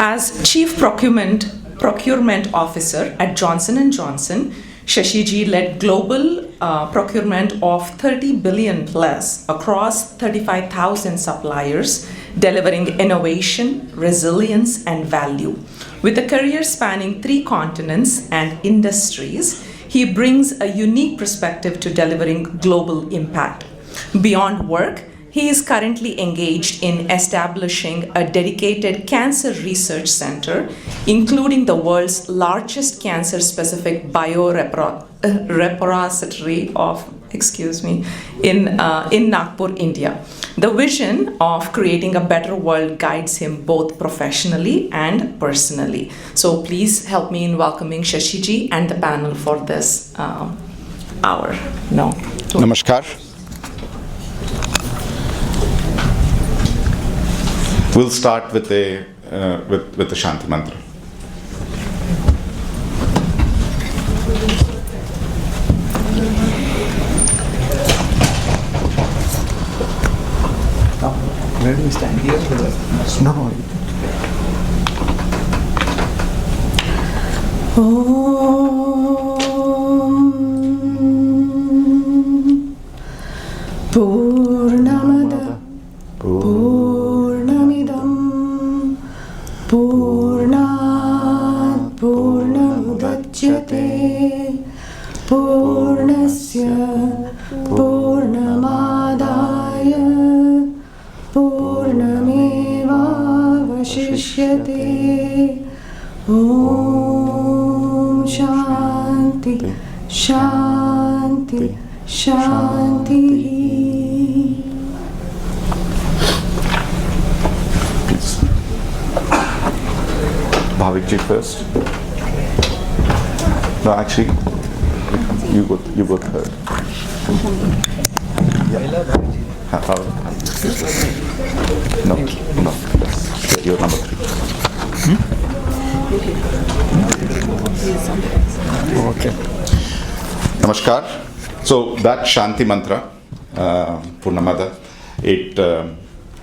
As Chief Procurement Officer at Johnson & Johnson, Shashi ji led global procurement of 30 billion plus across 35,000 suppliers, delivering innovation, resilience, and value. With a career spanning 3 continents and industries, he brings a unique perspective to delivering global impact. Beyond work, he is currently engaged in establishing a dedicated cancer research center, including the world's largest cancer-specific biorepository in Nagpur, India. The vision of creating a better world guides him both professionally and personally. So please help me in welcoming Shashi ji and the panel for this hour. Namaskar. We'll start with the Shanti Mantra. Where do we stand here? No. Purnamada Purnamidam Purnat Purnamudachyate Purnasya Purnamadaya Purnamevavashishyate. Om Shanti Shanti Shanti. Bhavik ji first. No, actually, you go third. Yeah. No. You're number 3. Okay. Namaskar. So that Shanti Mantra, Purnamada, it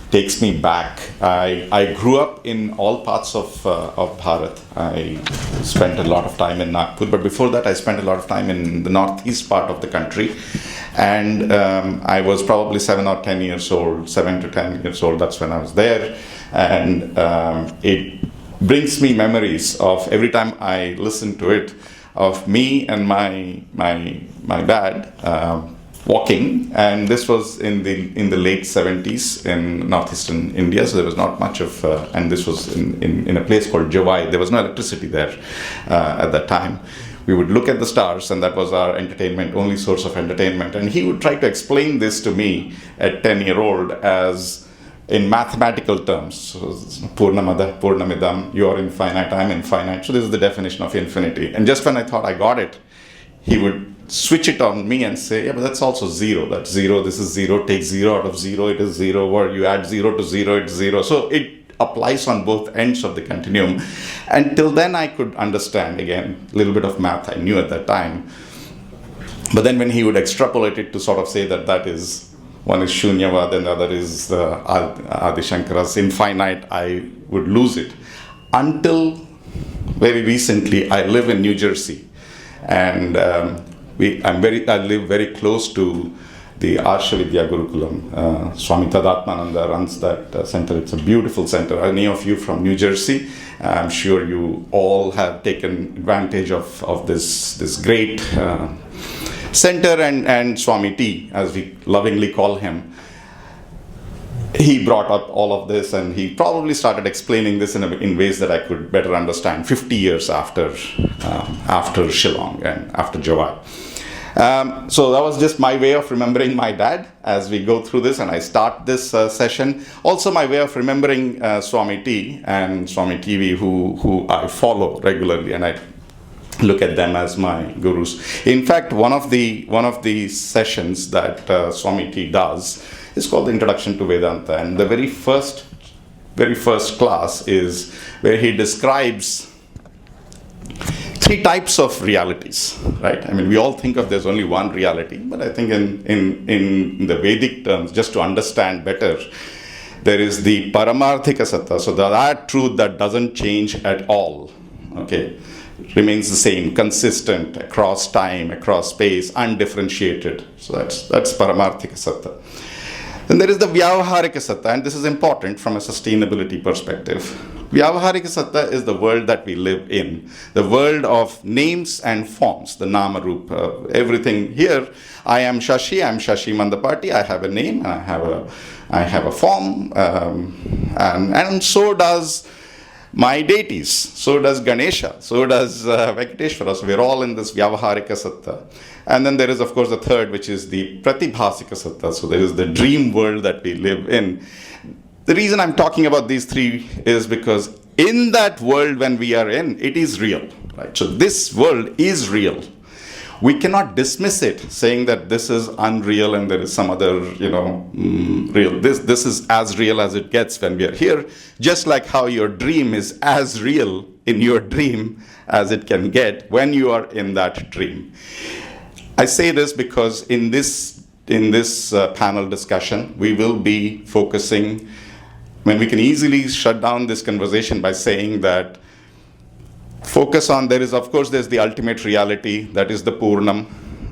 takes me back. I grew up in all parts of Bharat. I spent a lot of time in Nagpur, but before that I spent a lot of time in the northeast part of the country. And I was probably 7 to 10 years old, that's when I was there. And it brings me memories of every time I listen to it, of me and my dad walking, and this was in the late 70s in northeastern India, so there was not much of, and this was in a place called Javai. There was no electricity there at that time. We would look at the stars, and that was our entertainment, only source of entertainment. And he would try to explain this to me at 10-year-old as in mathematical terms. So, Purnamada, Purnamidam, you are infinite, I am infinite. So this is the definition of infinity. And just when I thought I got it, he would switch it on me and say, yeah, but that's also 0. That's 0, this is 0, take 0 out of 0, it is 0, or you add 0 to 0, it's 0. So it applies on both ends of the continuum. Until then I could understand, again, a little bit of math I knew at that time. But then when he would extrapolate it to sort of say that is, one is Shunyavad and the other is Adi Shankara's infinite, I would lose it. Until very recently, I live in New Jersey. And I live very close to the Arsha Vidya Gurukulam. Swami Tadatmananda runs that center. It's a beautiful center. Any of you from New Jersey, I'm sure you all have taken advantage of this great center, and Swami T, as we lovingly call him. He brought up all of this, and he probably started explaining this in ways that I could better understand 50 years after Shillong and after Jawai. So that was just my way of remembering my dad as we go through this, and I start this session. Also my way of remembering Swami T and Swami TV, who I follow regularly, and I look at them as my gurus. In fact, one of the sessions that Swami T does is called the Introduction to Vedanta, and the very first class is where he describes 3 types of realities, right? I mean, we all think of there's only one reality, but I think in the Vedic terms, just to understand better, There is the Paramarthika Satta, so that truth that doesn't change at all, okay, remains the same, consistent across time, across space, undifferentiated. So that's Paramarthika Satta. Then there is the Vyavaharika Satta, and this is important from a sustainability perspective. Vyavaharika Satta is the world that we live in, the world of names and forms, the Nama Rupa, everything here. I am Shashi, I am Shashi Mandapaty, I have a name, and I have a form, and so does my deities, so does Ganesha, so does Venkateshwara. So we're all in this Vyavaharika Satta. And then there is, of course, the third, which is the Pratibhasika Satta. So there is the dream world that we live in. The reason I'm talking about these three is because in that world when we are in, it is real, right? So this world is real. We cannot dismiss it, saying that this is unreal and there is some other, real. This is as real as it gets when we are here, just like how your dream is as real in your dream as it can get when you are in that dream. I say this because in this panel discussion, we will be focusing, we can easily shut down this conversation by saying that focus on, there's the ultimate reality, that is the Purnam,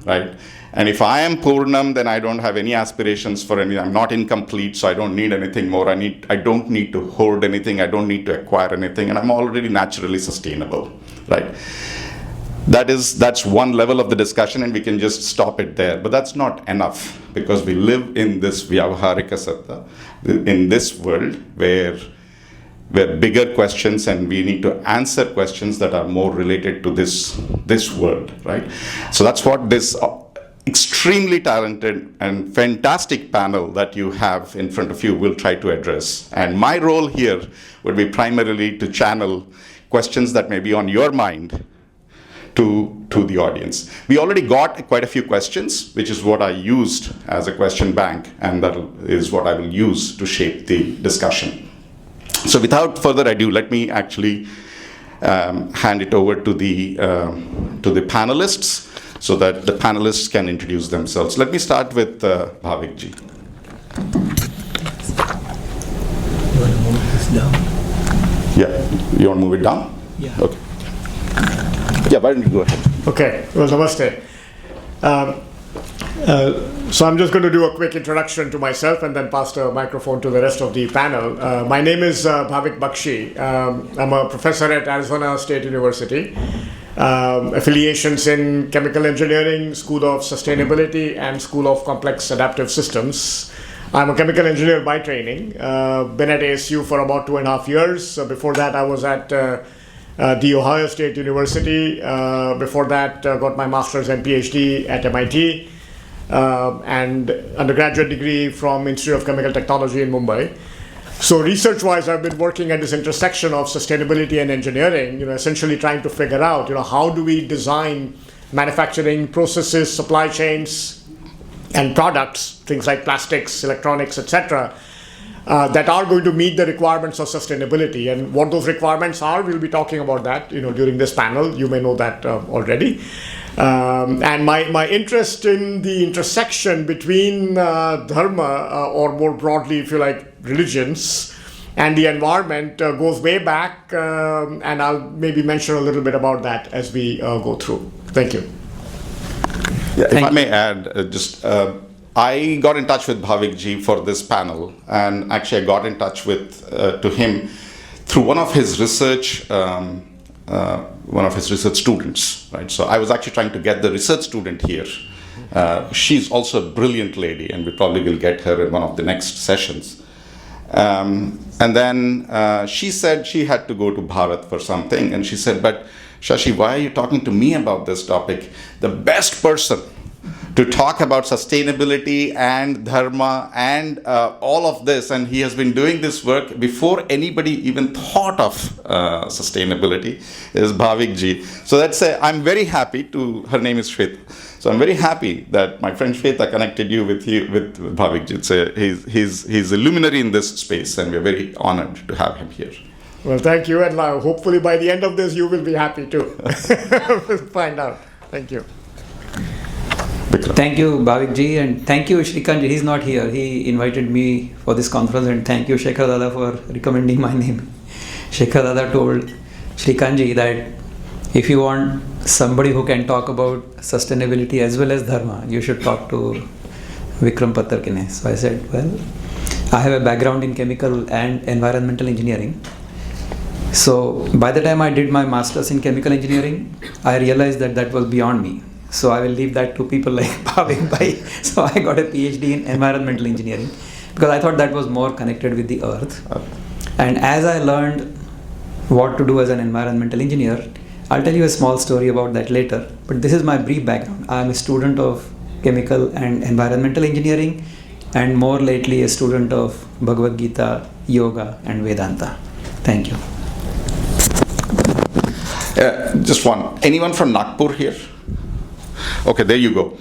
right? And if I am Purnam, then I don't have any aspirations for anything. I'm not incomplete, so I don't need anything more. I don't need to hoard anything. I don't need to acquire anything. And I'm already naturally sustainable, right? That's one level of the discussion, and we can just stop it there. But that's not enough, because we live in this Vyavaharika Satta, in this world where bigger questions, and we need to answer questions that are more related to this world, right? So that's what this extremely talented and fantastic panel that you have in front of you will try to address. And my role here would be primarily to channel questions that may be on your mind to the audience. We already got quite a few questions, which is what I used as a question bank, and that is what I will use to shape the discussion. So without further ado, let me actually hand it over to the panelists, so that the panelists can introduce themselves. Let me start with Bhavik ji. You want to move this down? Yeah, you want to move it down? Yeah. Okay. Yeah, why don't you go ahead? Okay, well, namaste. So I'm just going to do a quick introduction to myself and then pass the microphone to the rest of the panel. My name is Bhavik Bakshi. I'm a professor at Arizona State University. Affiliations in chemical engineering, School of Sustainability, and School of Complex Adaptive Systems. I'm a chemical engineer by training. Been at ASU for about 2.5 years. Before that, I was at The Ohio State University. Before that, got my master's and PhD at MIT. And undergraduate degree from Institute of Chemical Technology in Mumbai. So research-wise, I've been working at this intersection of sustainability and engineering, essentially trying to figure out, how do we design manufacturing processes, supply chains, and products, things like plastics, electronics, etc., that are going to meet the requirements of sustainability. And what those requirements are, we'll be talking about that, during this panel. You may know that already. And my interest in the intersection between Dharma, or more broadly, if you like, religions, and the environment goes way back, and I'll maybe mention a little bit about that as we go through. Thank you. Yeah, if I may add, I got in touch with Bhavik ji for this panel, and actually I got in touch to him through one of his research students, right? So I was actually trying to get the research student here. She's also a brilliant lady, and we probably will get her in one of the next sessions. And then she said she had to go to Bharat for something, and she said, but Shashi, why are you talking to me about this topic? The best person to talk about sustainability and dharma and all of this, and he has been doing this work before anybody even thought of sustainability, is Bhavik ji. So I'm very happy her name is Shweta. So I'm very happy that my friend Shweta connected you with Bhavik ji. He's a luminary in this space, and we're very honored to have him here. Well, thank you, and hopefully by the end of this, you will be happy too. We'll find out. Thank you. Vikram. Thank you, Bhavik ji, and thank you, Shrikant ji. He's not here. He invited me for this conference, and thank you, Shekhar Dada, for recommending my name. Shekhar Dada told Shrikant ji that if you want somebody who can talk about sustainability as well as Dharma, you should talk to Vikram Pattarkine. So I said, well, I have a background in chemical and environmental engineering. So by the time I did my master's in chemical engineering, I realized that that was beyond me. So I will leave that to people like Bhavik Bhai. So I got a PhD in environmental engineering because I thought that was more connected with the earth. And as I learned what to do as an environmental engineer, I'll tell you a small story about that later. But this is my brief background. I am a student of chemical and environmental engineering, and more lately a student of Bhagavad Gita, Yoga and Vedanta. Thank you. Just one. Anyone from Nagpur here? Okay, there you go.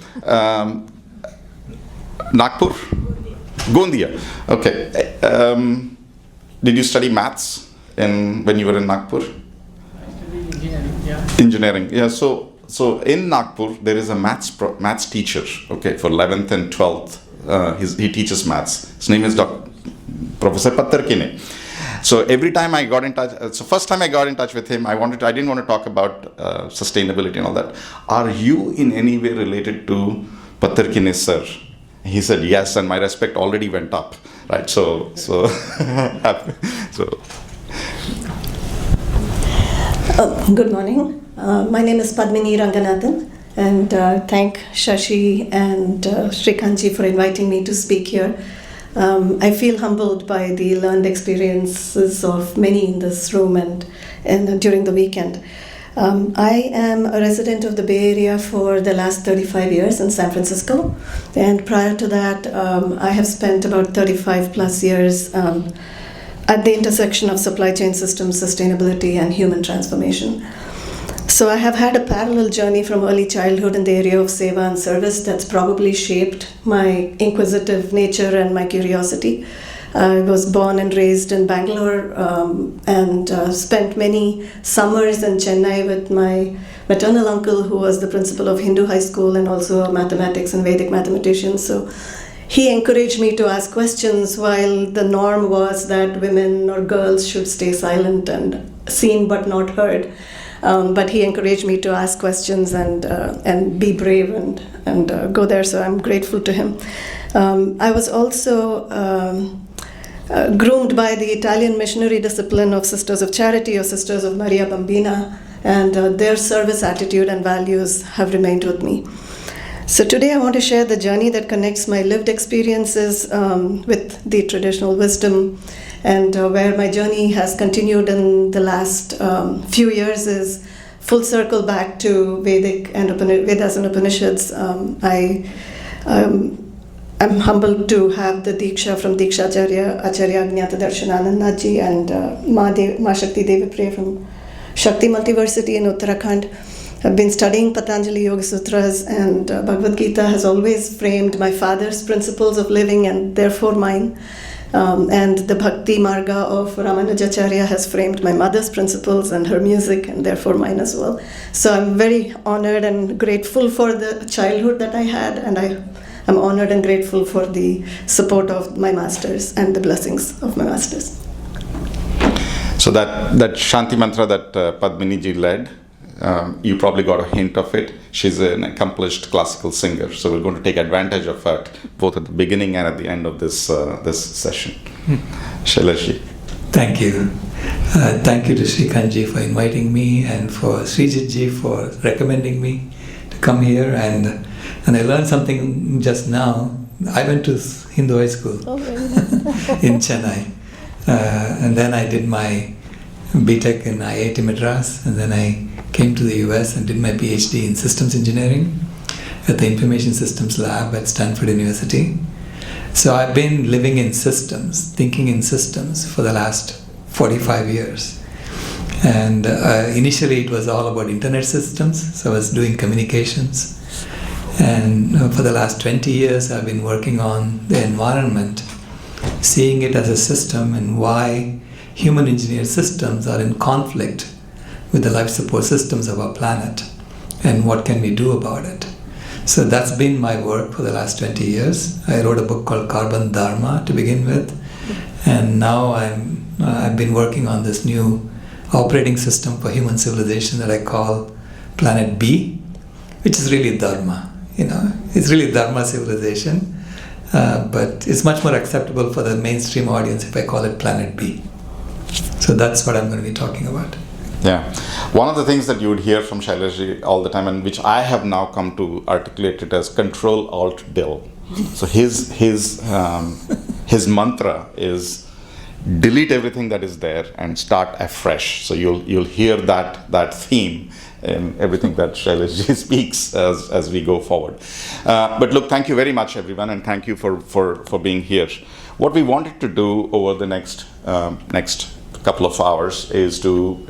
Nagpur? Gondia. Okay. Did you study maths when you were in Nagpur? Engineering. Yeah. So in Nagpur there is a maths teacher. Okay, for 11th and 12th, he teaches maths. His name is Professor Pattarkine. So every time I got in touch, first time I got in touch with him, I didn't want to talk about sustainability and all that. Are you in any way related to Pattarkine sir? He said yes, and my respect already went up. Right. So. Good morning. My name is Padmini Ranganathan, and thank Shashi and Shrikantji for inviting me to speak here. I feel humbled by the learned experiences of many in this room and during the weekend. I am a resident of the Bay Area for the last 35 years in San Francisco, and prior to that I have spent about 35 plus years at the intersection of supply chain systems, sustainability and human transformation. So I have had a parallel journey from early childhood in the area of seva and service that's probably shaped my inquisitive nature and my curiosity. I was born and raised in Bangalore and spent many summers in Chennai with my maternal uncle, who was the principal of Hindu high school and also a mathematics and Vedic mathematician. So he encouraged me to ask questions, while the norm was that women or girls should stay silent and seen but not heard. But he encouraged me to ask questions and be brave and go there. So I'm grateful to him. I was also groomed by the Italian missionary discipline of Sisters of Charity or Sisters of Maria Bambina, and their service attitude and values have remained with me. So today I want to share the journey that connects my lived experiences with the traditional wisdom, and where my journey has continued in the last few years is full circle back to Vedic and Vedas and Upanishads. I'm humbled to have the Diksha from Dikshacharya, Acharya Agnata Darshananandaji, and Ma Shakti Devipriya from Shakti Multiversity in Uttarakhand. I've been studying Patanjali Yoga Sutras, and Bhagavad Gita has always framed my father's principles of living and therefore mine. And the Bhakti Marga of Ramanujacharya has framed my mother's principles and her music and therefore mine as well. So I'm very honored and grateful for the childhood that I had, and I'm honored and grateful for the support of my masters and the blessings of my masters. So that Shanti mantra that Padmini ji led, you probably got a hint of it. She's an accomplished classical singer, so we're going to take advantage of that both at the beginning and at the end of this session. Sailesh ji. Thank you. Thank you to Shrikant ji for inviting me, and for Srijit ji for recommending me to come here. And I learned something just now. I went to Hindu high school in Chennai, and then I did my BTech in IIT Madras, and then I came to the US and did my PhD in systems engineering at the Information Systems Lab at Stanford University. So I've been living in systems, thinking in systems for the last 45 years. And initially it was all about internet systems, so I was doing communications. And for the last 20 years I've been working on the environment, seeing it as a system and why human engineered systems are in conflict with the life support systems of our planet, and what can we do about it. So that's been my work for the last 20 years. I wrote a book called Carbon Dharma to begin with, and now I've been working on this new operating system for human civilization that I call Planet B, which is really Dharma. It's really Dharma civilization, but it's much more acceptable for the mainstream audience if I call it Planet B. So that's what I'm going to be talking about. Yeah. One of the things that you would hear from Sailesh all the time, and which I have now come to articulate it as Control-Alt-Del. So his mantra is delete everything that is there and start afresh. So you'll hear that theme in everything that Sailesh speaks as we go forward. But look, thank you very much, everyone, and thank you for being here. What we wanted to do over the next couple of hours is to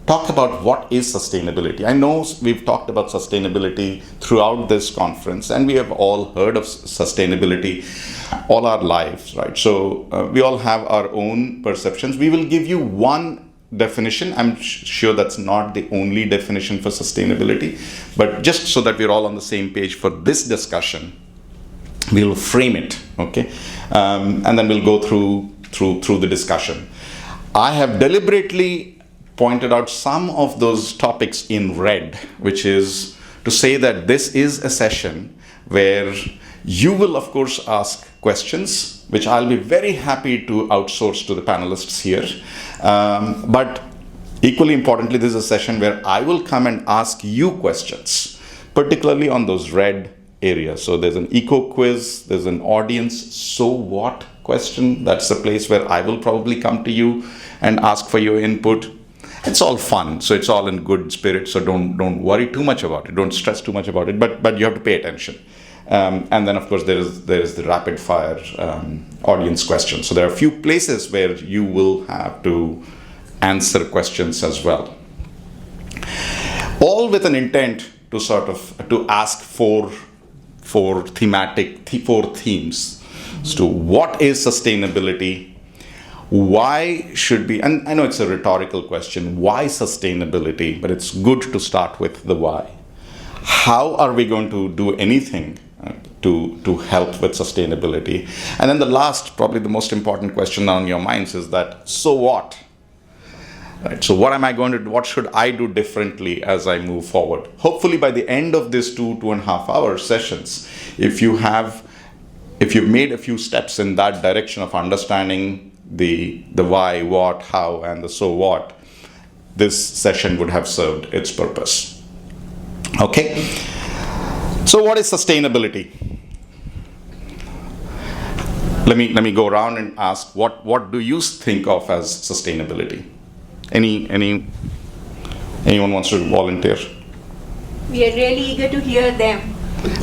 talk about what is sustainability. I know we've talked about sustainability throughout this conference, and we have all heard of sustainability all our lives, right? So we all have our own perceptions. We will give you one definition. I'm sure that's not the only definition for sustainability, but just so that we're all on the same page for this discussion, we'll frame it, okay? And then we'll go through the discussion. I have deliberately pointed out some of those topics in red, which is to say that this is a session where you will, of course, ask questions, which I'll be very happy to outsource to the panelists here. But equally importantly, this is a session where I will come and ask you questions, particularly on those red areas. So there's an eco quiz, there's an audience so what question. That's the place where I will probably come to you and ask for your input. It's all fun, so it's all in good spirit, so don't worry too much about it, don't stress too much about it, but you have to pay attention. And then of course there is the rapid fire audience questions. So there are a few places where you will have to answer questions as well. All with an intent to ask four themes as to what is sustainability, why should be, and I know it's a rhetorical question, why sustainability, but it's good to start with the why. How are we going to do anything to help with sustainability? And then the last, probably the most important question on your minds is that, so what? Right, so what should I do differently as I move forward? Hopefully by the end of this 2.5 hour sessions, if you've made a few steps in that direction of understanding the why, what, how, and the so what, this session would have served its purpose. Okay? So what is sustainability? Let me go around and ask, what do you think of as sustainability? Anyone wants to volunteer? We are really eager to hear them.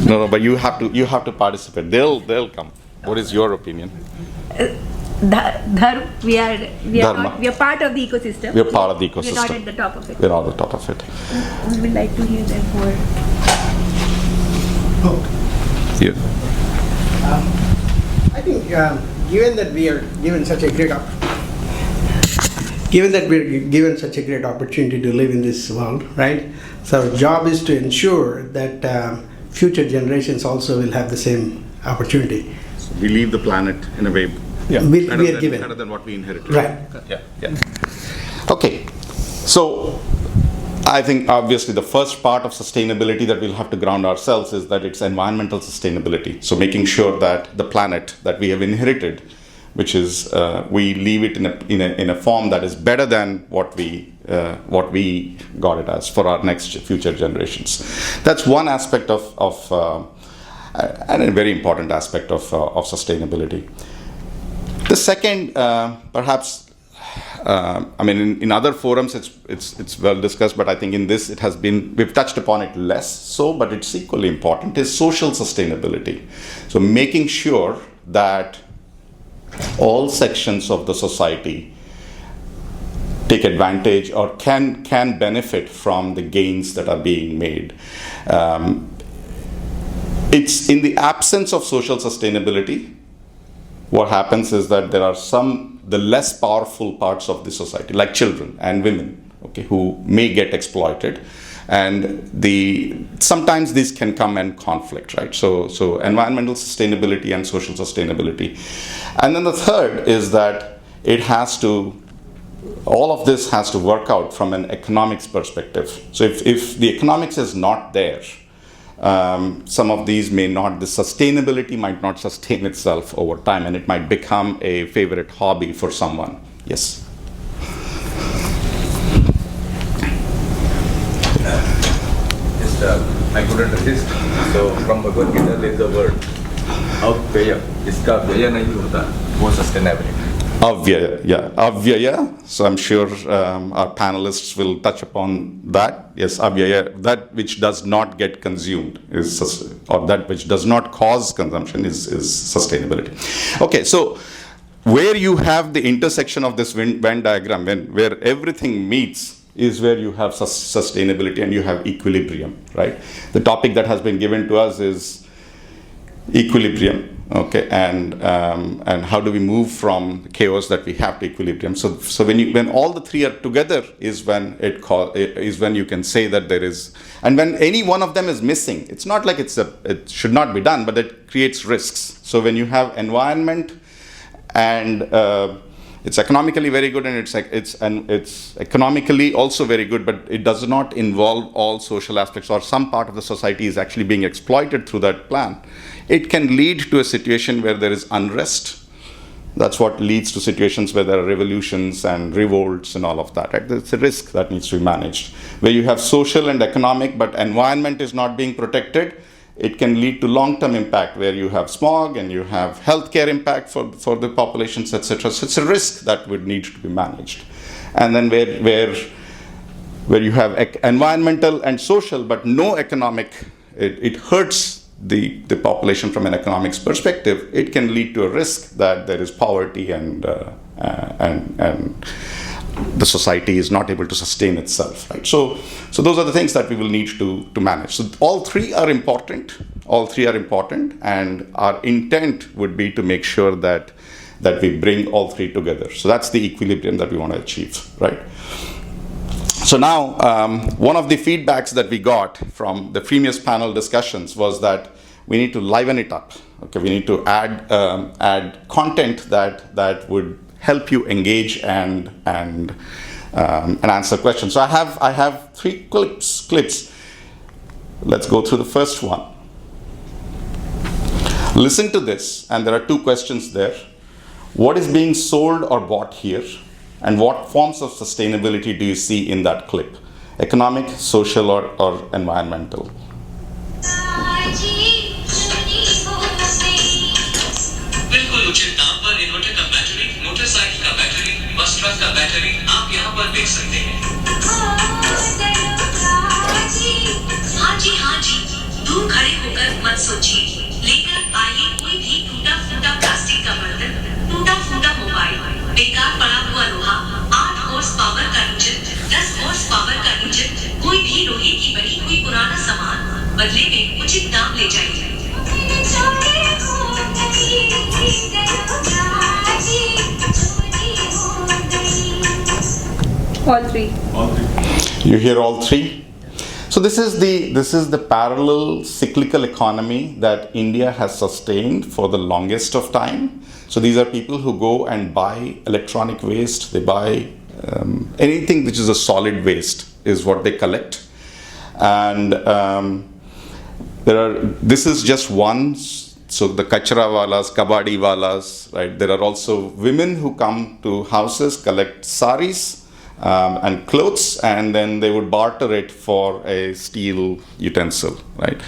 No, but you have to participate. They'll come. What is your opinion? We are Dharma. we are part of the ecosystem. We are part of the ecosystem. We're not at the top of it. We're not at the top of it. We would like to hear them more. Yeah. I think given that we're given such a great opportunity to live in this world, right? So our job is to ensure that future generations also will have the same opportunity. So we leave the planet in a way We are given better than what we inherited. right. Yeah. Okay. So I think obviously the first part of sustainability that we'll have to ground ourselves is that it's environmental sustainability. So making sure that the planet that we have inherited, which is we leave it in a form that is better than what we got it as for our next future generations. That's one aspect of and a very important aspect of sustainability. The second, perhaps, in other forums it's well discussed, but I think in this we've touched upon it less so, but it's equally important, is social sustainability. So making sure that all sections of the society take advantage or can benefit from the gains that are being made. It's in the absence of social sustainability, what happens is that there are the less powerful parts of the society, like children and women, okay, who may get exploited. and sometimes these can come in conflict, right? So environmental sustainability and social sustainability. And then the third is that all of this has to work out from an economics perspective. So if the economics is not there, some of these the sustainability might not sustain itself over time, and it might become a favorite hobby for someone. Yes? I couldn't resist. So from Bhagavad Gita there is a word, avyaya. Iska vyaya nahi hota, wo sustainability. Avyaya, yeah, avyaya. So I'm sure our panelists will touch upon that. Yes, avyaya, that which does not get consumed or that which does not cause consumption is sustainability. Okay, so where you have the intersection of this Venn diagram, where everything meets, is where you have sustainability and you have equilibrium, right? The topic that has been given to us is equilibrium. Okay, and how do we move from chaos that we have to equilibrium? So when all the three are together is when you can say that there is, and when any one of them is missing, it's not like it should not be done, but it creates risks. So when you have environment and it's economically very good, and it's economically also very good, but it does not involve all social aspects, or some part of the society is actually being exploited through that plan. It can lead to a situation where there is unrest. That's what leads to situations where there are revolutions and revolts and all of that. Right? It's a risk that needs to be managed. Where you have social and economic, but environment is not being protected, it can lead to long-term impact where you have smog and you have healthcare impact for the populations, etc. So it's a risk that would need to be managed. And then where you have environmental and social but no economic, it hurts the population from an economics perspective. It can lead to a risk that there is poverty and the society is not able to sustain itself, right? So those are the things that we will need to manage. So all three are important, and our intent would be to make sure that we bring all three together. So that's the equilibrium that we want to achieve, right? So now, one of the feedbacks that we got from the previous panel discussions was that we need to liven it up. Okay, we need to add content that would help you engage and answer questions. So I have 3 clips. Let's go through the first one. Listen to this, and there are 2 questions there. What is being sold or bought here? And what forms of sustainability do you see in that clip? Economic, social, or environmental? उचित दाम पर inverter का battery, motorcycle का battery, bus truck का battery आप यहाँ पर देख सकते हैं। हाँ जी, दूर खड़े होकर मत सोचिए, लेकर आइए कोई भी टूटा फूटा प्लास्टिक का बर्तन, टूटा फूटा मोबाइल, बेकार पड़ा हुआ लोहा, 8 हॉर्स पावर का इंजन, 10 हॉर्स पावर का इंजन, कोई भी लोहे की बनी हुई पुराना सामान, बदले में उचित दाम ले जाइए। All three. You hear all 3? So this is the parallel cyclical economy that India has sustained for the longest of time. So these are people who go and buy electronic waste. They buy anything which is a solid waste is what they collect, and this is just one. So the kachra walas, kabadi walas, right? There are also women who come to houses, collect saris and clothes, and then they would barter it for a steel utensil, right?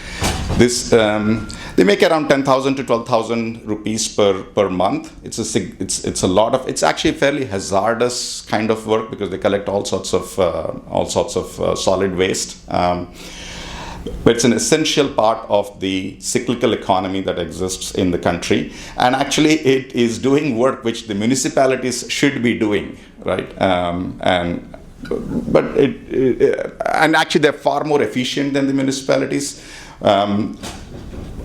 This they make around 10,000 to 12,000 rupees per month. It's a lot of. It's actually a fairly hazardous kind of work because they collect all sorts of solid waste. But it's an essential part of the cyclical economy that exists in the country, and actually it is doing work which the municipalities should be doing, right? And actually they're far more efficient than the municipalities.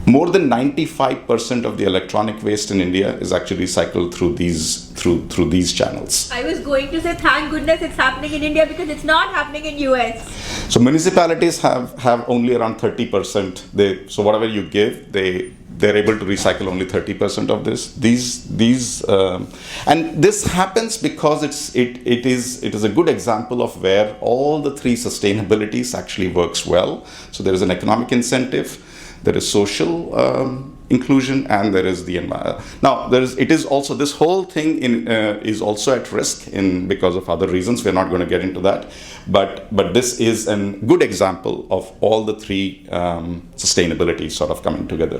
More than 95% of the electronic waste in India is actually recycled through these channels. I was going to say, thank goodness it's happening in India because it's not happening in US. So municipalities have only around 30%. So whatever you give, they're able to recycle only 30% of this. And this happens because it is a good example of where all the three sustainabilities actually works well. So there is an economic incentive, there is social inclusion, and there is the environment. Now it is also, this whole thing is also at risk because of other reasons. We're not going to get into that, but this is a good example of all the three sustainabilities sort of coming together.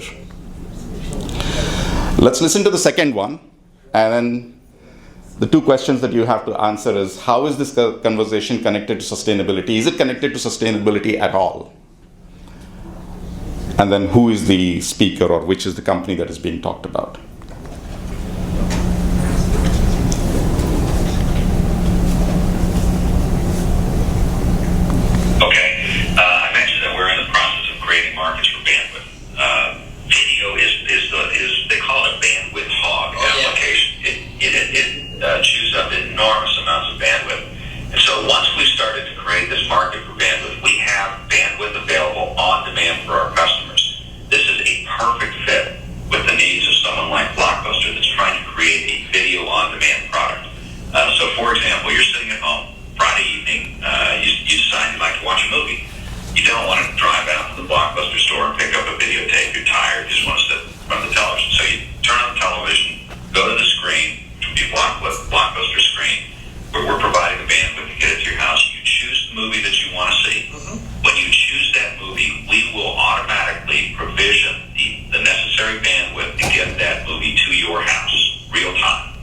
Let's listen to the second one, and then the two questions that you have to answer is, how is this conversation connected to sustainability? Is it connected to sustainability at all? And then who is the speaker, or which is the company that is being talked about? Okay, I mentioned that we're in the process of creating markets for bandwidth. Video is they call it a bandwidth hog application. It chews up enormous amounts of bandwidth. And so once we started to create this market for bandwidth, we have bandwidth available on demand for our customers. This is a perfect fit with the needs of someone like Blockbuster that's trying to create a video on demand product. So for example, you're sitting at home, Friday evening, you decide you'd like to watch a movie. You don't want to drive out to the Blockbuster store and pick up a videotape. You're tired, you just want to sit in front of the television. So you turn on the television, go to the screen, which would be Blockbuster screen, where we're providing the bandwidth to get it to your house. You choose the movie that you want to see. When you choose that movie, we will automatically provision the necessary bandwidth to get that movie to your house, real time.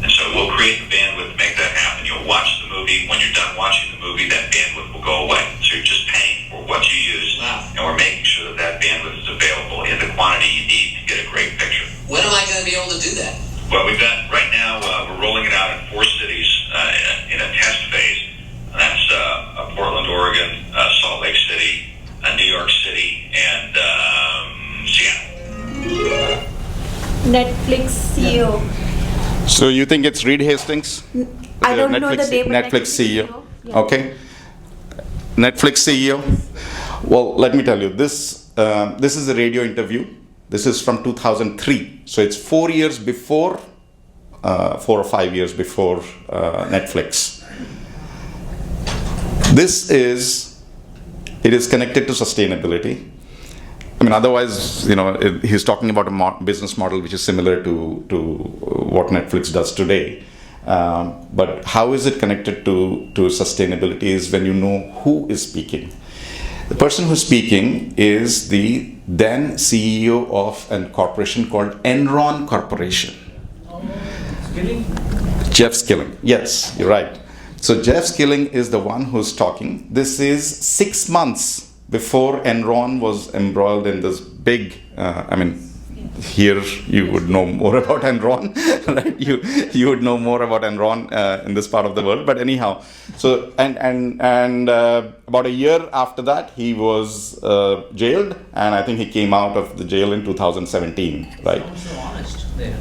And so we'll create the bandwidth to make that happen. You'll watch the movie. When you're done watching the movie, that bandwidth will go away. So you're just paying for what you use, and we're making sure that bandwidth is available in the quantity you need to get a great picture. When am I going to be able to do that? Well, we've got, right now, we're rolling it out in 4 cities in a test phase. And that's Portland, Oregon, Salt Lake City, New York City, and Seattle. Netflix CEO. So you think it's Reed Hastings? I don't know the name. Netflix CEO. Yeah. Okay. Netflix CEO. Well, let me tell you, this is a radio interview. This is from 2003. So it's 4 years before, 4 or 5 years before Netflix. It is connected to sustainability. I mean, otherwise, he's talking about a business model which is similar to what Netflix does today. But how is it connected to sustainability is when you know who is speaking. The person who's speaking is the then CEO of a corporation called Enron Corporation. Jeff Skilling. Yes, you're right. So Jeff Skilling is the one who's talking. This is 6 months before Enron was embroiled in this big, here you would know more about Enron, right? You would know more about Enron in this part of the world. But anyhow, so and about a year after that, he was jailed, and I think he came out of the jail in 2017, right? I'm so honest there.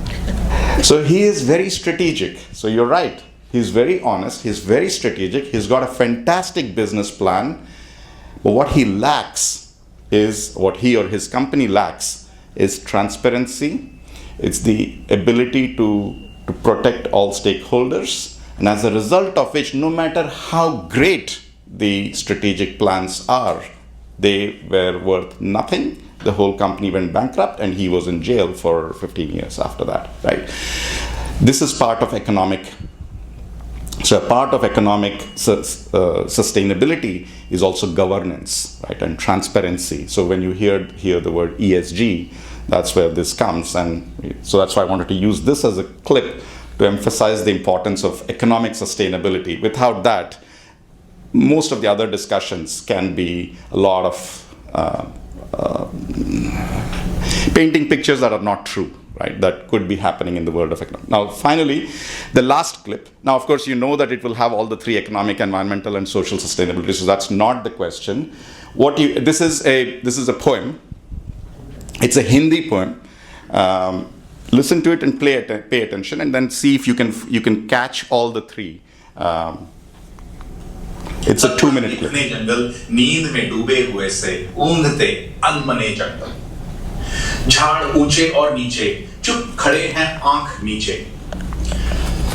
So he is very strategic. So you're right. He's very honest. He's very strategic. He's got a fantastic business plan. But what he lacks is, what he or his company lacks, is transparency. It's the ability to protect all stakeholders. And as a result of which, no matter how great the strategic plans are, they were worth nothing. The whole company went bankrupt, and he was in jail for 15 years after that, right? This is part of economic. So a part of economic sustainability is also governance, right, and transparency. So when you hear the word ESG, that's where this comes. And so that's why I wanted to use this as a clip to emphasize the importance of economic sustainability. Without that, most of the other discussions can be a lot of painting pictures that are not true. Right, that could be happening in the world of economics. Now, finally, the last clip. Now, of course, you know that it will have all the three: economic, environmental, and social sustainability. So that's not the question. This is a poem It's a Hindi poem. Listen to it and pay attention, and then see if you can catch all the three. It's a 2-minute clip. घने जंगल नींद में डूबे हुए से ऊँघते अनमने जंगल, झाड़ ऊंचे और नीचे चुप खड़े हैं आंख नीचे,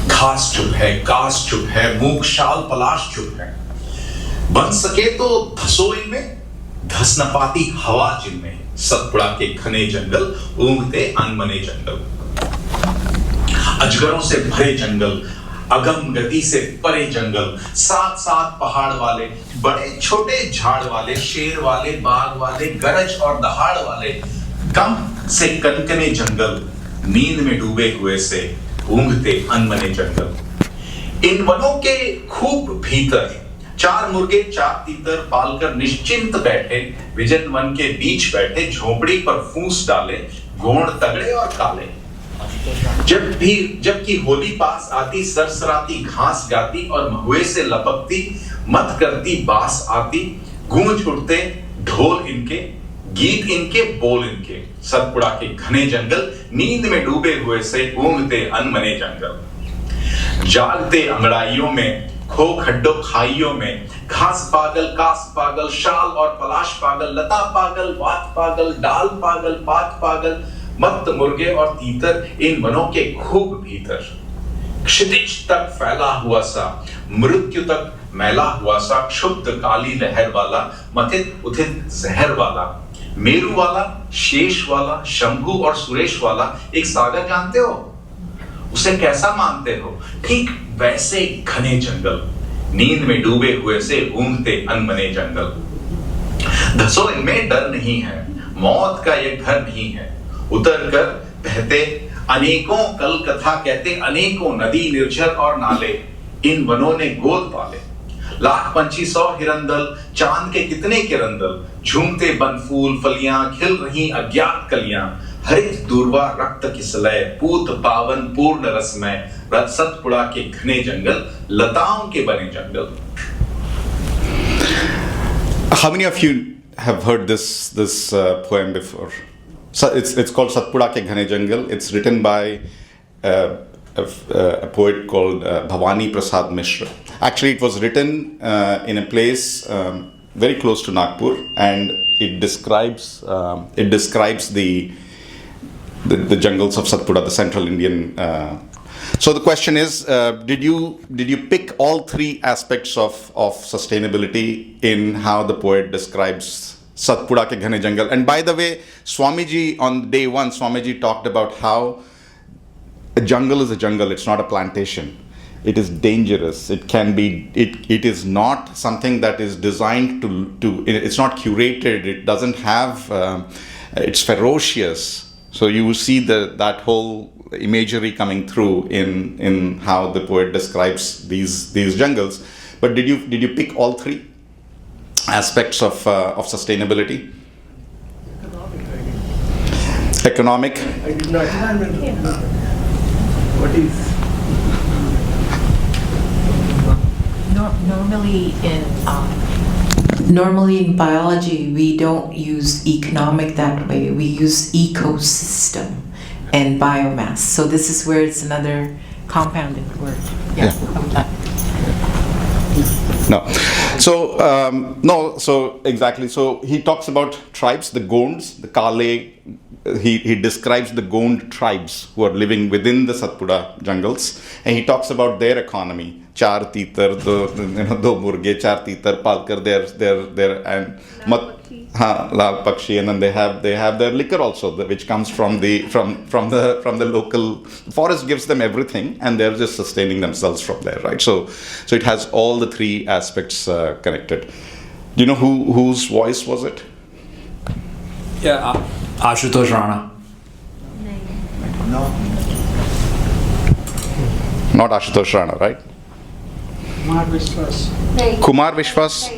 घास चुप है, घास चुप है, मूंग शाल पलाश चुप है, बन सके तो धसो इनमें, धस न पाती हवा जिनमें, सतपुड़ा के घने जंगल ऊँघते अनमने जंगल, अजगरों से भरे जंगल, अगम गति से परे जंगल, साथ साथ पहाड़ वाले, बड़े छोटे झाड़ वाले, शेर वाले, बाघ वाले, गरज और दहाड़ वाले, कम से कनकने जंगल, नींद में डूबे हुए से ऊँघते अनमने जंगल। इन वनों के खूब भीतर 4 मुर्गे 4 तीतर पालकर निश्चिंत बैठे, विजन वन के बीच बैठे, झोपड़ी पर फूस डाले, गोंड तगड़े और काले। जबकि होली पास आती, सरसराती घास गाती और महुए से लपकती, मत करती बास आती, गूंज उठते ढोल इनके, गीत इनके, बोल इनके, सतपुड़ा के घने जंगल नींद में डूबे हुए से ऊँघते अनमने जंगल, जागते अंगड़ाइयों में, खो खड्डों खाइयों में, घास पागल, कास पागल, शाल और पलाश पागल, लता पागल, वात पागल, डाल पागल, पात पागल, मत मुर्गे और तीतर इन वनों के खूब भीतर, क्षितिज तक फैला हुआ सा, मृत्यु तक मैला हुआ सा, क्षुब्ध काली लहर वाला, मथित उथित जहर वाला, मेरु वाला, शेष वाला, शंभु और सुरेश वाला एक सागर जानते हो? उसे कैसा मानते हो? ठीक वैसे घने जंगल, नींद में डूबे हुए से ऊँघते अनमने जंगल। धसो इनमें डर नहीं है, मौत का ये घर नहीं है, उतर कर बहते अनेकों कल कथा कहते, अनेकों नदी निर्झर और नाले इन वनों ने गोद पाले, लाख पंछी 100 हिरंदल, चांद के कितने किरंदल, झूमते बन फूल फलियां, खिल रही अज्ञात कलियां, हरित दूर्वा रक्त किसलय, पूत पावन पूर्ण रसमय, सतपुड़ा के घने जंगल, लताओं के बने जंगल। How many of you have heard this poem before? So it's called Satpuda ke Ghane Jangal. It's written by a poet called Bhavani Prasad Mishra. Actually, it was written in a place very close to Nagpur, and it describes the jungles of Satpuda, the central Indian. So the question is, did you pick all 3 aspects of sustainability in how the poet describes Satpuda ke Ghane Jangal? And by the way, Swamiji, on day 1, Swamiji talked about how a jungle is a jungle. It's not a plantation. It is dangerous. It can be. It is not something that is designed to. It's not curated. It doesn't have. It's ferocious. So you see that whole imagery coming through in how the poet describes these jungles. But did you pick all 3 aspects of sustainability? Economic. I did not. What is? Normally in biology, we don't use economic that way. We use ecosystem and biomass. So this is where it's another compounded word. Yeah. No. So, no, so exactly. So he talks about tribes, the Gonds, the Kale. He describes the Gond tribes who are living within the Satpuda jungles, and he talks about their economy. Char Titar, do Murge, Char Titar, Palkar, their and Lal Pakshi, and then they have their liquor also, which comes from the local forest, gives them everything, and they're just sustaining themselves from there, right? So it has all the 3 aspects connected. Do you know whose voice was it? Yeah, Ashutosh Rana. No. Not Ashutosh Rana, right? Kumar Vishwas. Kumar Vishwas.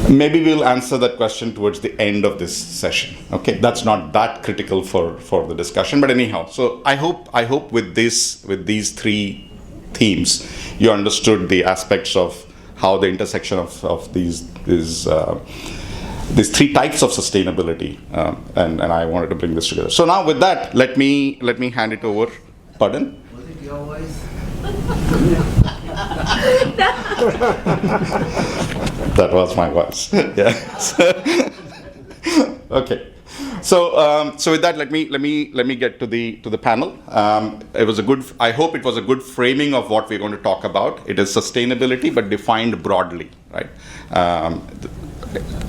Maybe we'll answer that question towards the end of this session. Okay, that's not that critical for the discussion. But anyhow, so I hope with these 3 themes, you understood the aspects of how the intersection of these three types of sustainability, and I wanted to bring this together. So now with that, let me hand it over. Pardon? Was it your voice? That was my voice. Yes. Okay. So with that, let me get to the panel. It was a good. I hope it was a good framing of what we're going to talk about. It is sustainability, but defined broadly, right?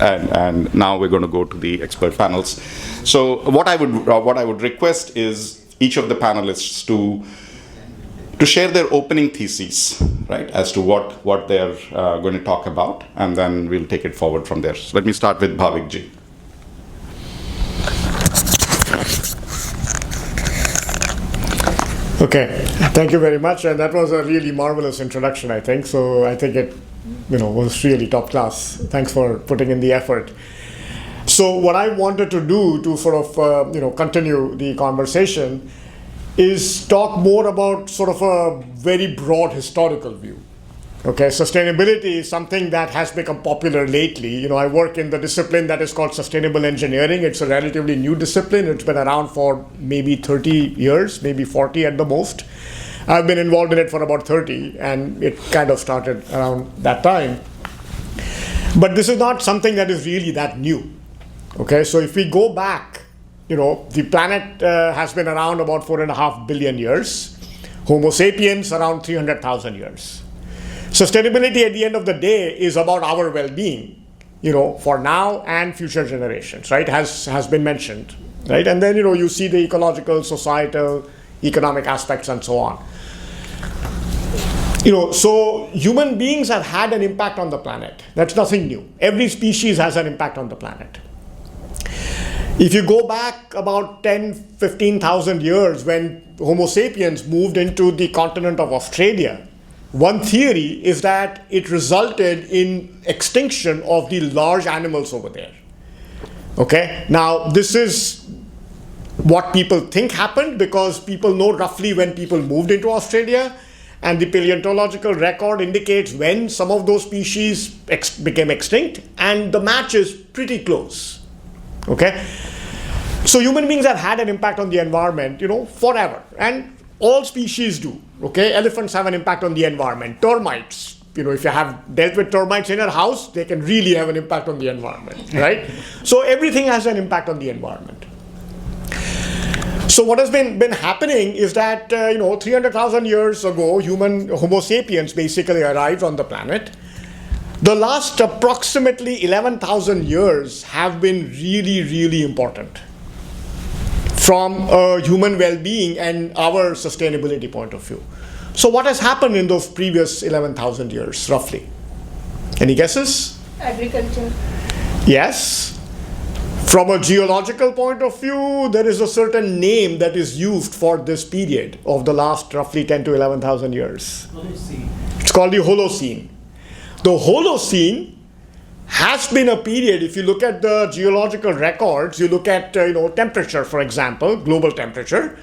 And now we're going to go to the expert panels. So what I would request is each of the panelists to share their opening theses, right, as to what they're going to talk about, and then we'll take it forward from there. So let me start with Bhavik ji. Okay, thank you very much, and that was a really marvelous introduction, I think. So I think it, was really top class. Thanks for putting in the effort. So what I wanted to do to sort of, continue the conversation is talk more about sort of a very broad historical view. Okay, sustainability is something that has become popular lately. I work in the discipline that is called sustainable engineering. It's a relatively new discipline. It's been around for maybe 30 years, maybe 40 at the most. I've been involved in it for about 30, and it kind of started around that time. But this is not something that is really that new. Okay, so if we go back, the planet has been around about 4.5 billion years. Homo sapiens around 300,000 years. Sustainability at the end of the day is about our well-being, for now and future generations, right? Has been mentioned, right? And then, you see the ecological, societal, economic aspects and so on. So human beings have had an impact on the planet. That's nothing new. Every species has an impact on the planet. If you go back about 15,000 years when Homo sapiens moved into the continent of Australia, one theory is that it resulted in extinction of the large animals over there. Okay, now this is what people think happened because people know roughly when people moved into Australia, and the paleontological record indicates when some of those species became extinct, and the match is pretty close. Okay, so human beings have had an impact on the environment, forever, and all species do. Okay, elephants have an impact on the environment. Termites, if you have dealt with termites in your house, they can really have an impact on the environment, right? So everything has an impact on the environment. So what has been happening is that 300,000 years ago, Homo sapiens basically arrived on the planet. The last approximately 11,000 years have been really, really important from a human well-being and our sustainability point of view. So what has happened in those previous 11,000 years, roughly? Any guesses? Agriculture. Yes. From a geological point of view, there is a certain name that is used for this period of the last roughly 10 to 11,000 years. Holocene. It's called the Holocene. The Holocene has been a period, if you look at the geological records, you look at temperature, for example, global temperature,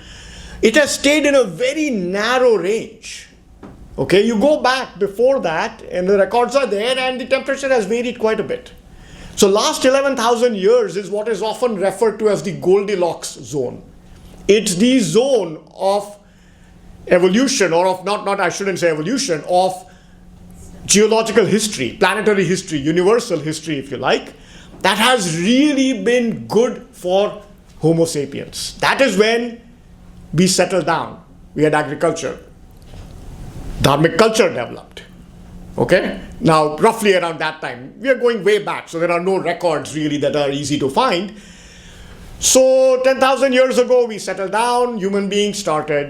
it has stayed in a very narrow range. Okay, you go back before that and the records are there and the temperature has varied quite a bit. So last 11,000 years is what is often referred to as the Goldilocks zone. It's the zone of evolution, or of not I shouldn't say evolution, of geological history, planetary history, universal history, if you like, that has really been good for Homo sapiens. That is when we settled down. We had agriculture. Dharmic culture developed. Okay? Now, roughly around that time, we are going way back, so there are no records really that are easy to find. So 10,000 years ago, we settled down. Human beings started,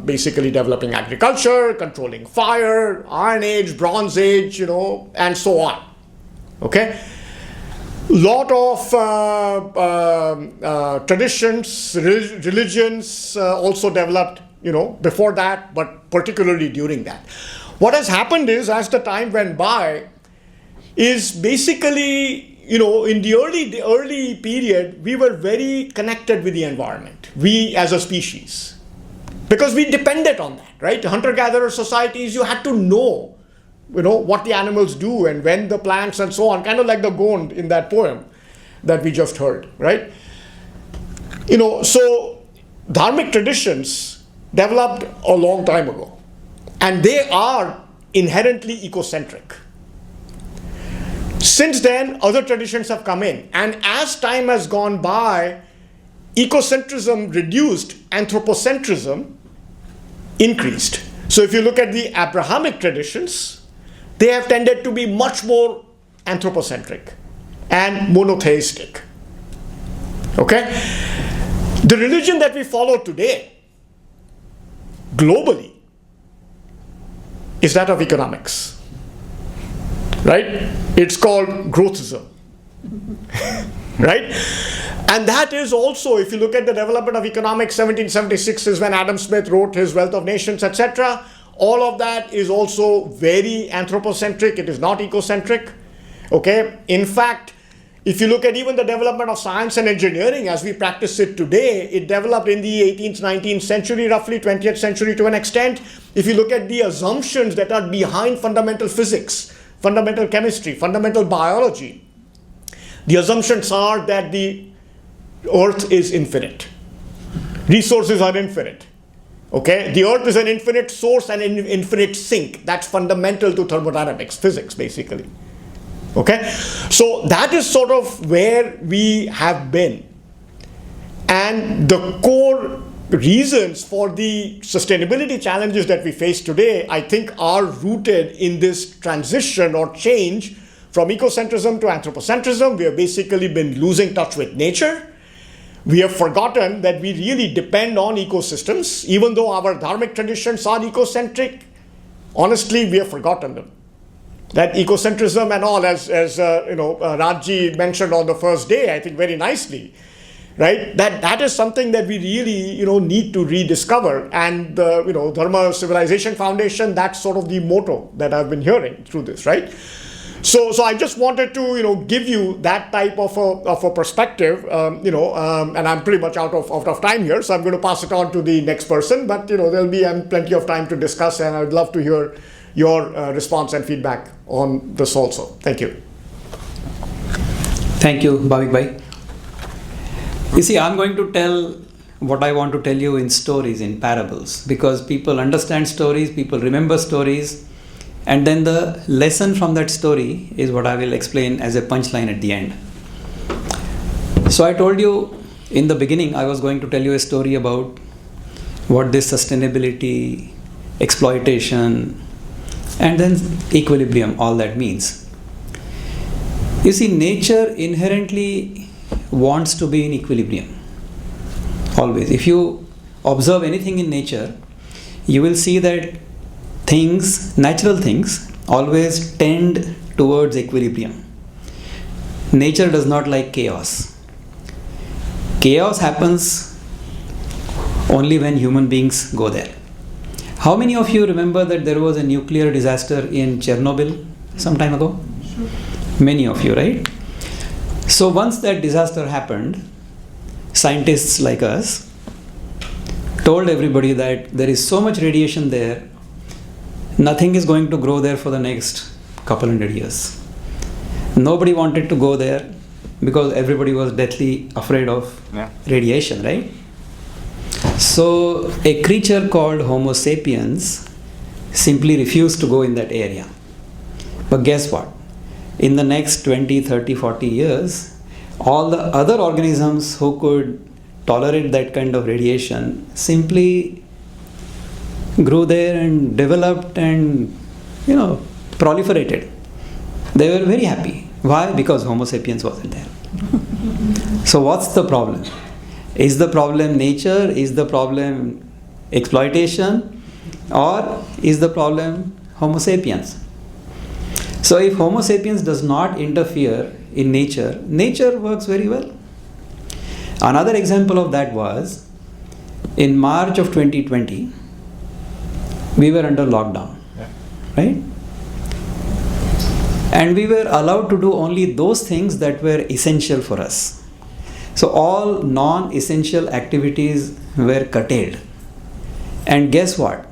basically developing agriculture, controlling fire, Iron Age, Bronze Age, and so on. Okay? Lot of traditions, religions also developed, before that, but particularly during that. What has happened is, as the time went by, is basically, in the early period, we were very connected with the environment, we as a species, because we depended on that, right? Hunter-gatherer societies, you had to know what the animals do and when the plants and so on, kind of like the Gond in that poem that we just heard, right? So Dharmic traditions developed a long time ago, and they are inherently ecocentric. Since then, other traditions have come in, and as time has gone by, ecocentrism reduced, anthropocentrism increased. So if you look at the Abrahamic traditions, they have tended to be much more anthropocentric and monotheistic. Okay? The religion that we follow today, globally, is that of economics. Right? It's called growthism. Right? And that is also, if you look at the development of economics, 1776 is when Adam Smith wrote his Wealth of Nations, etc. All of that is also very anthropocentric. It is not ecocentric. Okay? In fact, if you look at even the development of science and engineering as we practice it today, it developed in the 18th, 19th century, roughly 20th century to an extent. If you look at the assumptions that are behind fundamental physics, fundamental chemistry, fundamental biology, the assumptions are that the Earth is infinite. Resources are infinite. Okay? The Earth is an infinite source and an infinite sink. That's fundamental to thermodynamics, physics, basically. Okay? So that is sort of where we have been. And the core reasons for the sustainability challenges that we face today, I think, are rooted in this transition or change from ecocentrism to anthropocentrism. We have basically been losing touch with nature. We have forgotten that we really depend on ecosystems. Even though our Dharmic traditions are ecocentric, honestly, we have forgotten them. That ecocentrism and all, as Rajji mentioned on the first day, I think very nicely, right? That is something that we really, need to rediscover. And the, Dharma Civilization Foundation, that's sort of the motto that I've been hearing through this, right? So I just wanted to, give you that type of a perspective, and I'm pretty much out of time here, so I'm going to pass it on to the next person. But there'll be plenty of time to discuss, and I'd love to hear your response and feedback on this also. Thank you. Thank you, Bhavik Bhai. You see, I'm going to tell what I want to tell you in stories, in parables, because people understand stories, people remember stories, and then the lesson from that story is what I will explain as a punchline at the end. So I told you in the beginning, I was going to tell you a story about what this sustainability, exploitation, and then equilibrium, all that means. You see, nature inherently wants to be in equilibrium. Always. If you observe anything in nature, you will see that natural things, always tend towards equilibrium. Nature does not like chaos. Chaos happens only when human beings go there. How many of you remember that there was a nuclear disaster in Chernobyl some time ago? Sure. Many of you, right? So once that disaster happened, scientists like us told everybody that there is so much radiation there, nothing is going to grow there for the next couple hundred years. Nobody wanted to go there because everybody was deathly afraid of radiation, right? So a creature called Homo sapiens simply refused to go in that area. But guess what? In the next 20, 30, 40 years, all the other organisms who could tolerate that kind of radiation simply grew there and developed and, proliferated. They were very happy. Why? Because Homo sapiens wasn't there. So what's the problem? Is the problem nature? Is the problem exploitation? Or is the problem Homo sapiens? So if Homo sapiens does not interfere in nature, nature works very well. Another example of that was in March of 2020, we were under lockdown, right? And we were allowed to do only those things that were essential for us. So all non-essential activities were curtailed. And guess what?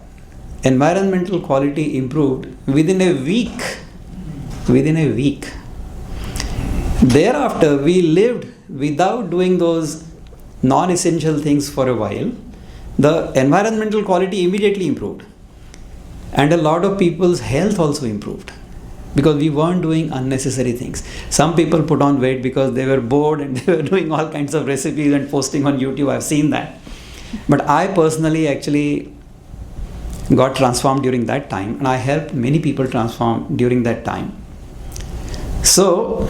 environmental quality improved within a week. Within a week. Thereafter, we lived without doing those non-essential things for a while. The environmental quality immediately improved. And a lot of people's health also improved, because we weren't doing unnecessary things. Some people put on weight because they were bored and they were doing all kinds of recipes and posting on YouTube. I've seen that. But I personally actually got transformed during that time, and I helped many people transform during that time. So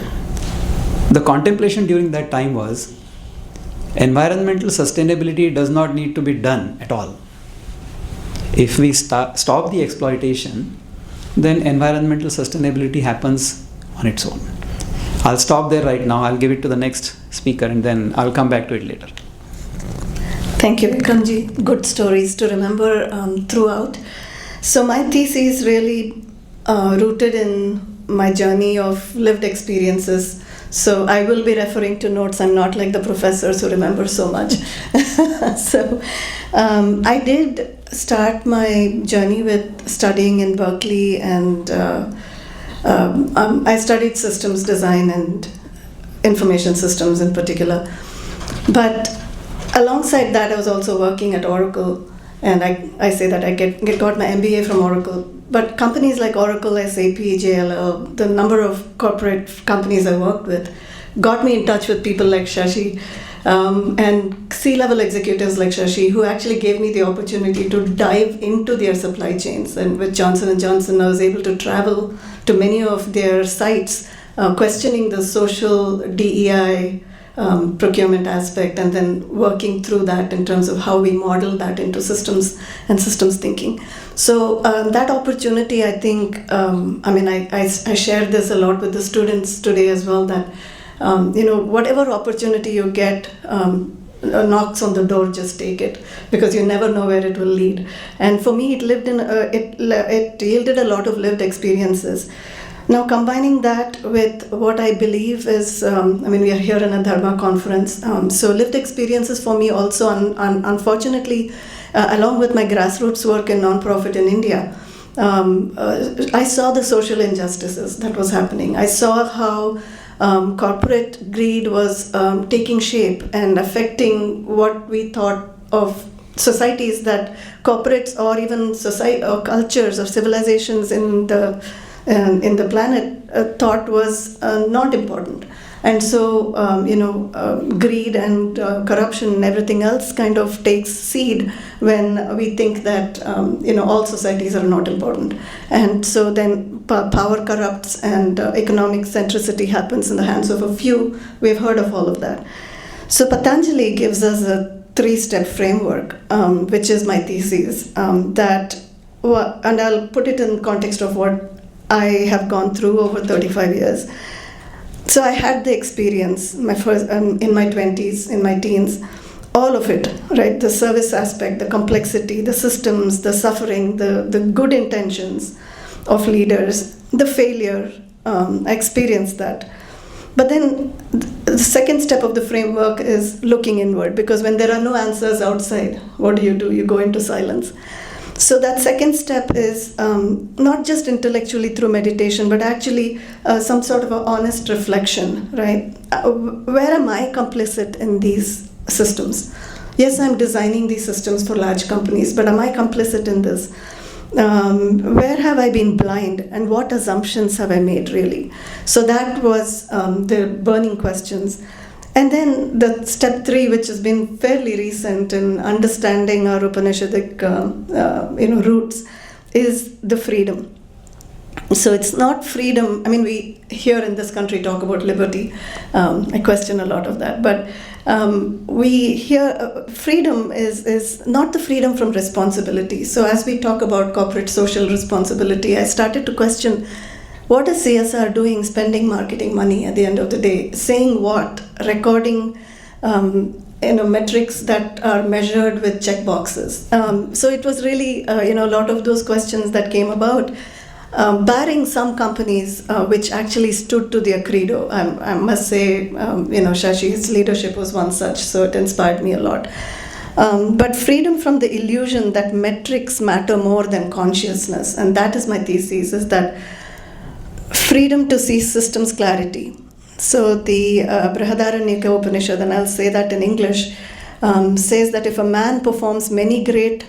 the contemplation during that time was, environmental sustainability does not need to be done at all. If we stop the exploitation, then environmental sustainability happens on its own. I'll stop there right now. I'll give it to the next speaker and then I'll come back to it later. Thank you, Vikramji. Good stories to remember throughout. So my thesis is really rooted in my journey of lived experiences. So I will be referring to notes. I'm not like the professors who remember so much. So I did start my journey with studying in Berkeley, and I studied systems design and information systems in particular. But alongside that, I was also working at Oracle, and I say that I got my MBA from Oracle. But companies like Oracle, SAP, JLL, the number of corporate companies I worked with got me in touch with people like Shashi and C-level executives like Shashi, who actually gave me the opportunity to dive into their supply chains. And with Johnson & Johnson, I was able to travel to many of their sites, questioning the social DEI procurement aspect, and then working through that in terms of how we model that into systems and systems thinking. So that opportunity, I think, I share this a lot with the students today as well, that whatever opportunity you get, knocks on the door, just take it, because you never know where it will lead. And for me, it yielded a lot of lived experiences. Now, combining that with what I believe is, we are here in a Dharma conference, so lived experiences for me also, unfortunately, along with my grassroots work in nonprofit in India, I saw the social injustices that was happening. I saw how corporate greed was taking shape and affecting what we thought of societies, that corporates or even society or cultures or civilizations in the planet thought was not important. And so, greed and corruption and everything else kind of takes seed when we think that, all societies are not important. And so then power corrupts and economic centricity happens in the hands of a few. We've heard of all of that. So Patanjali gives us a 3-step framework, which is my thesis, and I'll put it in context of what I have gone through over 35 years. So I had the experience, my first in my 20s, in my teens, all of it, right? The service aspect, the complexity, the systems, the suffering, the good intentions of leaders, the failure, I experienced that. But then the second step of the framework is looking inward, because when there are no answers outside, what do? You go into silence. So that second step is not just intellectually through meditation, but actually some sort of an honest reflection, right? Where am I complicit in these systems? Yes, I'm designing these systems for large companies, but am I complicit in this? Where have I been blind, and what assumptions have I made, really? So that was the burning questions. And then the step 3, which has been fairly recent in understanding our Upanishadic roots, is the freedom. So it's not freedom. We here in this country talk about liberty. I question a lot of that, but we hear freedom is not the freedom from responsibility. So as we talk about corporate social responsibility, I started to question, what is CSR doing, spending marketing money at the end of the day? Saying what? Recording metrics that are measured with check boxes. So it was really a lot of those questions that came about, barring some companies which actually stood to their credo. I must say, Shashi's leadership was one such, so it inspired me a lot. But freedom from the illusion that metrics matter more than consciousness. And that is my thesis, is that freedom to see systems clarity. So the Brihadaranyaka Upanishad, and I'll say that in English, says that if a man performs many great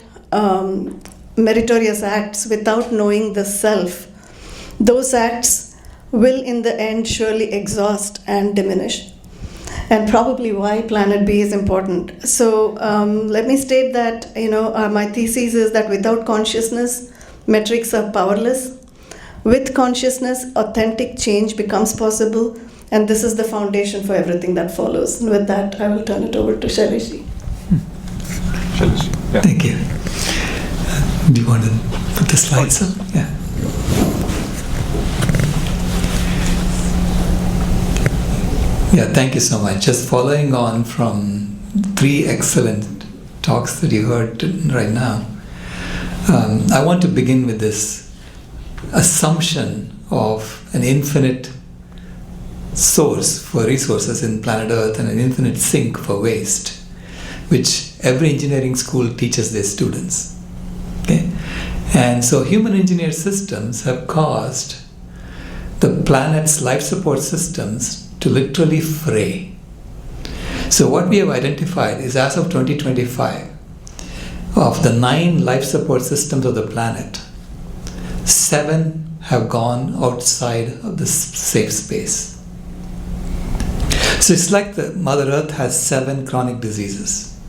meritorious acts without knowing the self, those acts will in the end surely exhaust and diminish. And probably why planet B is important. So let me state that my thesis is that without consciousness, metrics are powerless. With consciousness, authentic change becomes possible, and this is the foundation for everything that follows. And with that, I will turn it over to Sailesh. Yeah. Thank you. Do you want to put the slides up? Yeah. Yeah, thank you so much. Just following on from 3 excellent talks that you heard right now, I want to begin with this assumption of an infinite source for resources in planet Earth and an infinite sink for waste, which every engineering school teaches their students. Okay? And so human engineered systems have caused the planet's life support systems to literally fray. So what we have identified is, as of 2025, of the 9 life support systems of the planet, 7 have gone outside of the safe space. So it's like the Mother Earth has 7 chronic diseases: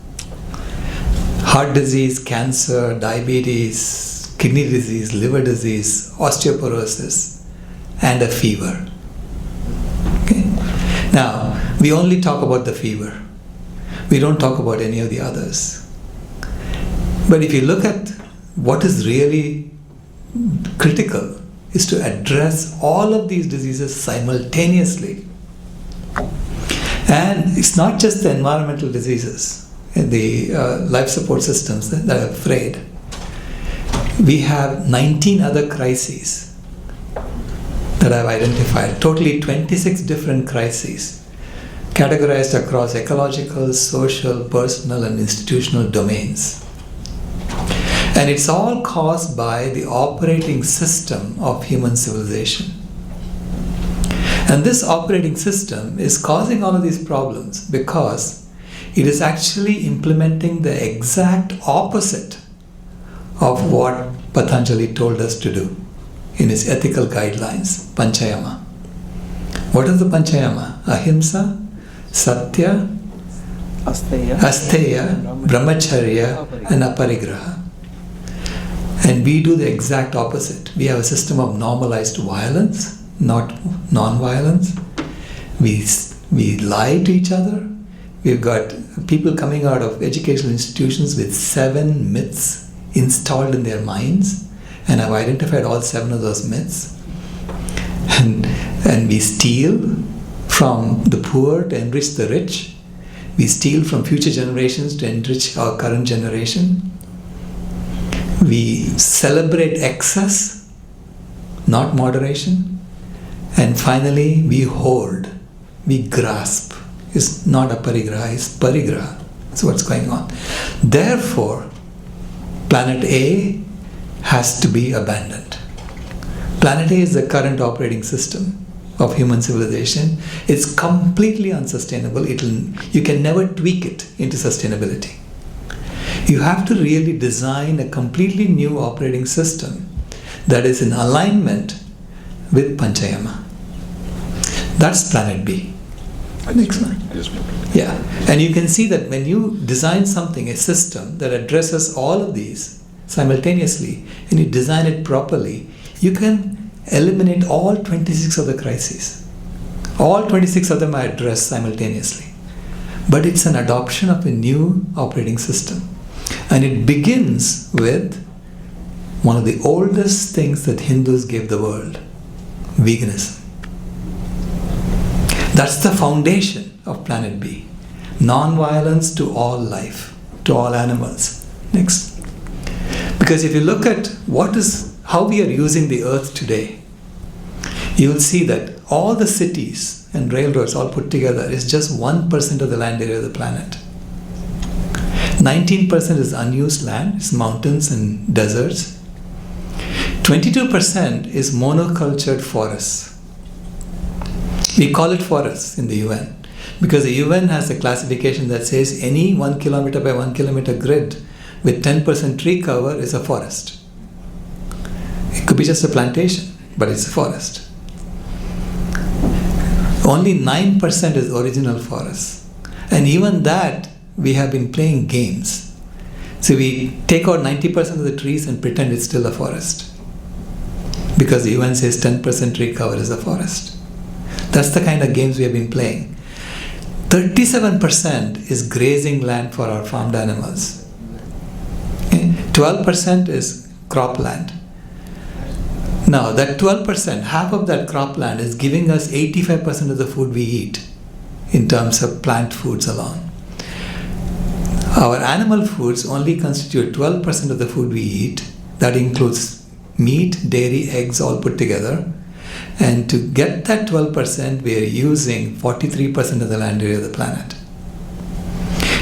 heart disease, cancer, diabetes, kidney disease, liver disease, osteoporosis, and a fever. Okay? Now, we only talk about the fever. We don't talk about any of the others. But if you look at what is really critical, is to address all of these diseases simultaneously. And it's not just the environmental diseases, the life support systems that are frayed. We have 19 other crises that I've identified, totally 26 different crises, categorized across ecological, social, personal, and institutional domains. And it's all caused by the operating system of human civilization. And this operating system is causing all of these problems because it is actually implementing the exact opposite of what Patanjali told us to do in his ethical guidelines, Panchayama. What is the Panchayama? Ahimsa, Satya, Asteya, Brahmacharya, and Aparigraha. And we do the exact opposite. We have a system of normalized violence, not non-violence. We lie to each other. We've got people coming out of educational institutions with 7 myths installed in their minds, and I've identified all 7 of those myths. And we steal from the poor to enrich the rich. We steal from future generations to enrich our current generation. We celebrate excess, not moderation. And finally, we hoard, we grasp. It's not aparigraha, it's parigraha. That's what's going on. Therefore, planet A has to be abandoned. Planet A is the current operating system of human civilization. It's completely unsustainable. You can never tweak it into sustainability. You have to really design a completely new operating system that is in alignment with Panchayama. That's planet B. Next one. Yeah. And you can see that when you design something, a system that addresses all of these simultaneously, and you design it properly, you can eliminate all 26 of the crises. All 26 of them are addressed simultaneously. But it's an adoption of a new operating system. And it begins with one of the oldest things that Hindus gave the world, veganism. That's the foundation of planet B. Non-violence to all life, to all animals. Next. Because if you look at how we are using the earth today, you will see that all the cities and railroads all put together is just 1% of the land area of the planet. 19% is unused land, it's mountains and deserts. 22% is monocultured forests. We call it forests in the UN because the UN has a classification that says any 1 kilometer by 1 kilometer grid with 10% tree cover is a forest. It could be just a plantation, but it's a forest. Only 9% is original forest. And even that, we have been playing games. So we take out 90% of the trees and pretend it's still a forest. Because the UN says 10% tree cover is a forest. That's the kind of games we have been playing. 37% is grazing land for our farmed animals. 12% is cropland. Now that 12%, half of that cropland is giving us 85% of the food we eat in terms of plant foods alone. Our animal foods only constitute 12% of the food we eat. That includes meat, dairy, eggs all put together. And to get that 12%, we are using 43% of the land area of the planet.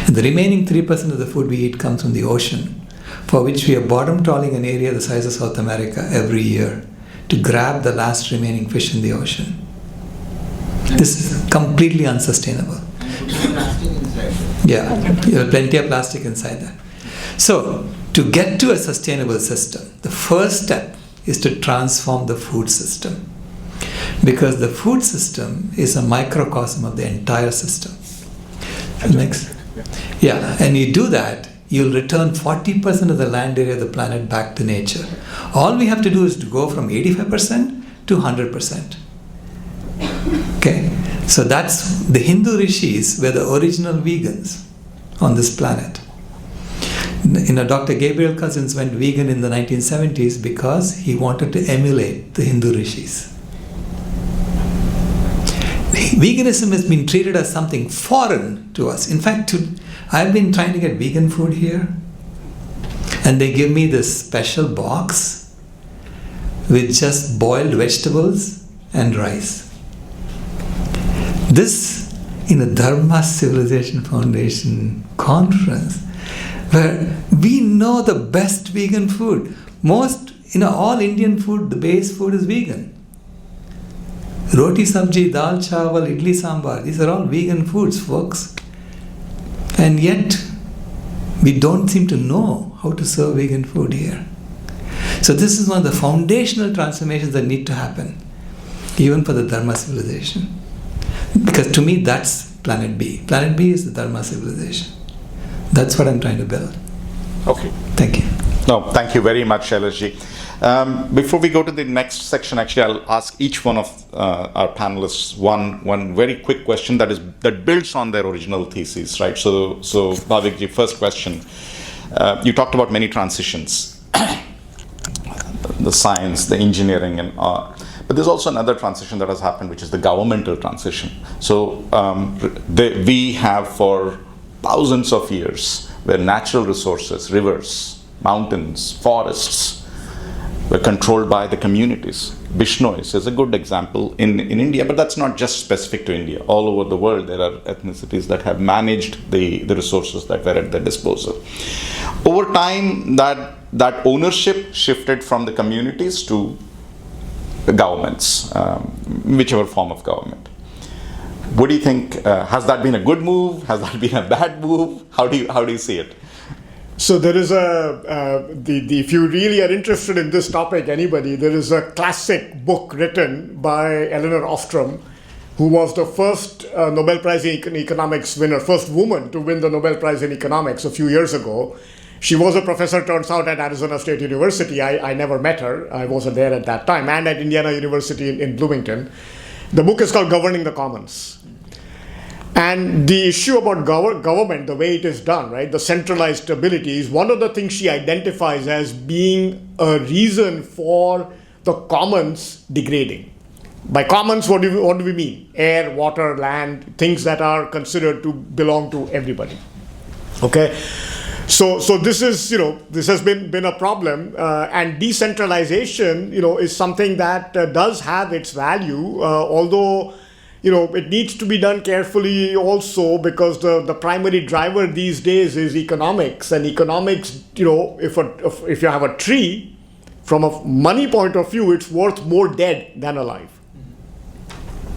And the remaining 3% of the food we eat comes from the ocean, for which we are bottom trawling an area the size of South America every year to grab the last remaining fish in the ocean. This is completely unsustainable. Yeah, you have plenty of plastic inside that. So, to get to a sustainable system, the first step is to transform the food system. Because the food system is a microcosm of the entire system. Next. Yeah, and you do that, you'll return 40% of the land area of the planet back to nature. All we have to do is to go from 85% to 100%. Okay, so that's the Hindu rishis were the original vegans on this planet. Dr. Gabriel Cousins went vegan in the 1970s because he wanted to emulate the Hindu rishis. Veganism has been treated as something foreign to us. In fact, I've been trying to get vegan food here, and they give me this special box with just boiled vegetables and rice. This, in a Dharma Civilization Foundation conference, where we know the best vegan food. Most, all Indian food, the base food is vegan. Roti sabji, dal chawal, idli sambar, these are all vegan foods, folks. And yet, we don't seem to know how to serve vegan food here. So this is one of the foundational transformations that need to happen, even for the Dharma civilization. Because to me, that's Planet B. Planet B is the Dharma civilization. That's what I'm trying to build. Okay. Thank you. No, thank you very much, Sailesh ji. Before we go to the next section, actually, I'll ask each one of our panelists one very quick question that builds on their original thesis, right? So Bhavik ji, first question. You talked about many transitions, the science, the engineering, and but there's also another transition that has happened, which is the governmental transition. So we have for thousands of years where natural resources, rivers, mountains, forests were controlled by the communities. Bishnois is a good example in India, but that's not just specific to India. All over the world there are ethnicities that have managed the resources that were at their disposal. Over time, that ownership shifted from the communities to the governments, whichever form of government. What do you think? Has that been a good move? Has that been a bad move? How do you see it? So there is if you really are interested in this topic, anybody, there is a classic book written by Elinor Ostrom, who was the first Nobel Prize in Economics winner, first woman to win the Nobel Prize in Economics a few years ago. She was a professor, turns out, at Arizona State University. I never met her. I wasn't there at that time, and at Indiana University in Bloomington. The book is called Governing the Commons. And the issue about government, the way it is done, right, the centralized stability is one of the things she identifies as being a reason for the commons degrading. By commons, what do we mean? Air, water, land, things that are considered to belong to everybody. Okay? So this is, this has been a problem, and decentralization, is something that does have its value, although, it needs to be done carefully also, because the primary driver these days is economics. And economics, if you have a tree, from a money point of view, it's worth more dead than alive.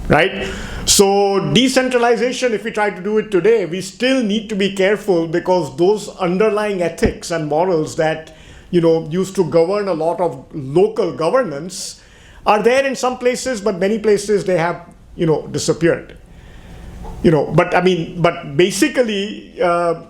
Right? So decentralization, if we try to do it today, we still need to be careful, because those underlying ethics and morals that used to govern a lot of local governance are there in some places, but many places they have disappeared. But basically,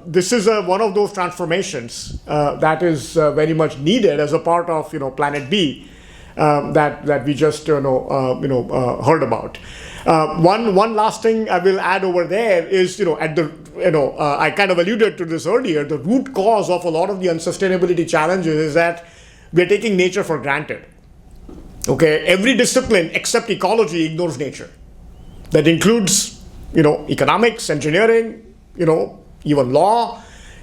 this is one of those transformations that is very much needed as a part of Planet B that we just heard about. One last thing I will add over there is I kind of alluded to this earlier. The root cause of a lot of the unsustainability challenges is that we're taking nature for granted. Okay, every discipline except ecology ignores nature. That includes economics, engineering, even law,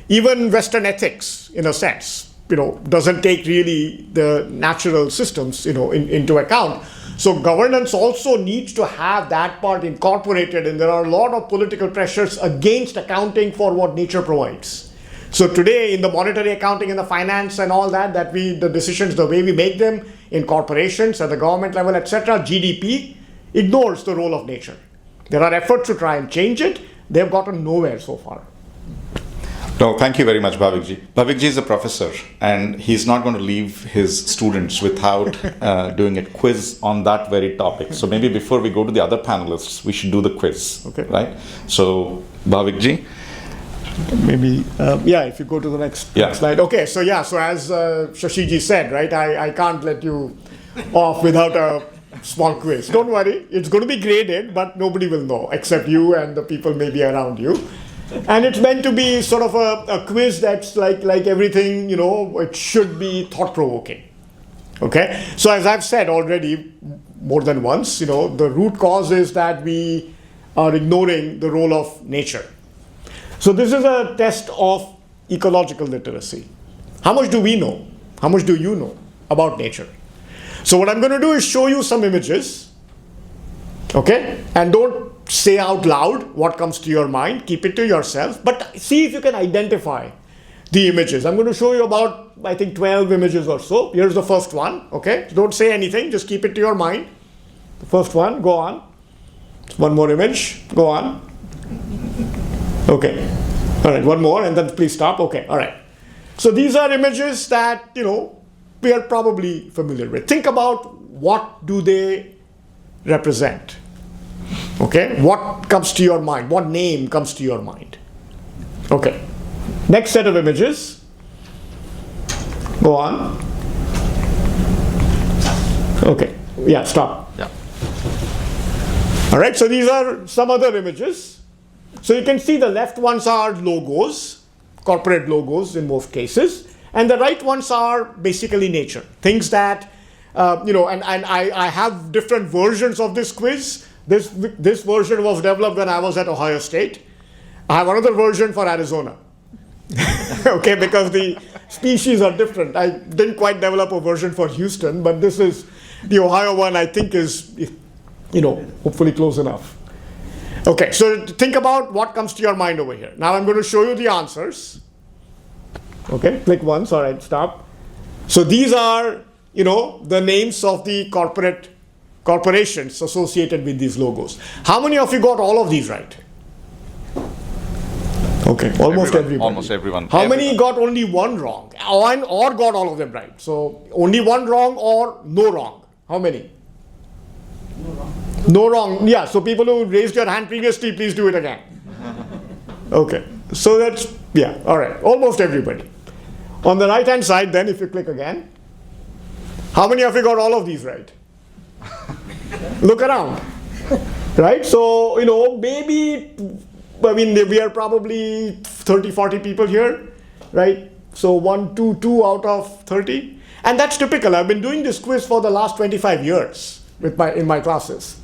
even Western ethics, in a sense, doesn't take really the natural systems, into account. So governance also needs to have that part incorporated, and there are a lot of political pressures against accounting for what nature provides. So today, in the monetary accounting and the finance and all that the decisions, the way we make them in corporations at the government level, etc., GDP ignores the role of nature. There are efforts to try and change it. They've gotten nowhere so far. No, thank you very much, Bhavikji. Bhavikji is a professor, and he's not going to leave his students without doing a quiz on that very topic. So maybe before we go to the other panelists, we should do the quiz. Okay. Right? So, Bhavikji. Maybe, if you go to the next slide. Okay, so as Shashiji said, right, I can't let you off without a small quiz. Don't worry, it's going to be graded, but nobody will know except you and the people maybe around you. And it's meant to be sort of a quiz that's like everything, it should be thought-provoking. Okay, so as I've said already more than once, the root cause is that we are ignoring the role of nature. So this is a test of ecological literacy. How much do we know? How much do you know about nature? So what I'm going to do is show you some images, okay? And don't say out loud what comes to your mind. Keep it to yourself, but see if you can identify the images. I'm going to show you about, I think, 12 images or so. Here's the first one, okay? Don't say anything, just keep it to your mind. The first one, go on. One more image, go on. Okay, all right, one more, and then please stop. Okay, all right. So these are images that, we are probably familiar with. Think about what do they represent. Okay, what comes to your mind? What name comes to your mind? Okay, next set of images. Go on. Okay, stop. Yeah. All right, so these are some other images. So you can see the left ones are logos, corporate logos in most cases, and the right ones are basically nature. Things that, and I have different versions of this quiz. This version was developed when I was at Ohio State. I have another version for Arizona. Okay, because the species are different. I didn't quite develop a version for Houston, but this is the Ohio one, I think is, hopefully close enough. Okay, so think about what comes to your mind over here. Now I'm going to show you the answers. Okay, click once, all right, stop. So these are, the names of the corporations associated with these logos. How many of you got all of these right? Okay, almost everybody. Almost everyone. How many got only one wrong? Or got all of them right? So only one wrong or no wrong? How many? No wrong. Yeah, so people who raised your hand previously, please do it again. Okay, so that's, all right, almost everybody. On the right hand side then, if you click again, how many of you got all of these right? Look around, right? So, maybe, we are probably 30, 40 people here, right? So 1, 2 out of 30. And that's typical. I've been doing this quiz for the last 25 years in my classes.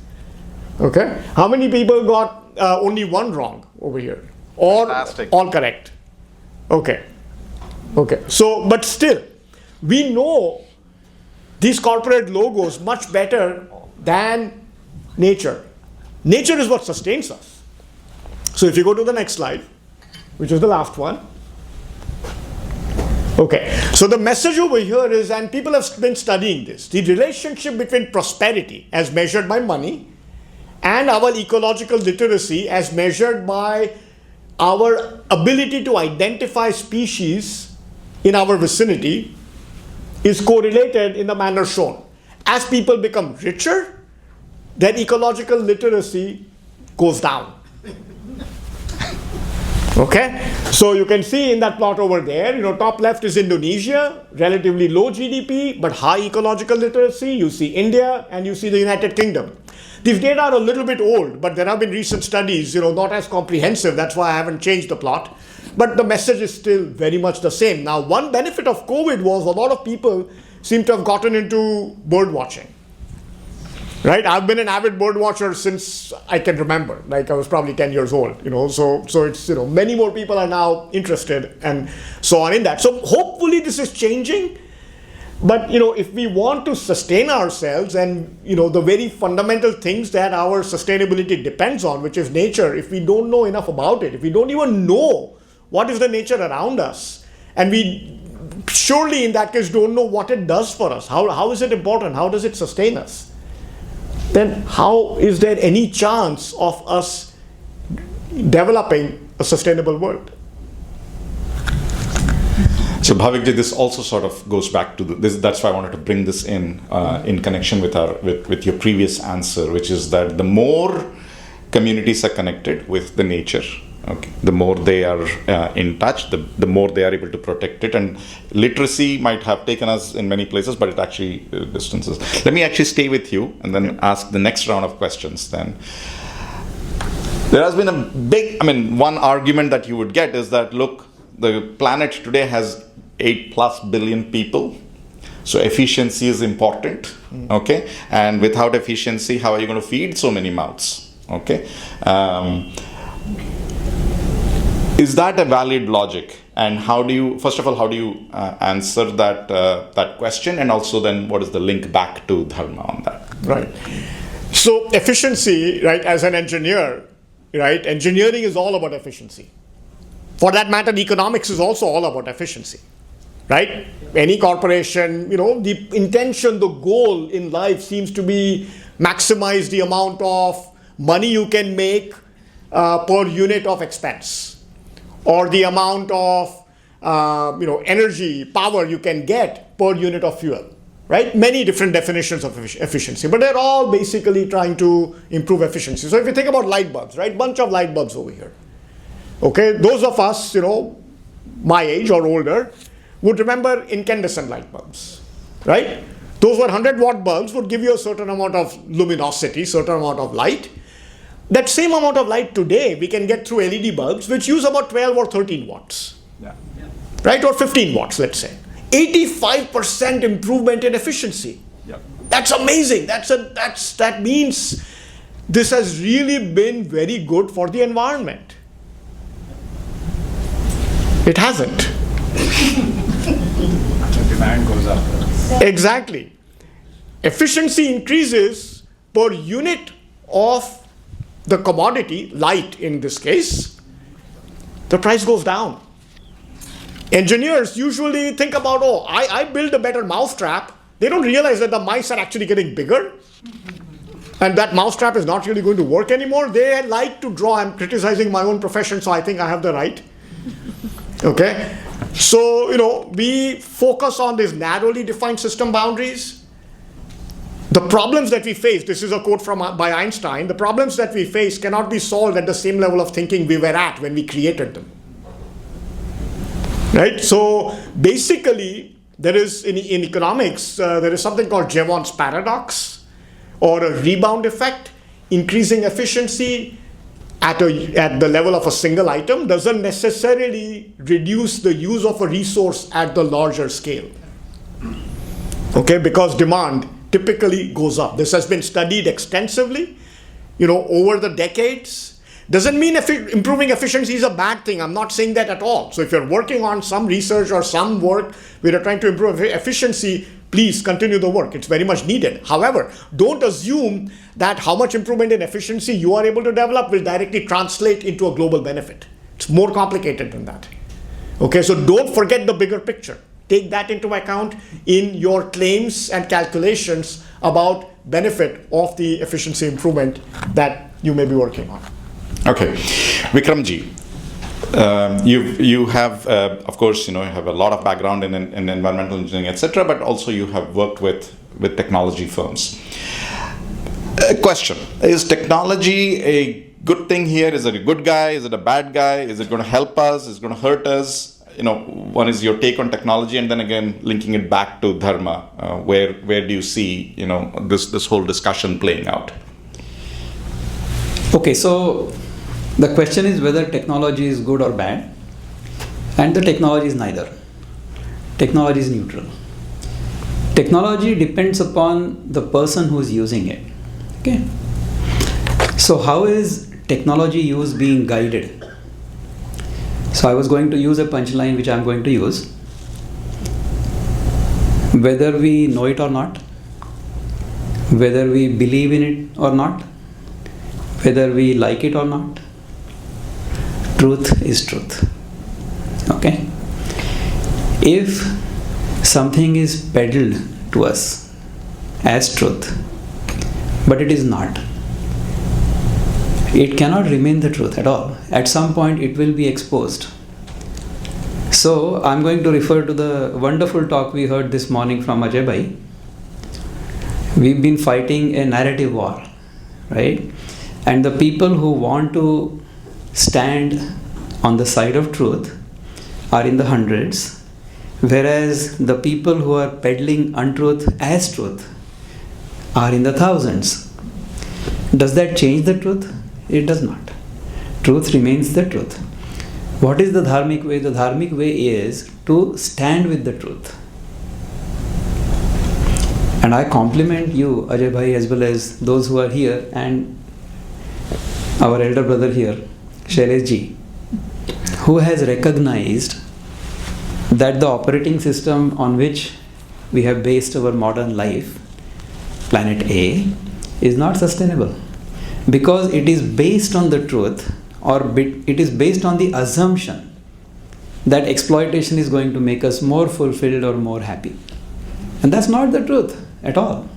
Okay, how many people got only one wrong over here, or Fantastic. All correct? Okay, so but still, we know these corporate logos much better than nature. Nature is what sustains us. So if you go to the next slide, which is the last one. Okay, so the message over here is, and people have been studying this, the relationship between prosperity as measured by money and our ecological literacy as measured by our ability to identify species in our vicinity is correlated in the manner shown. As people become richer, their ecological literacy goes down. Okay, so you can see in that plot over there, top left is Indonesia, relatively low GDP, but high ecological literacy. You see India and you see the United Kingdom. These data are a little bit old, but there have been recent studies, not as comprehensive. That's why I haven't changed the plot. But the message is still very much the same. Now, one benefit of COVID was a lot of people seem to have gotten into bird watching. Right, I've been an avid bird watcher since I can remember. Like I was probably 10 years old, So it's many more people are now interested and so on in that. So hopefully this is changing. But if we want to sustain ourselves and the very fundamental things that our sustainability depends on, which is nature, if we don't know enough about it, if we don't even know what is the nature around us, and we surely in that case don't know what it does for us, how is it important, how does it sustain us, then how is there any chance of us developing a sustainable world? So Bhavikji, this also sort of goes back to this. That's why I wanted to bring this in connection with your previous answer, which is that the more communities are connected with the nature, okay, the more they are in touch, the more they are able to protect it. And literacy might have taken us in many places, but it actually distances. Let me actually stay with you and then ask the next round of questions then. There has been a big, one argument that you would get is that, look, the planet today has 8+ billion people. So efficiency is important, okay? And without efficiency, how are you going to feed so many mouths, okay? Is that a valid logic? And how do you, first of all, how do you answer that question? And also then what is the link back to Dharma on that? Right. So efficiency, right, as an engineer, right, engineering is all about efficiency. For that matter, economics is also all about efficiency, right? Any corporation, the intention, the goal in life seems to be maximize the amount of money you can make per unit of expense, or the amount of energy, power you can get per unit of fuel, right? Many different definitions of efficiency, but they're all basically trying to improve efficiency. So if you think about light bulbs, right? Bunch of light bulbs over here. Okay, those of us, my age or older, would remember incandescent light bulbs, right? Those were 100-watt bulbs, would give you a certain amount of luminosity, certain amount of light. That same amount of light today we can get through LED bulbs, which use about 12 or 13 watts, right? Or 15 watts, let's say. 85% improvement in efficiency. That's amazing. That means this has really been very good for the environment. It hasn't. The demand goes up. Exactly. Efficiency increases per unit of the commodity, light in this case, the price goes down. Engineers usually think about, I build a better mousetrap. They don't realize that the mice are actually getting bigger and that mousetrap is not really going to work anymore. They like to draw. I'm criticizing my own profession, so I think I have the right. Okay, so we focus on these narrowly defined system boundaries. The problems that we face, this is a quote by Einstein, the problems that we face cannot be solved at the same level of thinking we were at when we created them. Right, so basically there is in economics, there is something called Jevons paradox or a rebound effect. Increasing efficiency at the level of a single item doesn't necessarily reduce the use of a resource at the larger scale. Okay, because demand typically goes up. This has been studied extensively, over the decades. Doesn't mean improving efficiency is a bad thing. I'm not saying that at all. So if you're working on some research or some work where you're trying to improve efficiency, please continue the work. It's very much needed. However, don't assume that how much improvement in efficiency you are able to develop will directly translate into a global benefit. It's more complicated than that. Okay, so don't forget the bigger picture. Take that into account in your claims and calculations about benefit of the efficiency improvement that you may be working on. Okay, Vikramji, you have, of course, you have a lot of background in environmental engineering, etc., but also you have worked with technology firms. Question: is technology a good thing here? Is it a good guy? Is it a bad guy? Is it going to help us? Is it going to hurt us? One is your take on technology, and then again linking it back to Dharma. Where do you see this whole discussion playing out? Okay, so the question is whether technology is good or bad, and the technology is neither. Technology is neutral. Technology depends upon the person who is using it. Okay. So how is technology use being guided? So I was going to use a punchline which I am going to use. Whether we know it or not, whether we believe in it or not, whether we like it or not, truth is truth. Okay? If something is peddled to us as truth, but it is not, it cannot remain the truth at all. At some point it will be exposed. So I'm going to refer to the wonderful talk we heard this morning from Ajay Bhai. We've been fighting a narrative war, right? And the people who want to stand on the side of truth are in the hundreds, whereas the people who are peddling untruth as truth are in the thousands. Does that change the truth? It does not. Truth remains the truth. What is the Dharmic way? The Dharmic way is to stand with the truth. And I compliment you, Ajay Bhai, as well as those who are here, and our elder brother here, Sailesh Ji, who has recognized that the operating system on which we have based our modern life, planet A, is not sustainable. Because it is based on the truth, or it is based on the assumption that exploitation is going to make us more fulfilled or more happy. And that's not the truth at all.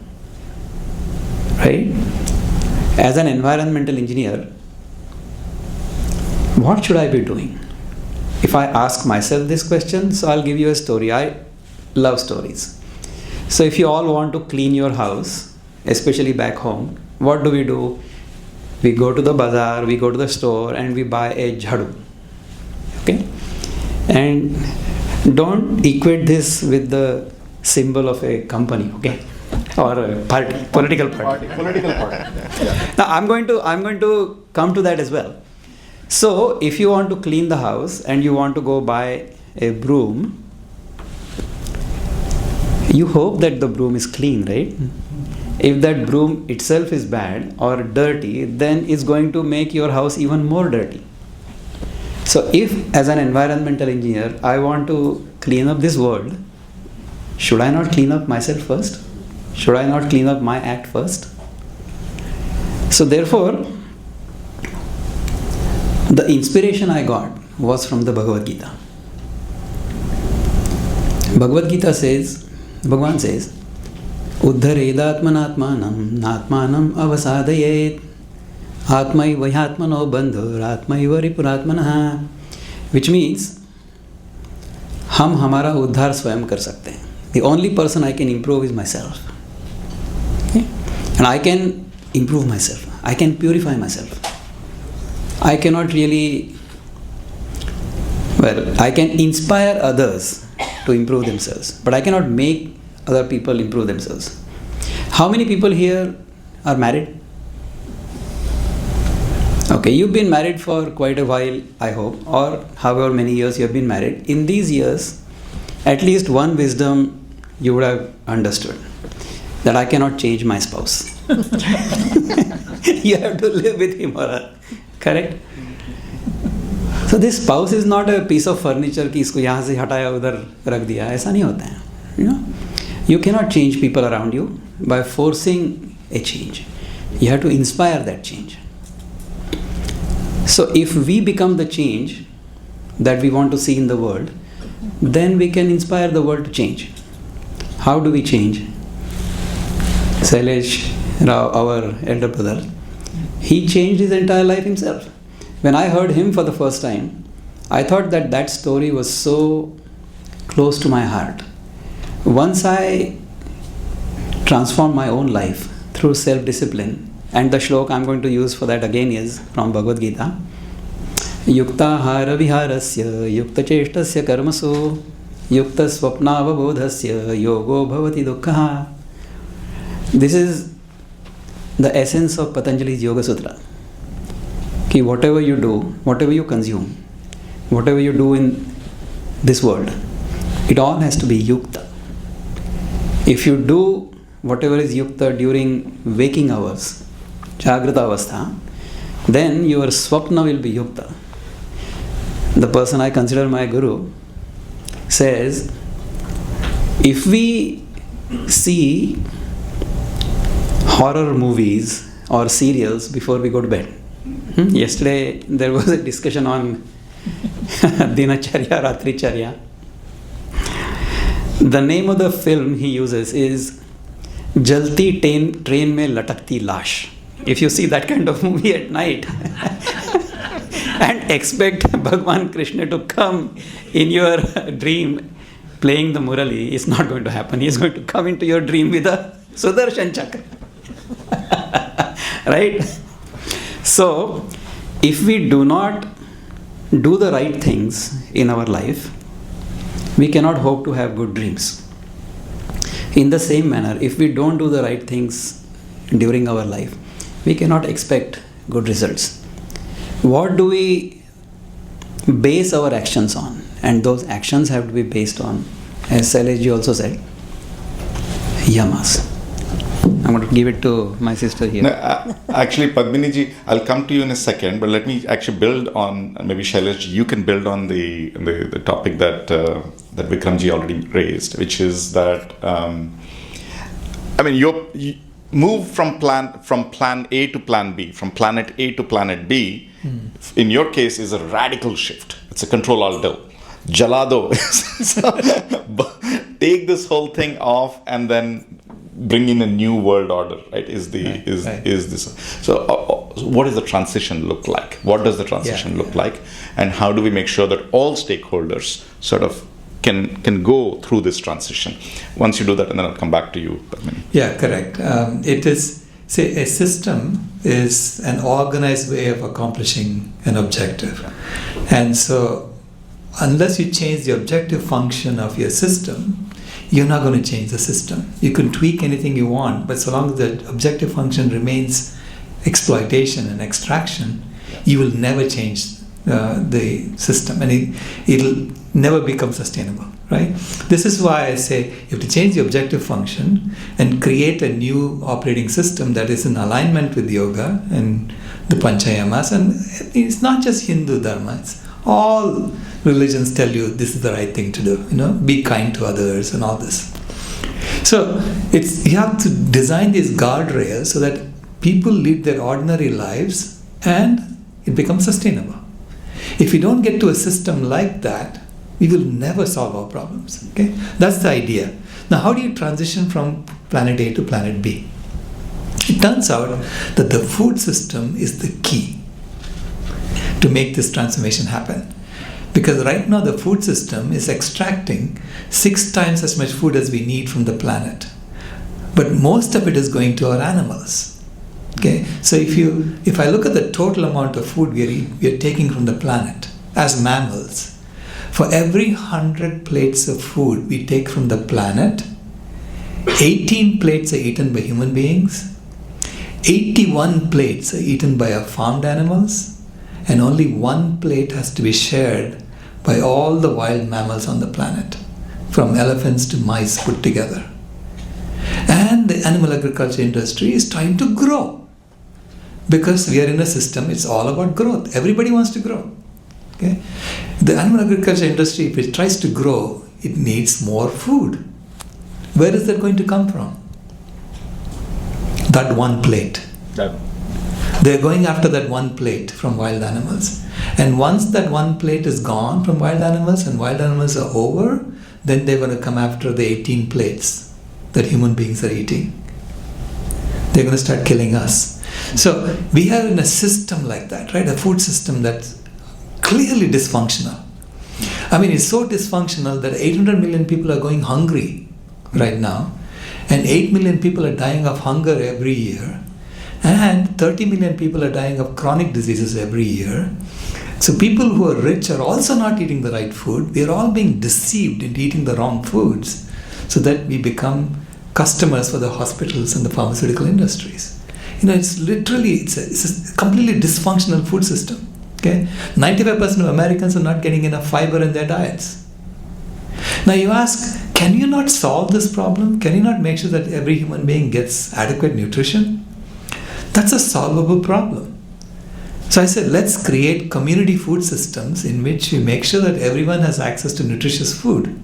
Right? As an environmental engineer, what should I be doing? If I ask myself this question, so I'll give you a story. I love stories. So if you all want to clean your house, especially back home, what do? We go to the bazaar, we go to the store, and we buy a jhadu. Okay? And don't equate this with the symbol of a company, okay? Or a party, political party. Yeah. Now I'm going to come to that as well. So if you want to clean the house and you want to go buy a broom, you hope that the broom is clean, right? If that broom itself is bad or dirty, then it's going to make your house even more dirty. So if, as an environmental engineer, I want to clean up this world, should I not clean up myself first? Should I not clean up my act first? So therefore, the inspiration I got was from the Bhagavad Gita. Bhagavad Gita says, Bhagavan says, Uddharedatmanatmanam natmanam avasadayet atmai vayatmano bandhur atmai varipuratmanah, which means हम हमारा उद्धार स्वयं कर सकते हैं. The only person I can improve is myself. Okay? And I can improve myself. I can purify myself. I cannot really, I can inspire others to improve themselves, but I cannot make other people improve themselves. How many people here are married? Okay, you've been married for quite a while, I hope, or however many years you have been married. In these years, at least one wisdom you would have understood, that I cannot change my spouse. You have to live with him or her. Correct? So this spouse is not a piece of furniture कि इसको यहाँ से हटाया उधर रख दिया. ऐसा नहीं होता है. You cannot change people around you by forcing a change. You have to inspire that change. So if we become the change that we want to see in the world, then we can inspire the world to change. How do we change? Sailesh Rao, our elder brother, he changed his entire life himself. When I heard him for the first time, I thought that story was so close to my heart. Once I transformed my own life through self-discipline, and the shlok I'm going to use for that again is from Bhagavad Gita, Yuktahara viharasya yukta cheshtasya karmasu yukta swapnavabodhasya yogo bhavati dukkha. This is the essence of Patanjali's Yoga Sutra. Ki whatever you do, whatever you consume, whatever you do in this world, it all has to be yukta. If you do whatever is yukta during waking hours, Jagrata Avastha, then your swapna will be yukta. The person I consider my guru says, if we see horror movies or serials before we go to bed. Yesterday there was a discussion on Dinacharya, Ratricharya. The name of the film he uses is Jalti Train Mein Latakti Lash. If you see that kind of movie at night and expect Bhagwan Krishna to come in your dream playing the Murali, it's not going to happen. He is going to come into your dream with a Sudarshan Chakra. Right? So, if we do not do the right things in our life, we cannot hope to have good dreams. In the same manner, if we don't do the right things during our life, we cannot expect good results. What do we base our actions on? And those actions have to be based on, as Sailesh ji also said, yamas. I'm going to give it to my sister here. No, actually, Padmini ji, I'll come to you in a second, but let me actually build on, maybe Sailesh ji, you can build on the topic that Vikram ji already raised, which is that, you move from plan A to plan B, from planet A to planet B, in your case is a radical shift. It's a Control-Alt-Del. Jalado. Take this whole thing off and then bring in a new world order, right? Is this? So, what does the transition look like? What does the transition look like? And how do we make sure that all stakeholders sort of can go through this transition? Once you do that, and then I'll come back to you. Yeah, correct. It is, say, a system is an organized way of accomplishing an objective. And so, unless you change the objective function of your system, you're not going to change the system. You can tweak anything you want, but so long as the objective function remains exploitation and extraction, you will never change the system, and it'll never become sustainable, right? This is why I say you have to change the objective function and create a new operating system that is in alignment with yoga and the Panchayamas. And it's not just Hindu Dharma, it's all religions tell you this is the right thing to do, be kind to others and all this. So you have to design these guardrails so that people live their ordinary lives and it becomes sustainable. If we don't get to a system like that, we will never solve our problems. Okay, that's the idea. Now, how do you transition from planet A to planet B? It turns out that the food system is the key to make this transformation happen. Because right now the food system is extracting 6 times as much food as we need from the planet. But most of it is going to our animals. Okay, so if I look at the total amount of food we are taking from the planet as mammals, for every 100 plates of food we take from the planet, 18 plates are eaten by human beings, 81 plates are eaten by our farmed animals, and only 1 plate has to be shared by all the wild mammals on the planet, from elephants to mice put together. And the animal agriculture industry is trying to grow. because we are in a system, it's all about growth. Everybody wants to grow. Okay? The animal agriculture industry, if it tries to grow, it needs more food. Where is that going to come from? That one plate. They're going after that one plate from wild animals. And once that one plate is gone from wild animals and wild animals are over, then they're going to come after the 18 plates that human beings are eating. They're going to start killing us. So we are in a system like that, right? A food system that's clearly dysfunctional. I mean, it's so dysfunctional that 800 million people are going hungry right now, and 8 million people are dying of hunger every year, and 30 million people are dying of chronic diseases every year. So people who are rich are also not eating the right food. We are all being deceived into eating the wrong foods so that we become customers for the hospitals and the pharmaceutical industries. It's literally, it's a completely dysfunctional food system. Okay, 95% of Americans are not getting enough fiber in their diets. Now you ask, can you not solve this problem? Can you not make sure that every human being gets adequate nutrition? That's a solvable problem. So I said, let's create community food systems in which we make sure that everyone has access to nutritious food.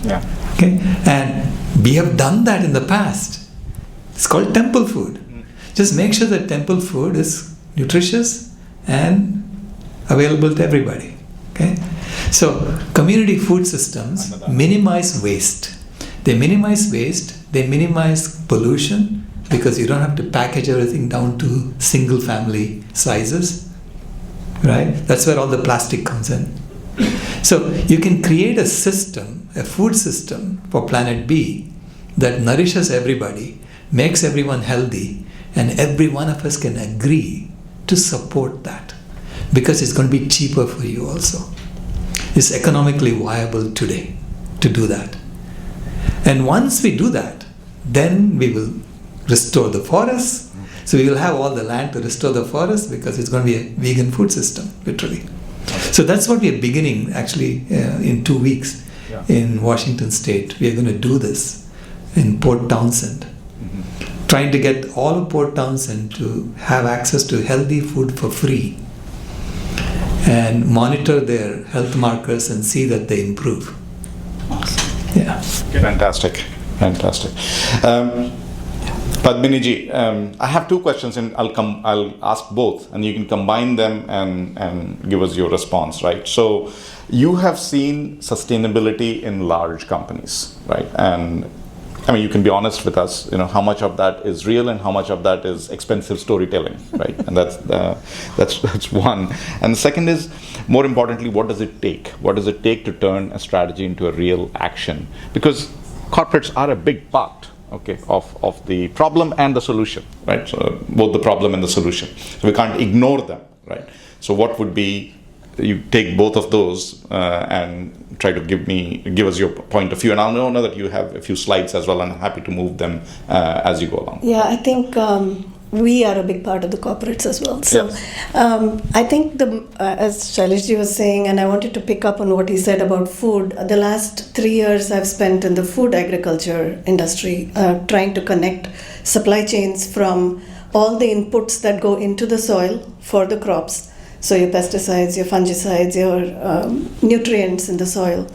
Yeah. Okay, and we have done that in the past. It's called temple food. Just make sure that temple food is nutritious and available to everybody. Okay, so community food systems minimize waste. They minimize waste. They minimize pollution because you don't have to package everything down to single family sizes. Right? That's where all the plastic comes in. So you can create a system, a food system for planet B that nourishes everybody, makes everyone healthy, and every one of us can agree to support that because it's going to be cheaper for you also. It's economically viable today to do that. And once we do that, then we will restore the forests. So we will have all the land to restore the forest because it's going to be a vegan food system, literally. So that's what we are beginning actually in 2 weeks in Washington State. We are going to do this in Port Townsend. Trying to get all of Port Townsend to have access to healthy food for free and monitor their health markers and see that they improve. Awesome. Yeah. Fantastic. Padmini ji, I have 2 questions and I'll ask both and you can combine them and give us your response, right? So you have seen sustainability in large companies, right? And I mean, you can be honest with us, how much of that is real and how much of that is expensive storytelling, right? And that's one. And the second is, more importantly, what does it take? What does it take to turn a strategy into a real action? Because corporates are a big part, okay, of the problem and the solution, right? So both the problem and the solution. So we can't ignore them, right? So what would be, you take both of those and try to give us your point of view, and I'll know that you have a few slides as well, and I'm happy to move them as you go along. Yeah, I think we are a big part of the corporates as well. So I think as Sailesh ji was saying, and I wanted to pick up on what he said about food, the last 3 years I've spent in the food agriculture industry trying to connect supply chains from all the inputs that go into the soil for the crops. So your pesticides, your fungicides, your nutrients in the soil.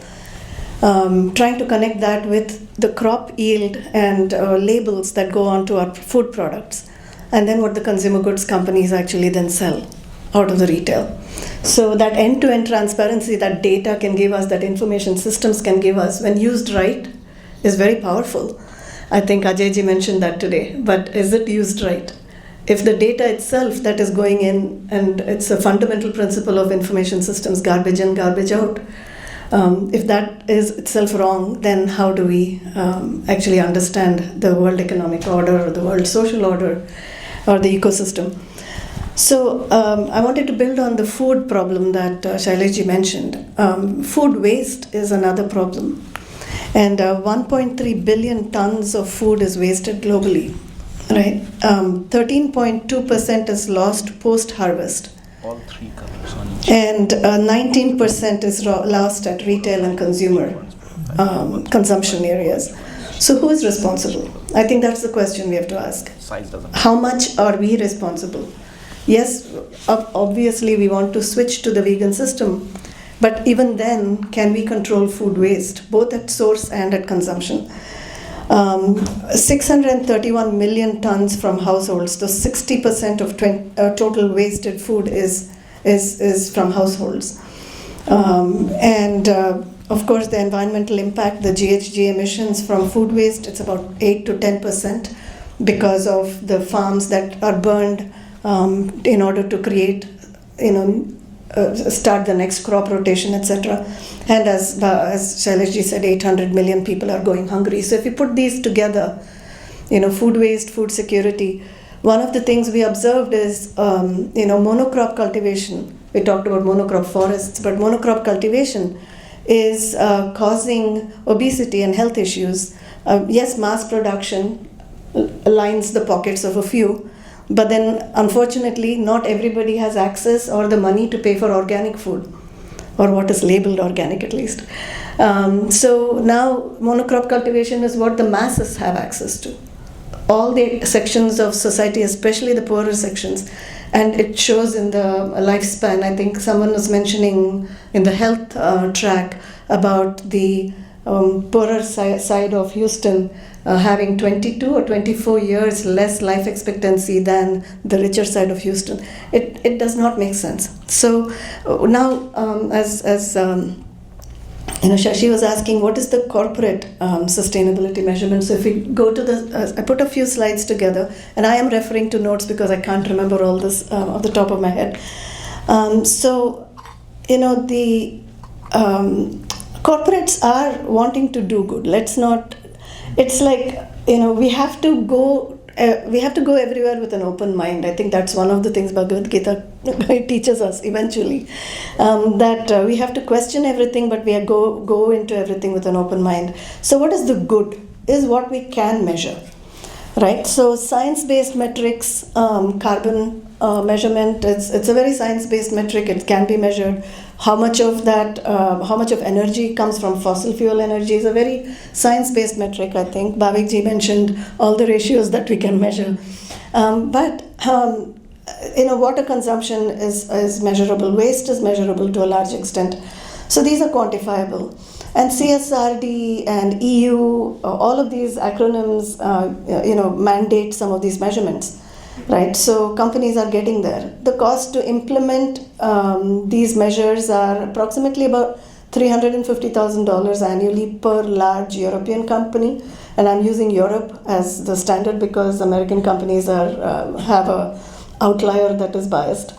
Trying to connect that with the crop yield and labels that go onto our food products. And then what the consumer goods companies actually then sell out of the retail. So that end-to-end transparency that data can give us, that information systems can give us, when used right, is very powerful. I think Ajay ji mentioned that today, but is it used right? If the data itself that is going in, and it's a fundamental principle of information systems, garbage in, garbage out, if that is itself wrong, then how do we actually understand the world economic order or the world social order or the ecosystem? So I wanted to build on the food problem that Sailesh ji mentioned. Food waste is another problem. And 1.3 billion tons of food is wasted globally. Right, 13.2% is lost post-harvest. All 3 colors on each. And 19% is lost at retail and consumer consumption areas. So who is responsible? I think that's the question we have to ask. Size doesn't. How much are we responsible? Yes, obviously we want to switch to the vegan system, but even then, can we control food waste, both at source and at consumption? 631 million tons from households, so 60% of total wasted food is from households. Of course, the environmental impact, the GHG emissions from food waste, it's about 8 to 10% because of the farms that are burned in order to create, start the next crop rotation, etc. And as Sailesh ji said, 800 million people are going hungry. So if you put these together, food waste, food security, one of the things we observed is, monocrop cultivation. We talked about monocrop forests, but monocrop cultivation is causing obesity and health issues. Yes, mass production lines the pockets of a few, but then unfortunately not everybody has access or the money to pay for organic food, or what is labeled organic at least. So now monocrop cultivation is what the masses have access to. All the sections of society, especially the poorer sections, and it shows in the lifespan. I think someone was mentioning in the health track about the poorer side of Houston having 22 or 24 years less life expectancy than the richer side of Houston. It does not make sense. So now, as Shashi was asking, what is the corporate sustainability measurement? So if we go to I put a few slides together, and I am referring to notes because I can't remember all this off the top of my head. The corporates are wanting to do good. Let's not. It's like we have to go. We have to go everywhere with an open mind. I think that's one of the things Bhagavad Gita teaches us eventually, that we have to question everything, but we go into everything with an open mind. So what is the good? Is what we can measure, right? So science-based metrics, carbon measurement, it's a very science-based metric. It can be measured. How much of that, how much of energy comes from fossil fuel energy is a very science-based metric, I think. Bhavik ji mentioned all the ratios that we can measure. Water consumption is measurable. Waste is measurable to a large extent. So these are quantifiable. And CSRD and EU, all of these acronyms, mandate some of these measurements. Right, so companies are getting there. The cost to implement these measures are approximately about $350,000 annually per large European company, and I'm using Europe as the standard because American companies have a outlier that is biased.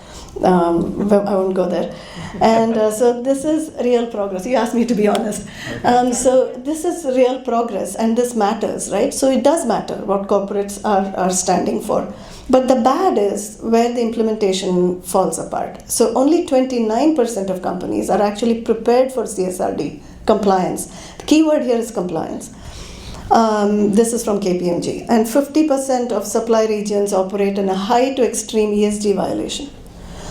I won't go there. And so this is real progress. You asked me to be honest. So this is real progress, and this matters, right? So it does matter what corporates are standing for. But the bad is where the implementation falls apart. So only 29% of companies are actually prepared for CSRD compliance. The key word here is compliance. This is from KPMG. And 50% of supply regions operate in a high to extreme ESG violation.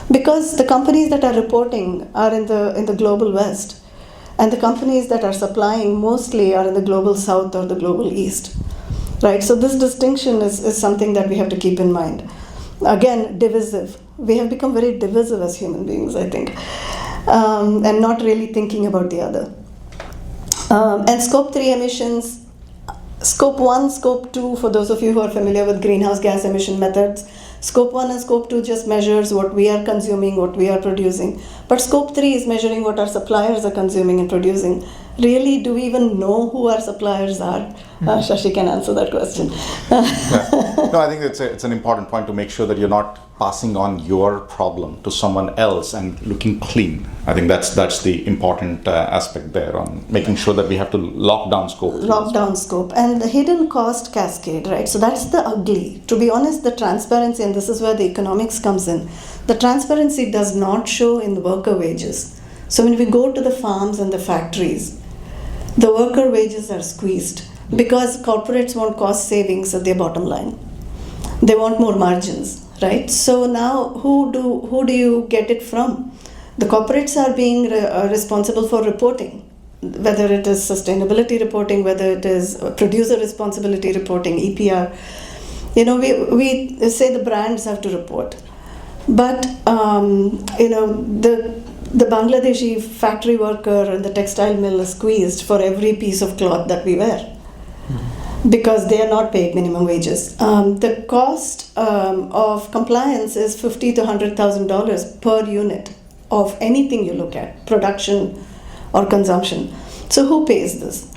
Because the companies that are reporting are in the global west, and the companies that are supplying mostly are in the global south or the global east. Right, so this distinction is something that we have to keep in mind. Again, divisive. We have become very divisive as human beings, I think, and not really thinking about the other. And scope 3 emissions, scope 1, scope 2, for those of you who are familiar with greenhouse gas emission methods, scope 1 and scope 2 just measures what we are consuming, what we are producing. But scope 3 is measuring what our suppliers are consuming and producing. Really, do we even know who our suppliers are? Shashi can answer that question. No, I think it's an important point to make sure that you're not passing on your problem to someone else and looking clean. I think that's the important aspect there on making sure that we have to lock down scope. Lock down scope. And the hidden cost cascade, right? So that's the ugly. To be honest, the transparency, and this is where the economics comes in, the transparency does not show in the worker wages. So when we go to the farms and the factories, the worker wages are squeezed because corporates want cost savings at their bottom line. They want more margins, right? So now who do you get it from? The corporates are being responsible for reporting whether it is sustainability reporting, whether it is producer responsibility reporting, EPR. We say the brands have to report, but the Bangladeshi factory worker and the textile mill is squeezed for every piece of cloth that we wear because they are not paid minimum wages. The cost of compliance is $50,000 to $100,000 per unit of anything you look at, production or consumption. So who pays this?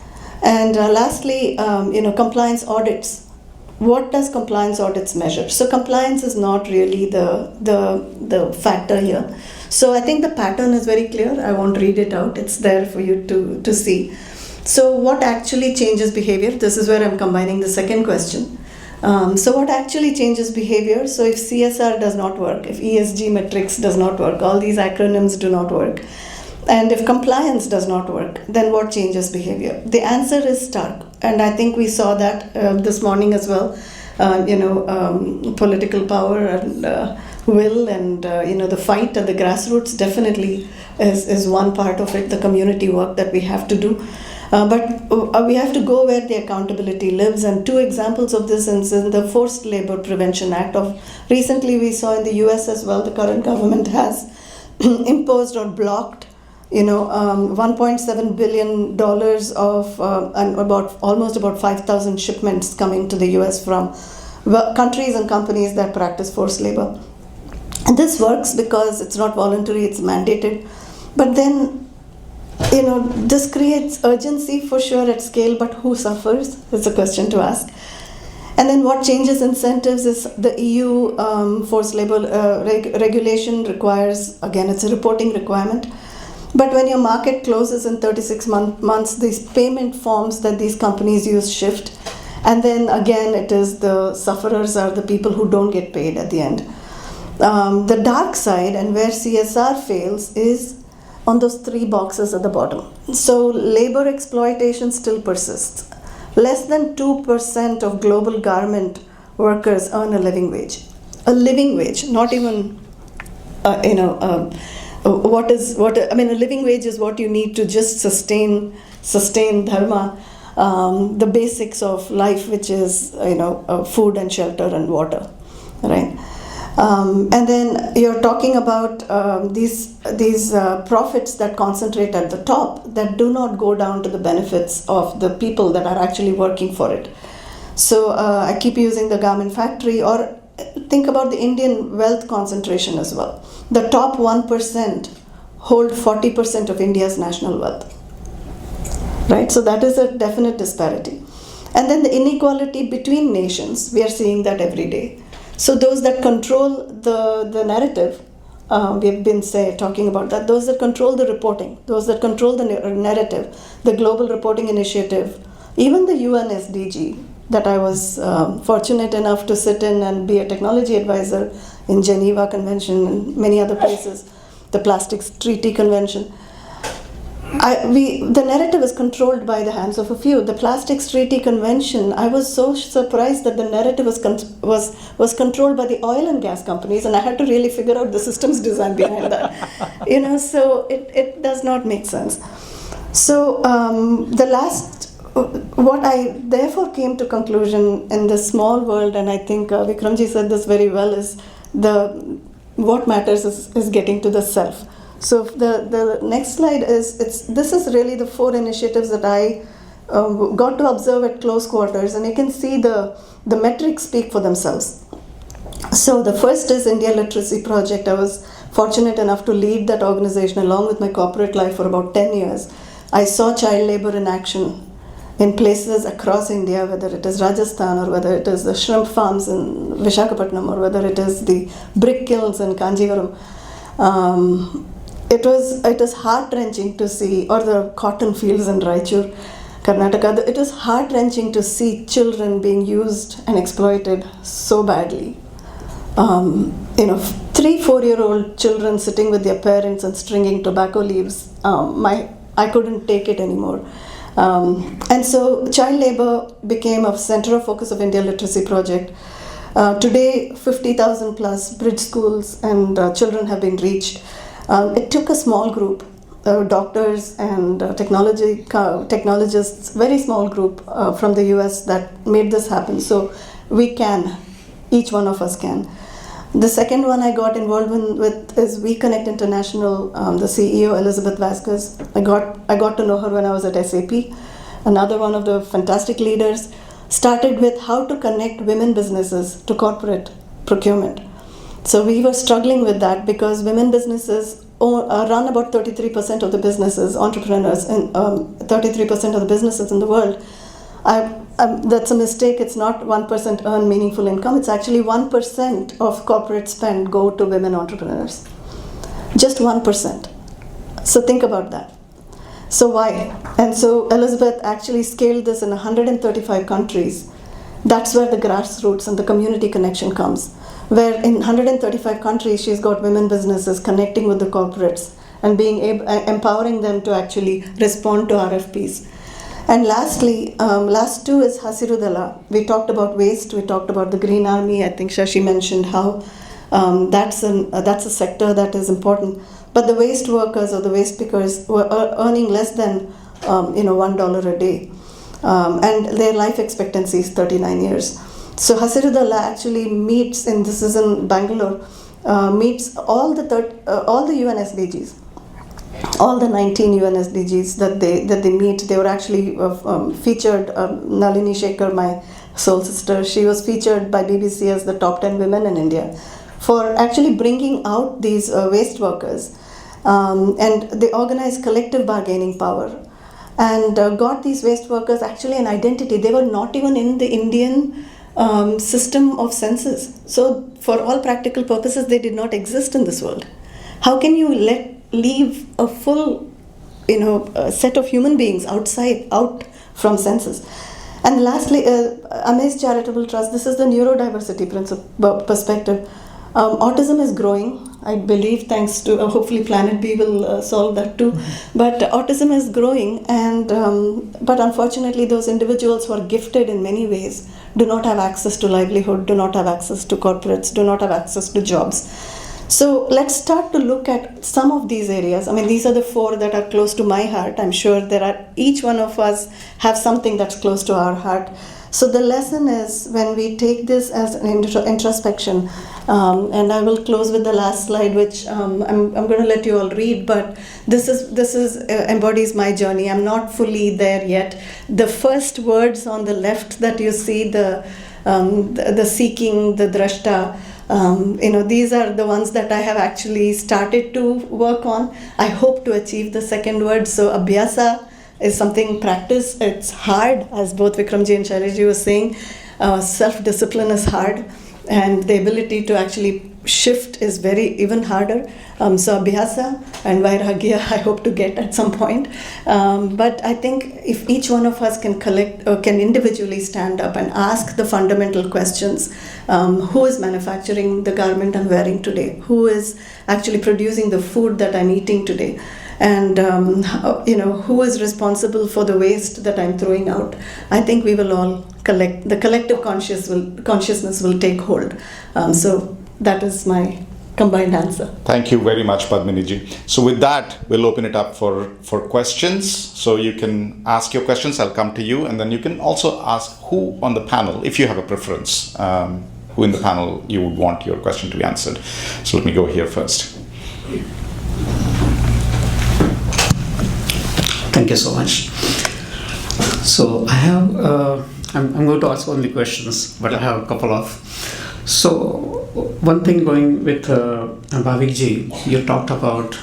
And lastly, compliance audits. What does compliance audits measure? So compliance is not really the factor here. So I think the pattern is very clear. I won't read it out. It's there for you to see. So what actually changes behavior? This is where I'm combining the second question. So what actually changes behavior? So if CSR does not work, if ESG metrics does not work, all these acronyms do not work, and if compliance does not work, then what changes behavior? The answer is stark, and I think we saw that this morning as well. Political power and will and the fight at the grassroots definitely is one part of it, the community work that we have to do. But we have to go where the accountability lives, and two examples of this is in the Forced Labor Prevention Act of recently we saw in the US as well. The current government has imposed or blocked $1.7 billion of and almost about 5,000 shipments coming to the US from countries and companies that practice forced labor. And this works because it's not voluntary, it's mandated. But then, this creates urgency for sure at scale, but who suffers? It's a question to ask. And then what changes incentives is the EU forced labor regulation requires, again, it's a reporting requirement. But when your market closes in 36 months, these payment forms that these companies use shift. And then again, it is the sufferers are the people who don't get paid at the end. The dark side and where CSR fails is on those three boxes at the bottom. So labor exploitation still persists. Less than 2% of global garment workers earn a living wage. A living wage, not even, a living wage is what you need to just sustain Dharma, the basics of life, which is, food and shelter and water, right? And then you're talking about these profits that concentrate at the top that do not go down to the benefits of the people that are actually working for it. So I keep using the garment factory, or think about the Indian wealth concentration as well. The top 1% hold 40% of India's national wealth, right? So that is a definite disparity. And then the inequality between nations, we are seeing that every day. So those that control the narrative, we've been talking about that, those that control the reporting, those that control the narrative, the Global Reporting Initiative, even the UN SDG that I was fortunate enough to sit in and be a technology advisor in Geneva Convention and many other places, the Plastics Treaty Convention. The narrative is controlled by the hands of a few. The Plastics Treaty Convention, I was so surprised that the narrative was controlled by the oil and gas companies, and I had to really figure out the systems design behind that. So it does not make sense. So what I therefore came to conclusion in this small world, and I think Vikramji said this very well, is what matters is getting to the self. So the next slide this is really the 4 initiatives that I got to observe at close quarters, and you can see the metrics speak for themselves. So the first is India Literacy Project. I was fortunate enough to lead that organization along with my corporate life for about 10 years. I saw child labor in action in places across India, whether it is Rajasthan or whether it is the shrimp farms in Visakhapatnam or whether it is the brick kilns in Kanjivaram. It was heart-wrenching to see, or the cotton fields in Raichur, Karnataka. It was heart-wrenching to see children being used and exploited so badly. 3-4-year-old children sitting with their parents and stringing tobacco leaves. I couldn't take it anymore. And so child labor became a center of focus of India Literacy Project. Today, 50,000 plus bridge schools and children have been reached. It took a small group doctors and technologists, very small group from the US that made this happen. So we can, each one of us can. The second one I got involved with is We Connect International, the CEO, Elizabeth Vasquez. I got to know her when I was at SAP. Another one of the fantastic leaders. Started with how to connect women businesses to corporate procurement. So we were struggling with that because women businesses run about 33% of the businesses, entrepreneurs, and 33% of the businesses in the world. That's a mistake. It's not 1% earn meaningful income. It's actually 1% of corporate spend go to women entrepreneurs. Just 1%. So think about that. So why? And so Elizabeth actually scaled this in 135 countries. That's where the grassroots and the community connection comes. Where in 135 countries, she's got women businesses connecting with the corporates and empowering them to actually respond to RFPs. And lastly, last two is Hasirudala. We talked about waste. We talked about the Green Army. I think Shashi mentioned how that's a sector that is important. But the waste workers or the waste pickers were earning less than $1 a day, and their life expectancy is 39 years. So Hasirudala actually meets, and this is in Bangalore, meets all the UN SDGs, all the 19 UN SDGs that they meet. They were actually featured. Nalini Shekhar, my soul sister, she was featured by BBC as the top 10 women in India for actually bringing out these waste workers. And they organized collective bargaining power and got these waste workers actually an identity. They were not even in the Indian system of census. So for all practical purposes, they did not exist in this world. How can you leave a full set of human beings out from census? And lastly, Amaze Charitable Trust, this is the neurodiversity perspective. Autism is growing, I believe, thanks to hopefully Planet B will solve that too. But autism is growing, and but unfortunately, those individuals who are gifted in many ways do not have access to livelihood, do not have access to corporates, do not have access to jobs. So let's start to look at some of these areas. I mean, these are the four that are close to my heart. I'm sure each one of us have something that's close to our heart. So the lesson is when we take this as an introspection, and I will close with the last slide, which I'm going to let you all read. But this embodies my journey. I'm not fully there yet. The first words on the left that you see, the seeking, the drashta. These are the ones that I have actually started to work on. I hope to achieve the second word. So abhyasa is something practice. It's hard, as both Vikramji and Shaileshji were saying. Self-discipline is hard, and the ability to actually shift is even harder. So abhyasa and vairagya I hope to get at some point. But I think if each one of us can can individually stand up and ask the fundamental questions, who is manufacturing the garment I'm wearing today? Who is actually producing the food that I'm eating today? And who is responsible for the waste that I'm throwing out? I think we will all the collective consciousness will take hold. So that is my combined answer. Thank you very much, Padmini ji. So with that, we'll open it up for questions. So you can ask your questions. I'll come to you, and then you can also ask who on the panel, if you have a preference, who in the panel you would want your question to be answered. So let me go here first. Thank you so much. So I have, I'm going to ask only questions, but I have a couple of. So one thing going with Bhavik ji, you talked about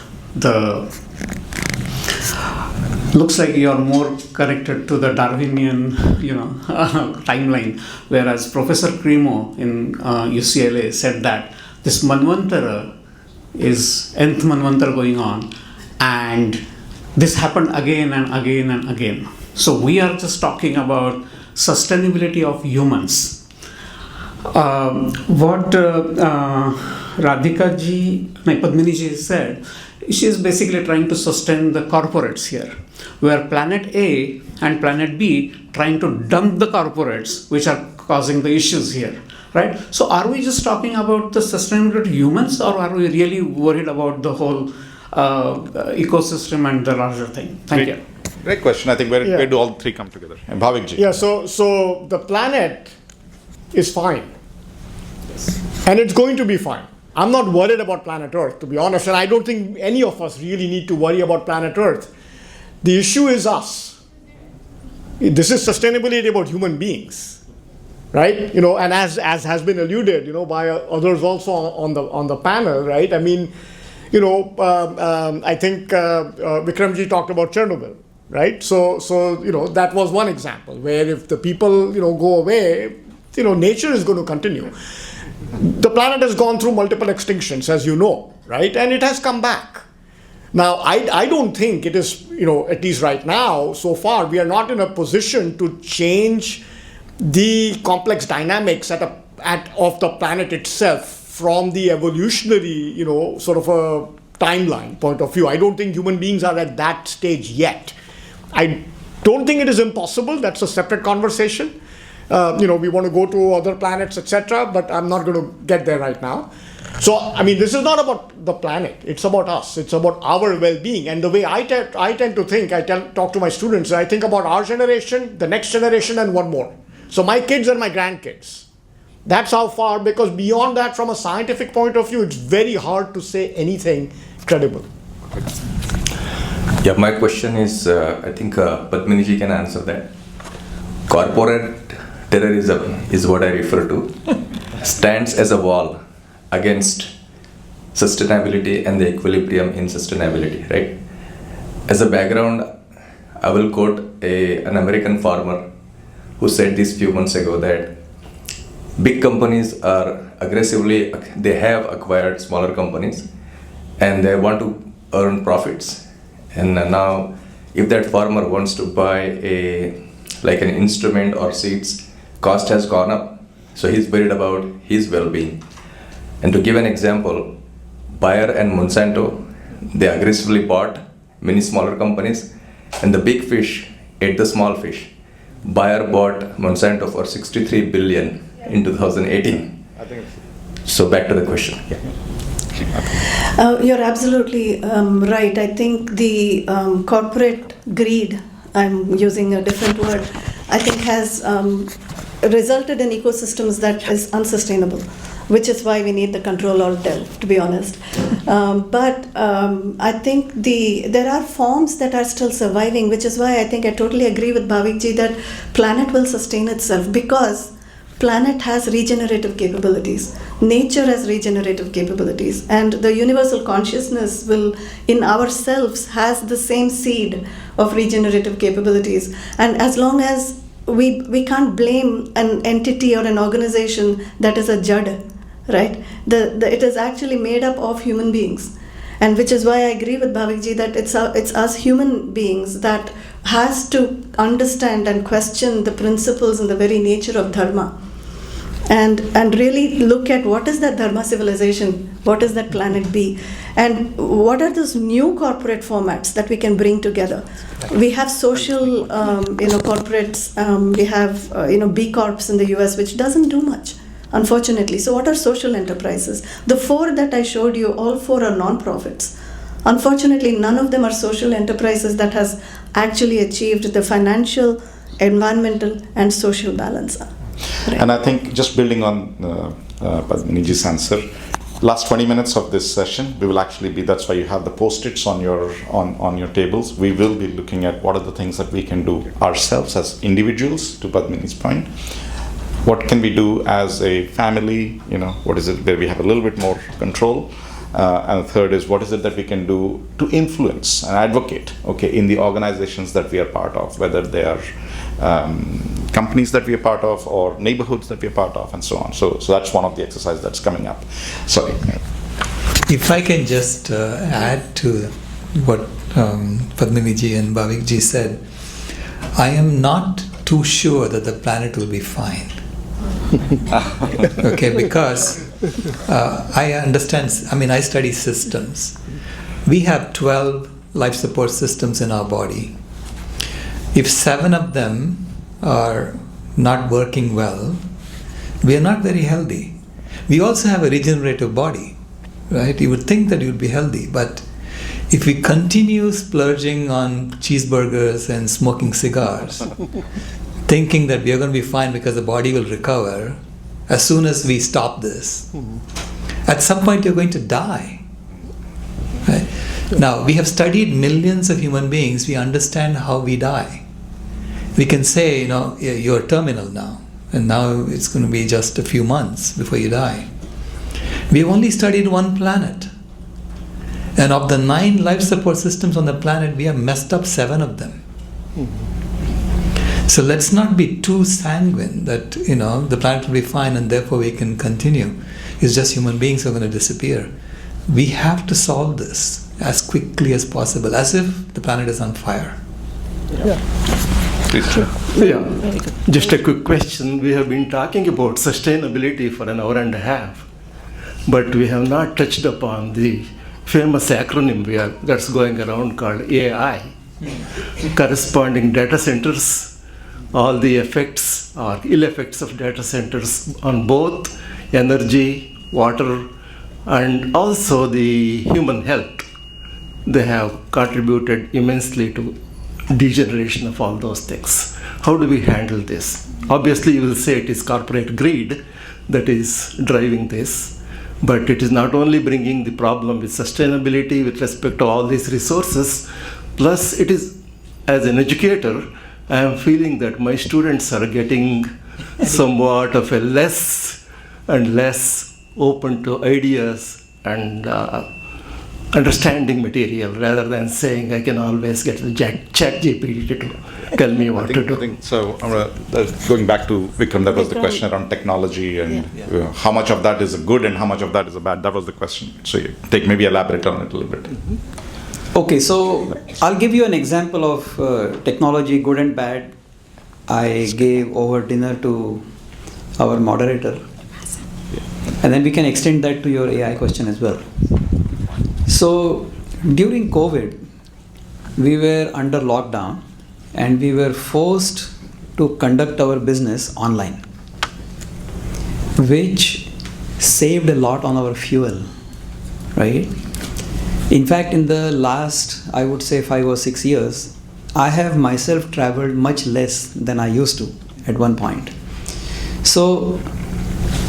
looks like you are more connected to the Darwinian, timeline, whereas Professor Cremo in UCLA said that this Manvantara is nth Manvantara going on, and this happened again and again and again. So we are just talking about sustainability of humans. What Padmini ji said, she is basically trying to sustain the corporates here, where planet A and planet B trying to dump the corporates, which are causing the issues here, right? So are we just talking about the sustainability of humans, or are we really worried about the whole ecosystem and the larger thing. Thank you. Great question. I think where do all three come together? And Bhavik ji. Yeah, so the planet is fine. And it's going to be fine. I'm not worried about planet Earth, to be honest, and I don't think any of us really need to worry about planet Earth. The issue is us. This is sustainability about human beings, right? And as has been alluded, by others also on the panel, right? I mean, I think Vikramji talked about Chernobyl, right? So that was one example where if the people go away, nature is going to continue. The planet has gone through multiple extinctions, as you know, right? And it has come back. Now, I don't think it is, at least right now, so far, we are not in a position to change the complex dynamics of the planet itself from the evolutionary, sort of a timeline point of view. I don't think human beings are at that stage yet. I don't think it is impossible. That's a separate conversation. We want to go to other planets, etc., but I'm not going to get there right now. So, I mean, this is not about the planet. It's about us. It's about our well-being. And the way I tend to think, talk to my students, I think about our generation, the next generation, and one more. So my kids and my grandkids. That's how far, because beyond that, from a scientific point of view, it's very hard to say anything credible. Yeah, my question is, I think Padmini ji can answer that. Corporate terrorism is what I refer to, stands as a wall against sustainability and the equilibrium in sustainability, right? As a background, I will quote an American farmer who said this few months ago that big companies are they have acquired smaller companies and they want to earn profits. And now, if that farmer wants to buy an instrument or seeds, cost has gone up, so he's worried about his well-being. And to give an example, Bayer and Monsanto, they aggressively bought many smaller companies, and the big fish ate the small fish. Bayer bought Monsanto for 63 billion in 2018. So back to the question. You're absolutely right. I think the corporate greed, I'm using a different word, I think has resulted in ecosystems that is unsustainable, which is why we need the control or delve, to be honest. But I think there are forms that are still surviving, which is why I think I totally agree with Bhavik ji that planet will sustain itself, because planet has regenerative capabilities. Nature has regenerative capabilities, and the universal consciousness will, in ourselves, has the same seed of regenerative capabilities. And as long as we can't blame an entity or an organization that is a jad, right? It is actually made up of human beings, and which is why I agree with Bhavik ji that it's us human beings that has to understand and question the principles and the very nature of Dharma. And really look at what is that Dharma civilization, what is that planet B, and what are those new corporate formats that we can bring together. We have social, corporates. We have, B Corps in the US, which doesn't do much, unfortunately. So what are social enterprises? The 4 that I showed you, all 4 are non-profits. Unfortunately, none of them are social enterprises that has actually achieved the financial, environmental, and social balance. Right. And I think just building on Padminiji's answer, last 20 minutes of this session, we will actually be, that's why you have the post-its on your tables. We will be looking at what are the things that we can do ourselves as individuals, to Padmini's point. What can we do as a family, what is it where we have a little bit more control? And the third is, what is it that we can do to influence and advocate, in the organizations that we are part of, whether they are companies that we are part of or neighborhoods that we are part of, and so on. So that's one of the exercises that's coming up. Sorry. If I can just add to what Padmini ji and Bhavik ji said, I am not too sure that the planet will be fine. Because I understand, I study systems. We have 12 life support systems in our body. If 7 of them are not working well, we are not very healthy. We also have a regenerative body, right? You would think that you would be healthy, but if we continue splurging on cheeseburgers and smoking cigars, thinking that we are going to be fine because the body will recover, as soon as we stop this, at some point you're going to die. Right? Now, we have studied millions of human beings. We understand how we die. We can say, you're terminal now, and now it's going to be just a few months before you die. We've only studied one planet. And of the 9 life support systems on the planet, we have messed up 7 of them. So let's not be too sanguine that, the planet will be fine and therefore we can continue. It's just human beings who are going to disappear. We have to solve this as quickly as possible, as if the planet is on fire. Yeah. Just a quick question. We have been talking about sustainability for an hour and a half, but we have not touched upon the famous acronym that's going around called AI. Corresponding data centers, all the effects or ill effects of data centers on both energy, water, and also the human health. They have contributed immensely to degeneration of all those things. How do we handle this? Obviously, you will say it is corporate greed that is driving this. But it is not only bringing the problem with sustainability with respect to all these resources, plus it is, as an educator, I am feeling that my students are getting somewhat of a less and less open to ideas and understanding material, rather than saying I can always get the chat GPT to tell me what to do. So going back to Vikram, that was the question around technology and how much of that is a good and how much of that is a bad. That was the question. So maybe elaborate on it a little bit. Okay, so I'll give you an example of technology, good and bad. I gave over dinner to our moderator, and then we can extend that to your AI question as well. So during COVID, we were under lockdown and we were forced to conduct our business online, which saved a lot on our fuel, right? In fact, in the last, I would say 5 or 6 years, I have myself traveled much less than I used to at one point. So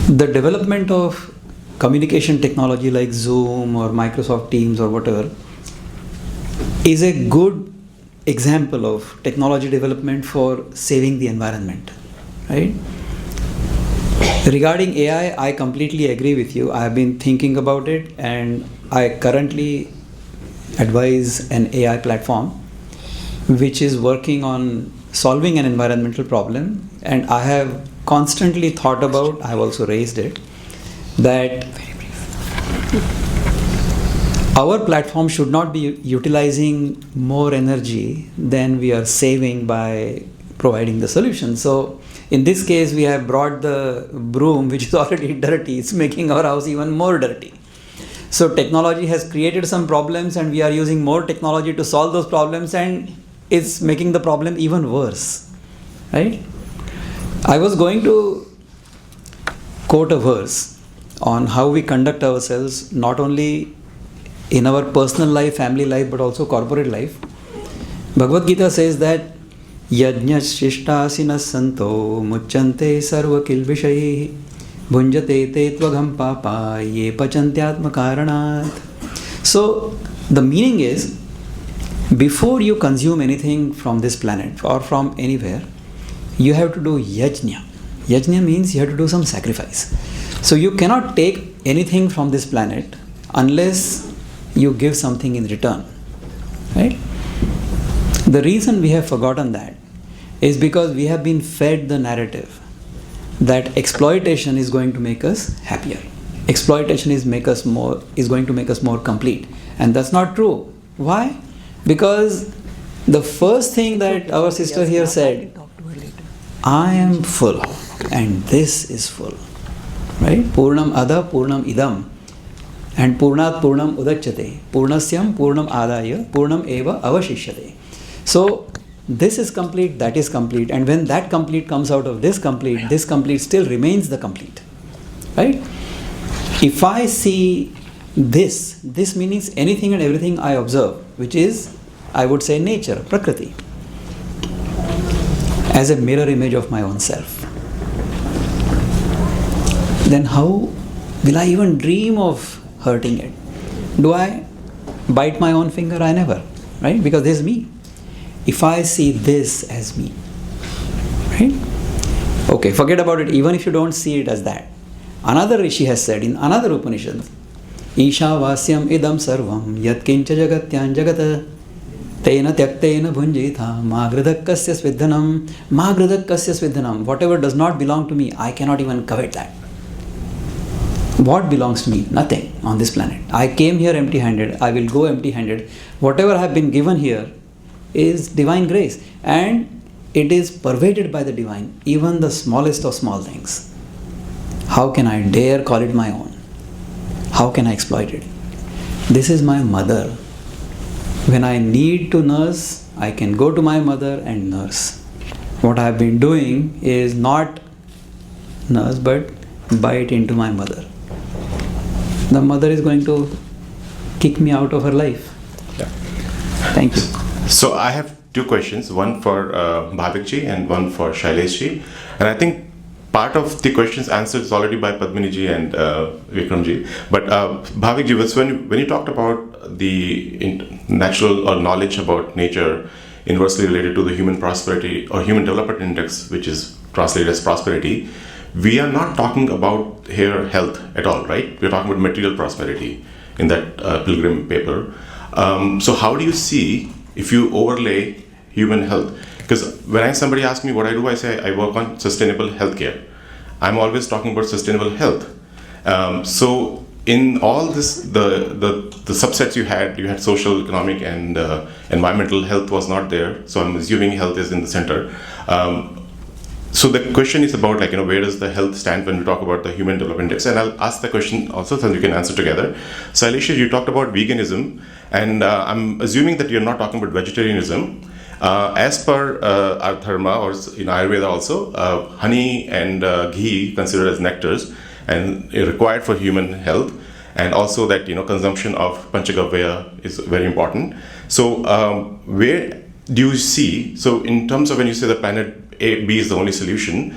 the development of communication technology like Zoom or Microsoft Teams or whatever is a good example of technology development for saving the environment, right? Regarding AI, I completely agree with you. I have been thinking about it, and I currently advise an AI platform which is working on solving an environmental problem, and I have constantly thought about, I have also raised it, that our platform should not be utilizing more energy than we are saving by providing the solution. So in this case, we have brought the broom, which is already dirty. It's making our house even more dirty. So technology has created some problems, and we are using more technology to solve those problems, and it's making the problem even worse, right? I was going to quote a verse on how we conduct ourselves, not only in our personal life, family life, but also corporate life. Bhagavad Gita says that Yajna Shishtasinas Santo Muchante Sarva Kilvishai Bhunjate Te Tvagam Papa Ye Pachantyatma Karanat. So the meaning is, before you consume anything from this planet or from anywhere, you have to do yajna. Yajna means you have to do some sacrifice. So you cannot take anything from this planet unless you give something in return, right? The reason we have forgotten that is because we have been fed the narrative that exploitation is going to make us happier. Exploitation is going to make us more complete, and that's not true. Why? Because the first thing that our sister here said, I am full and this is full, right? Purnam ada purnam idam, and purnat purnam udachyate, purnasyam purnam adaya, purnam eva avashishyate. So this is complete, that is complete, and when that complete comes out of this complete still remains the complete, right? If I see This means anything and everything I observe, which is, I would say, nature, Prakriti, as a mirror image of my own self. Then how will I even dream of hurting it? Do I bite my own finger? I never, right? Because this is me. If I see this as me, right? Okay, forget about it, even if you don't see it as that. Another Rishi has said in another Upanishad, Isha Vasyam Idam Sarvam Yat Kincha Jagatyan Jagata Tena Tyaktena Bhunjitha Magradakasya Svidhanam Magradakasya Svidhanam. Whatever does not belong to me, I cannot even covet that. What belongs to me? Nothing on this planet. I came here empty-handed. I will go empty-handed. Whatever I have been given here is divine grace, and it is pervaded by the divine, even the smallest of small things. How can I dare call it my own? How can I exploit it? This is my mother. When I need to nurse, I can go to my mother and nurse. What I have been doing is not nurse, but bite into my mother. The mother is going to kick me out of her life. Yeah. Thank you. So I have two questions, one for Bhavik and one for Sailesh. And I think part of the questions answered is already by Padmini ji and Vikram ji. But Bhavik ji, when you talked about the natural or knowledge about nature inversely related to the human prosperity or human development index, which is translated as prosperity, we are not talking about here health at all, right? We're talking about material prosperity in that Pilgrim paper. So how do you see if you overlay human health? Because when somebody asks me what I do, I say I work on sustainable healthcare. I'm always talking about sustainable health. So in all this, the subsets you had social, economic, and environmental. Health was not there. So I'm assuming health is in the center. So the question is about where does the health stand when we talk about the human development index? And I'll ask the question also so you can answer together. Sailesh, you talked about veganism, and I'm assuming that you're not talking about vegetarianism. As per our Dharma or in Ayurveda also, honey and ghee considered as nectars and required for human health, and also that consumption of Panchagavya is very important. So where do you see, so in terms of when you say the planet A, B is the only solution,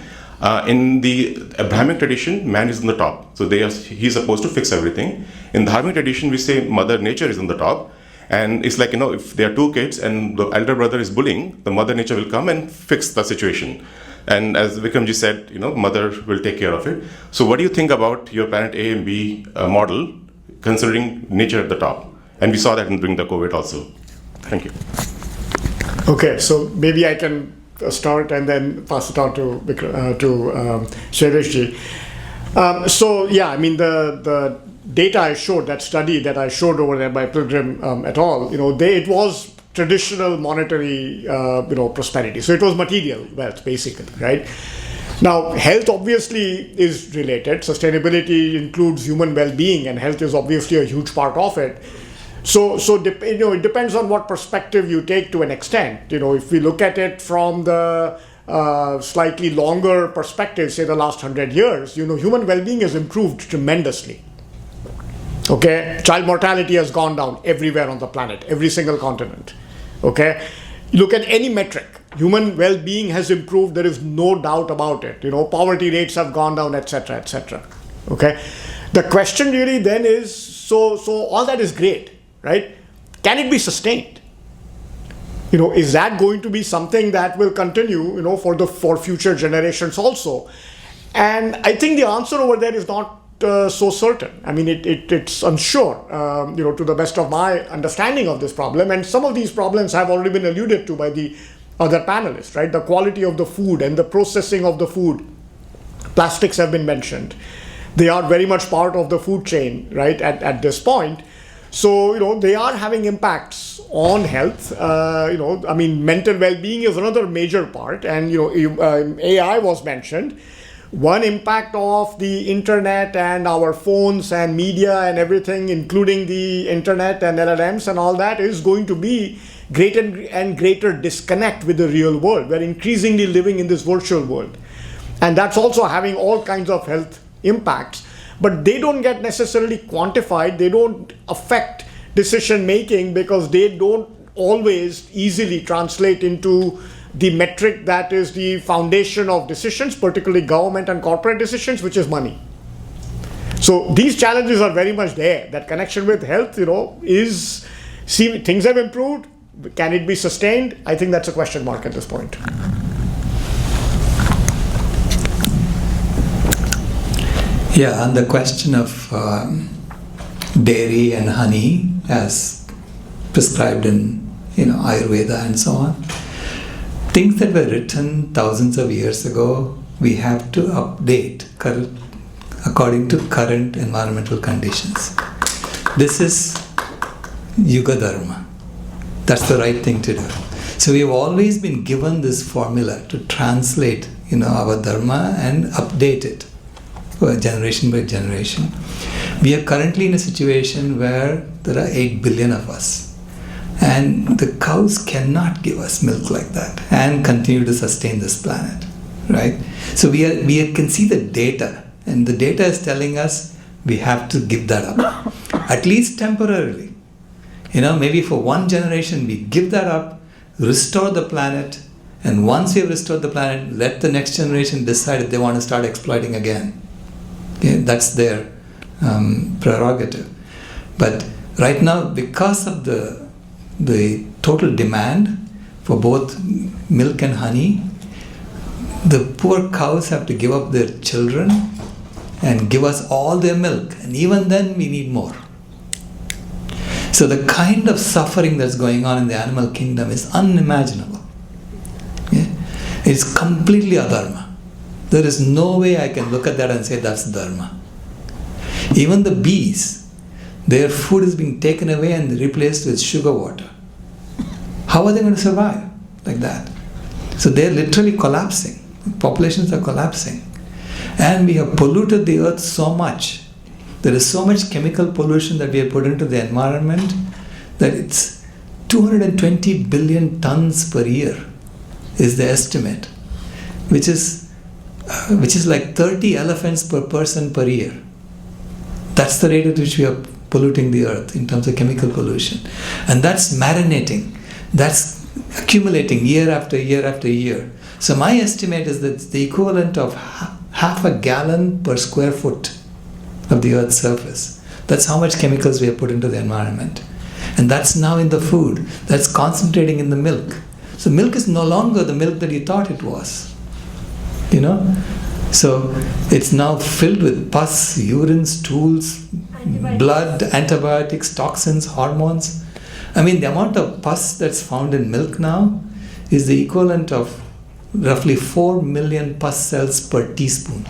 in the Abrahamic tradition, man is on the top. So he's supposed to fix everything. In the Dharmic tradition, we say Mother Nature is on the top. And it's like, if there are two kids and the elder brother is bullying, the Mother Nature will come and fix the situation. And as Vikramji said, Mother will take care of it. So what do you think about your planet A and B model, considering nature at the top? And we saw that during the COVID also. Thank you. Okay, so maybe I can start and then pass it on to Sailesh ji. So yeah, I mean the data I showed, that study that I showed over there by Pilgrim et al., it was traditional monetary, prosperity. So it was material wealth, basically, right? Now, health obviously is related. Sustainability includes human well-being, and health is obviously a huge part of it. So it depends on what perspective you take to an extent. If we look at it from the slightly longer perspective, say the last 100 years, human well-being has improved tremendously. Okay, child mortality has gone down everywhere on the planet, every single continent. Okay, look at any metric, human well-being has improved. There is no doubt about it. Poverty rates have gone down, etc., etc. Okay, the question really then is, so all that is great, right? Can it be sustained? Is that going to be something that will continue, for future generations also? And I think the answer over there is not so certain. I mean, it's unsure, to the best of my understanding of this problem. And some of these problems have already been alluded to by the other panelists, right? The quality of the food and the processing of the food. Plastics have been mentioned. They are very much part of the food chain, right, at this point. So, they are having impacts on health. I mean, mental well-being is another major part. And, AI was mentioned. One impact of the internet and our phones and media and everything, including the internet and LLMs and all that, is going to be greater and greater disconnect with the real world. We're increasingly living in this virtual world. And that's also having all kinds of health impacts. but they don't get necessarily quantified. They don't affect decision making because they don't always easily translate into the metric that is the foundation of decisions, particularly government and corporate decisions, which is money. So these challenges are very much there. That connection with health, things have improved. Can it be sustained? I think that's a question mark at this point. Yeah, on the question of dairy and honey as prescribed in Ayurveda and so on, things that were written thousands of years ago, we have to update according to current environmental conditions. This is Yuga Dharma. That's the right thing to do. So we've always been given this formula to translate our Dharma and update it generation by generation. We are currently in a situation where there are 8 billion of us, and the cows cannot give us milk like that and continue to sustain this planet, right? So we can see the data, and the data is telling us we have to give that up, at least temporarily. Maybe for one generation we give that up, restore the planet, and once we have restored the planet, let the next generation decide if they want to start exploiting again. Okay, that's their prerogative. But right now, because of the total demand for both milk and honey, the poor cows have to give up their children and give us all their milk, and even then we need more. So the kind of suffering that's going on in the animal kingdom is unimaginable. Yeah? It's completely adharma. There is no way I can look at that and say that's dharma. Even the bees, their food is being taken away and replaced with sugar water. How are they going to survive like that? So they're literally collapsing. Populations are collapsing. And we have polluted the earth so much. There is so much chemical pollution that we have put into the environment that it's 220 billion tons per year is the estimate, which is like 30 elephants per person per year. That's the rate at which we are polluting the earth in terms of chemical pollution. And that's marinating. That's accumulating year after year after year. So my estimate is that it's the equivalent of half a gallon per square foot of the earth's surface. That's how much chemicals we have put into the environment. And that's now in the food. That's concentrating in the milk. So milk is no longer the milk that you thought it was. So it's now filled with pus, urine, stools, blood, antibiotics, toxins, hormones. I mean, the amount of pus that's found in milk now is the equivalent of roughly 4 million pus cells per teaspoon.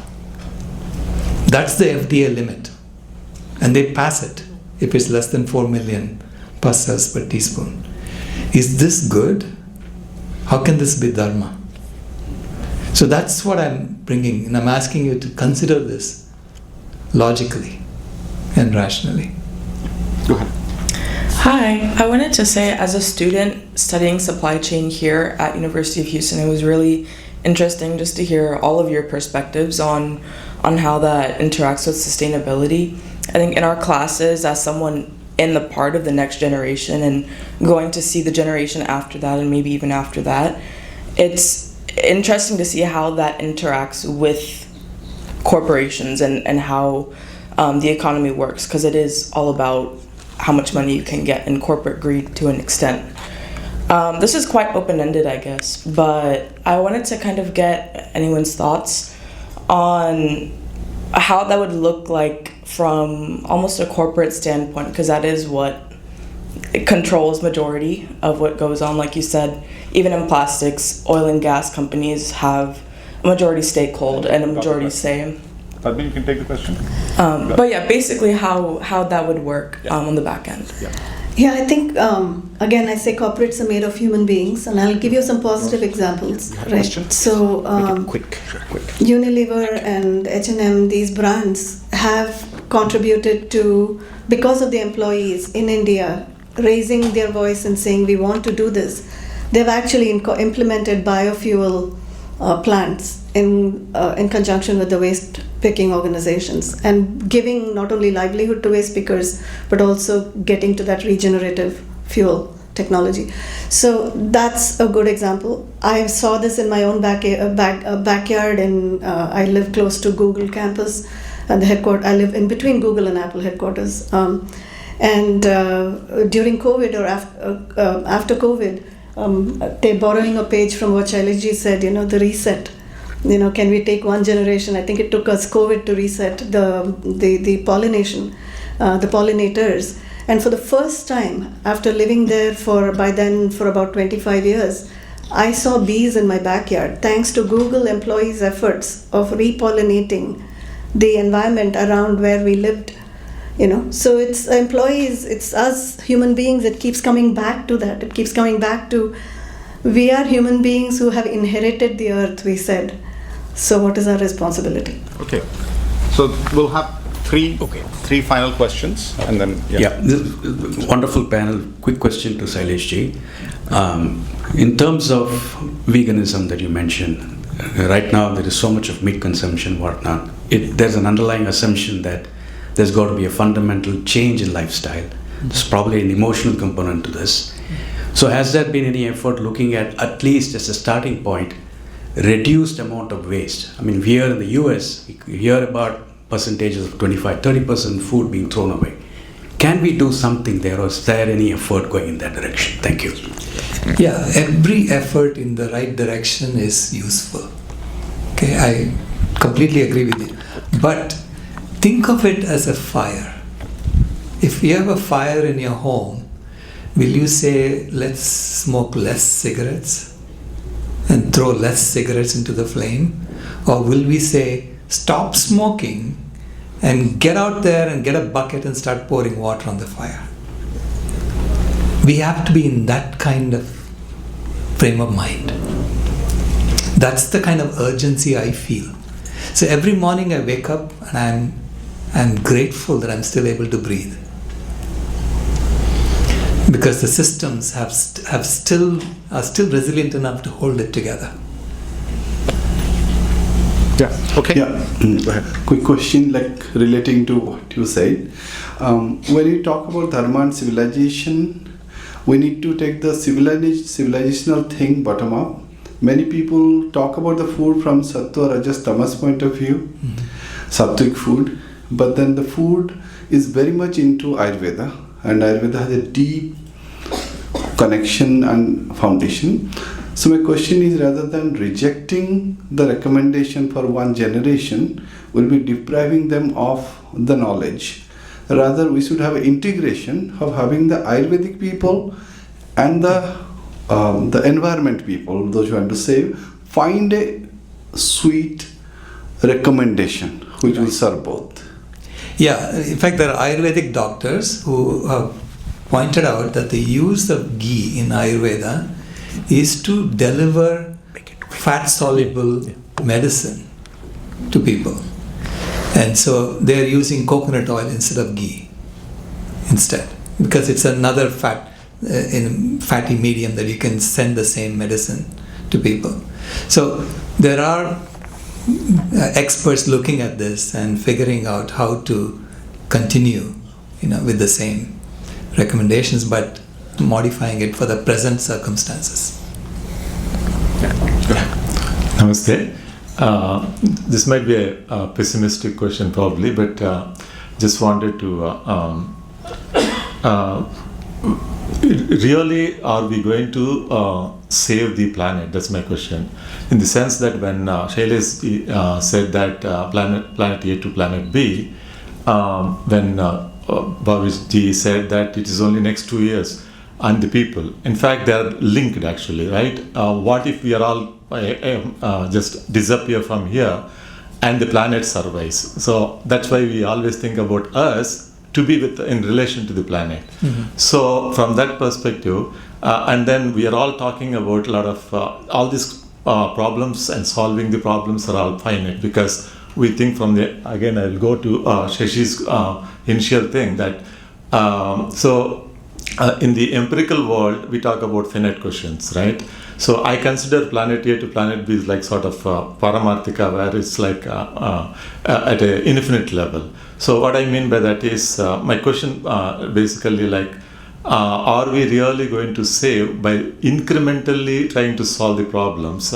That's the FDA limit. And they pass it if it's less than 4 million pus cells per teaspoon. Is this good? How can this be dharma? So that's what I'm bringing, and I'm asking you to consider this logically and rationally. Go ahead. Hi, I wanted to say, as a student studying supply chain here at University of Houston, it was really interesting just to hear all of your perspectives on how that interacts with sustainability. I think in our classes, as someone in the part of the next generation and going to see the generation after that and maybe even after that, it's interesting to see how that interacts with corporations and how the economy works, because it is all about how much money you can get in corporate greed to an extent. This is quite open-ended, I guess, but I wanted to kind of get anyone's thoughts on how that would look like from almost a corporate standpoint, because that is what controls majority of what goes on. Like you said, even in plastics, oil and gas companies have a majority stakeholder and a majority say. Padmini, you can take the question. But yeah, basically how that would work on the back end. Yeah, I think, again, I say corporates are made of human beings, and I'll give you some positive examples. Right. So, quick. Unilever and H&M, these brands have contributed to, because of the employees in India raising their voice and saying we want to do this, they've actually implemented biofuel plants in conjunction with the waste picking organizations, and giving not only livelihood to waste pickers but also getting to that regenerative fuel technology. So that's a good example. I saw this in my own backyard. I live close to Google campus, and I live in between Google and Apple headquarters. And during COVID or after COVID, they're borrowing a page from what Sailesh ji said, the reset. Can we take one generation? I think it took us COVID to reset the pollination, the pollinators. And for the first time, after living there for about 25 years, I saw bees in my backyard, thanks to Google employees' efforts of repollinating the environment around where we lived. So it's employees, it's us human beings. It keeps coming back to that. It keeps coming back to, we are human beings who have inherited the earth, we said. So what is our responsibility? Okay. So we'll have three final questions, and then this wonderful panel. Quick question to Sailesh ji. In terms of veganism that you mentioned, right now there is so much of meat consumption, whatnot. There's an underlying assumption that there's got to be a fundamental change in lifestyle. There's probably an emotional component to this. So has there been any effort looking at least as a starting point, reduced amount of waste? I mean, here in the US, we hear about percentages of 25-30% food being thrown away. Can we do something there, or is there any effort going in that direction? Thank you. Yeah, every effort in the right direction is useful. Okay, I completely agree with you. But think of it as a fire. If you have a fire in your home, will you say, let's smoke less cigarettes and throw less cigarettes into the flame? Or will we say, stop smoking and get out there and get a bucket and start pouring water on the fire? We have to be in that kind of frame of mind. That's the kind of urgency I feel. So every morning I wake up and I'm grateful that I'm still able to breathe, because the systems are still resilient enough to hold it together. Yeah. Okay. Yeah. Quick question, like relating to what you said. When you talk about Dharma and civilization, we need to take the civilizational thing bottom up. Many people talk about the food from Sattva, Rajas, Tamas point of view, Sattvic food, but then the food is very much into Ayurveda, and Ayurveda has a deep connection and foundation. So my question is, rather than rejecting the recommendation for one generation, we'll be depriving them of the knowledge. Rather, we should have an integration of having the Ayurvedic people and the environment people, those who want to save, find a sweet recommendation which will serve both. Yeah, in fact, there are Ayurvedic doctors who have pointed out that the use of ghee in Ayurveda is to deliver fat-soluble medicine to people. And so they're using coconut oil instead of ghee instead, because it's another fatty medium that you can send the same medicine to people. So there are experts looking at this and figuring out how to continue, with the same recommendations, but modifying it for the present circumstances. Namaste. This might be a pessimistic question probably, but just wanted to really, are we going to save the planet? That's my question. In the sense that when Sailesh said that planet A to planet B, when Bhavik ji said that it is only next 2 years, and the people, in fact, they are linked actually, right? What if we are all just disappear from here and the planet survives? So that's why we always think about us to be in relation to the planet. Mm-hmm. So from that perspective, and then we are all talking about a lot of all these problems, and solving the problems are all finite, because we think from again I'll go to Shashi's initial thing that in the empirical world we talk about finite questions, right? So I consider planet A to planet B is like sort of paramarthika, where it's like at an infinite level. So what I mean by that is, my question basically like, are we really going to save by incrementally trying to solve the problems?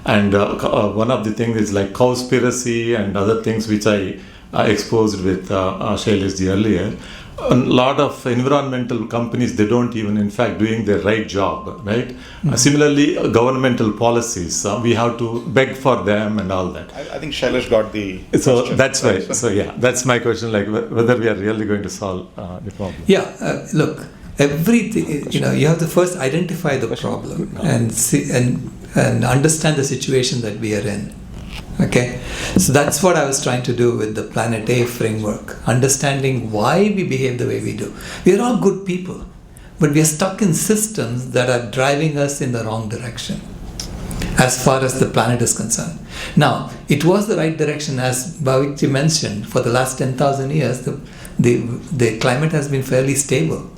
And one of the things is like cowspiracy and other things which I exposed with Sailesh earlier. A lot of environmental companies, they don't even in fact doing their right job, right? Similarly, governmental policies, we have to beg for them and all that. I think Sailesh got the So question. that's why, so yeah, that's my question, like whether we are really going to solve the problem. Yeah, look, everything, you have to first identify the problem and see and understand the situation that we are in. Okay, so that's what I was trying to do with the Planet A framework, understanding why we behave the way we do. We are all good people, but we are stuck in systems that are driving us in the wrong direction as far as the planet is concerned. Now, it was the right direction, as Bhavik mentioned. For the last 10,000 years, the climate has been fairly stable.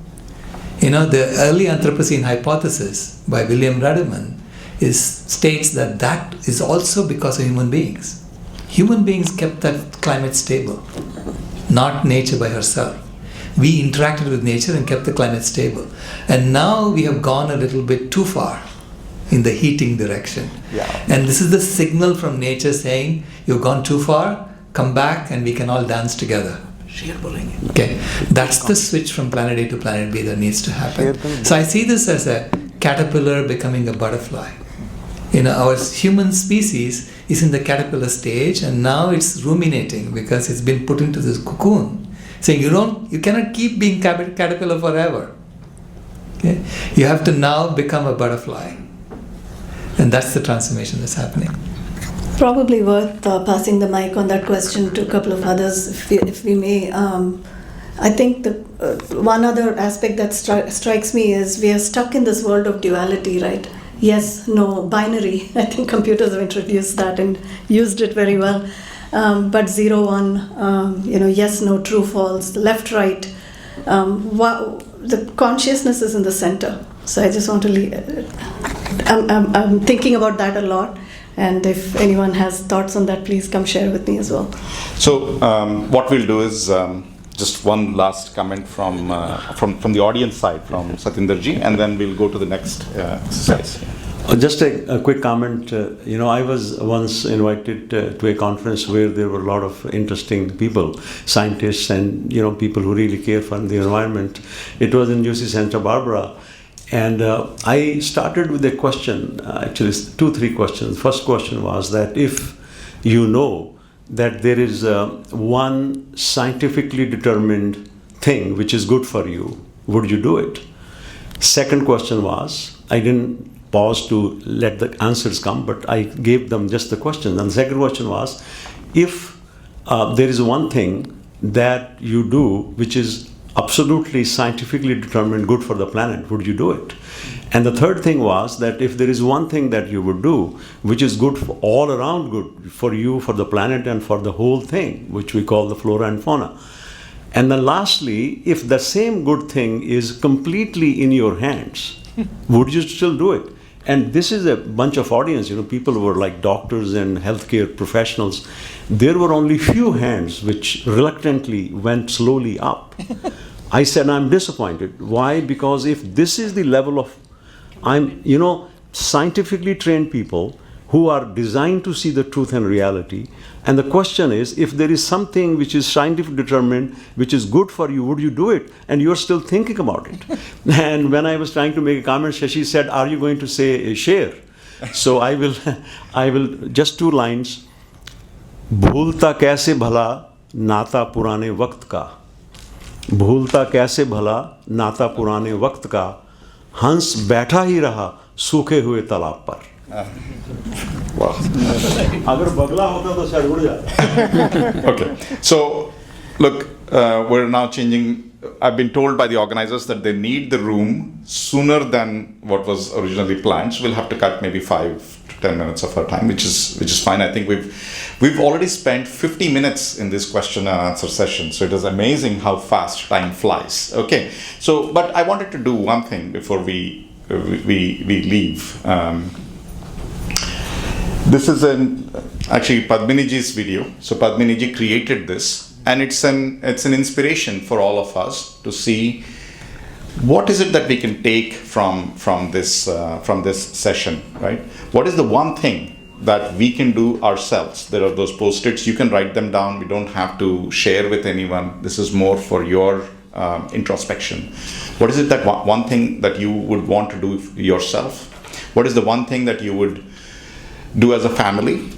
The early Anthropocene hypothesis by William Radiman states that is also because of human beings. Human beings kept that climate stable, not nature by herself. We interacted with nature and kept the climate stable. And now we have gone a little bit too far in the heating direction. Yeah. And this is the signal from nature saying, you've gone too far, come back and we can all dance together. Okay, that's the switch from planet A to planet B that needs to happen. So I see this as a caterpillar becoming a butterfly. Our human species is in the caterpillar stage, and now it's ruminating because it's been put into this cocoon, saying you cannot keep being caterpillar forever. Okay? You have to now become a butterfly, and that's the transformation that's happening. Probably worth passing the mic on that question to a couple of others, if we may. I think the one other aspect that strikes me is we are stuck in this world of duality, right? Yes, no, binary. I think computers have introduced that and used it very well. But 0, 1, yes, no, true, false, left, right. The consciousness is in the center. So I just want to I'm thinking about that a lot. And if anyone has thoughts on that, please come share with me as well. So what we'll do is just one last comment from the audience side, from Satinderji, and then we'll go to the next exercise. Just a quick comment. I was once invited to a conference where there were a lot of interesting people, scientists and people who really care for the environment. It was in UC Santa Barbara. And I started with a question, actually 2-3 questions. First question was that if you know that there is one scientifically determined thing which is good for you, would you do it? Second question was, I didn't pause to let the answers come, but I gave them just the question. And the second question was, if there is one thing that you do which is absolutely scientifically determined good for the planet, would you do it? And the third thing was that if there is one thing that you would do which is good for all around, good for you, for the planet and for the whole thing, which we call the flora and fauna. And then lastly, if the same good thing is completely in your hands, would you still do it? And this is a bunch of audience, people who were like doctors and healthcare professionals. There were only few hands which reluctantly went slowly up. I said, I'm disappointed. Why? Because if this is the level of, scientifically trained people who are designed to see the truth and reality. And the question is, if there is something which is scientifically determined, which is good for you, would you do it? And you're still thinking about it. And when I was trying to make a comment, Shashi said, are you going to say share? So I will just 2 lines. भूलता कैसे भला नाता पुराने वक्त का, भूलता कैसे भला नाता पुराने वक्त का, हंस बैठा ही रहा सूखे हुए तालाब पर. Wow. Okay. So, look, we're now changing. I've been told by the organizers that they need the room sooner than what was originally planned. So we'll have to cut maybe 5 to 10 minutes of our time, which is fine. I think we've already spent 50 minutes in this question and answer session. So it is amazing how fast time flies. Okay. So, but I wanted to do one thing before we we leave. This is actually Padmini ji's video. So Padmini ji created this, and it's an inspiration for all of us to see what is it that we can take from this session, right? What is the one thing that we can do ourselves? There are those post-its, you can write them down. We don't have to share with anyone. This is more for your introspection. What is it that one thing that you would want to do yourself? What is the one thing that you would do as a family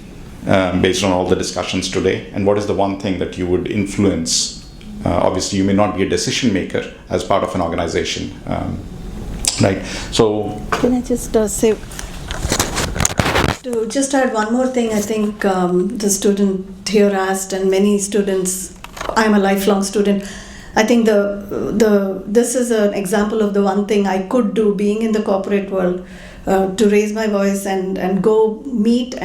based on all the discussions today? And what is the one thing that you would influence? Obviously, you may not be a decision maker as part of an organization, right? So, can I just say, to just add one more thing? I think the student here asked, and many students, I'm a lifelong student. I think this is an example of the one thing I could do being in the corporate world, to raise my voice and go meet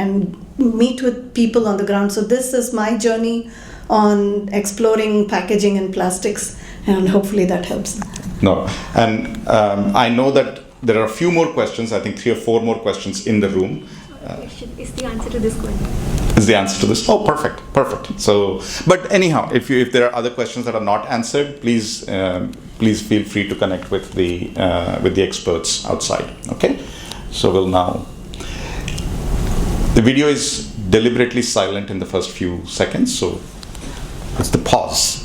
with people on the ground. So this is my journey on exploring packaging and plastics, and hopefully that helps. No, and I know that there are a few more questions, I think 3 or 4 more questions in the room. Is the answer to this question? Is the answer to this? Oh, perfect. So, but anyhow, if there are other questions that are not answered, please feel free to connect with the experts outside. Okay, so we'll now. The video is deliberately silent in the first few seconds, so it's the pause.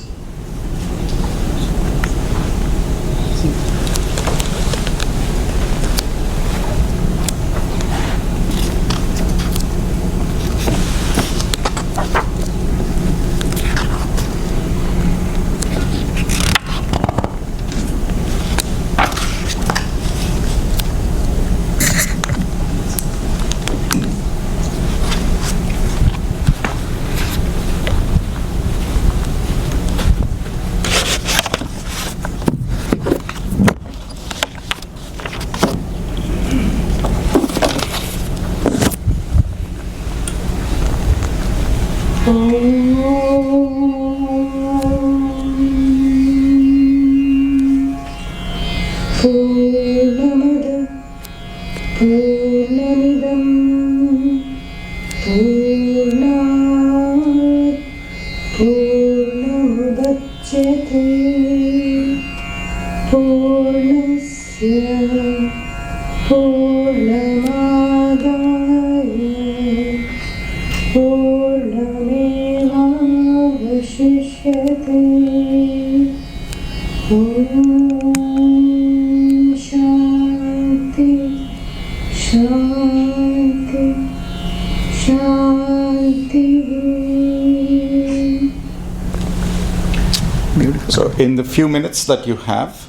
So in the few minutes that you have,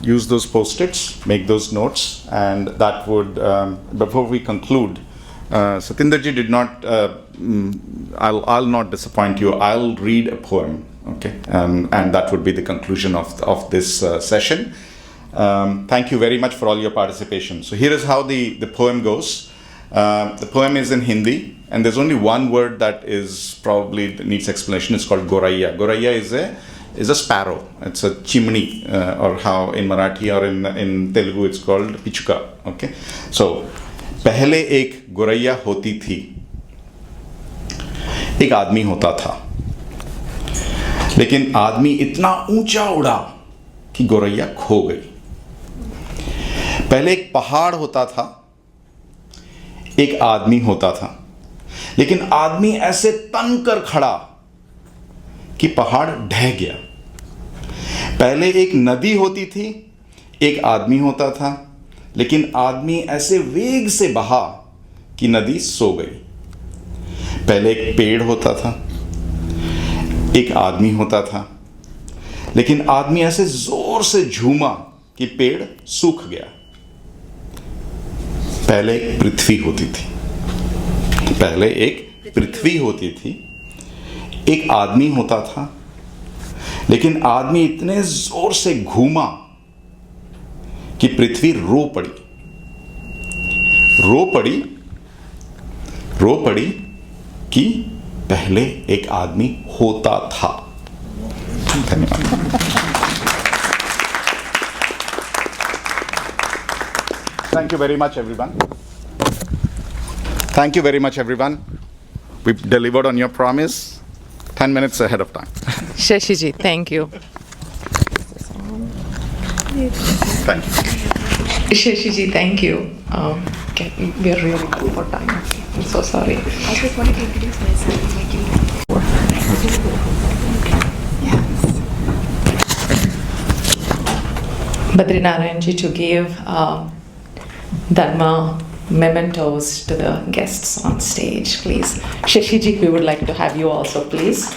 use those post-its, make those notes, and that would, before we conclude, Satinderji did not, I'll not disappoint you, I'll read a poem, okay, and that would be the conclusion of this session. Thank you very much for all your participation. So here is how the poem goes. The poem is in Hindi, and there's only one word that is probably needs explanation. It's called Goraiya. Goraiya is a sparrow. It's a chimney, or how in Marathi or in Telugu it's called pichuka. Okay, so पहले एक गोरैया होती थी, एक आदमी होता था, लेकिन आदमी इतना ऊंचा उड़ा कि गोरैया खो गई. पहले एक पहाड़ होता था, एक आदमी होता था, लेकिन आदमी ऐसे तन कर खड़ा कि पहाड़ ढह गया. पहले एक नदी होती थी, एक आदमी होता था, लेकिन आदमी ऐसे वेग से बहा कि नदी सो गई. पहले एक पेड़ होता था, एक आदमी होता था, लेकिन आदमी ऐसे जोर से झूमा कि पेड़ सूख गया. पहले एक पृथ्वी होती थी, पहले एक पृथ्वी होती थी, एक आदमी होता था, लेकिन आदमी इतने जोर से घूमा कि पृथ्वी रो पड़ी. रो पड़ी कि पहले एक आदमी होता था. धन्यवाद. Thank you very much, everyone. Thank you very much, everyone. We've delivered on your promise 10 minutes ahead of time. Shashi ji, thank you. Thank you. Shashi ji, thank you. We are really cool for time. I'm so sorry. I just wanted to introduce myself. Badrinarayan ji to give Dharma mementos to the guests on stage, please. Shashi ji, we would like to have you also, please.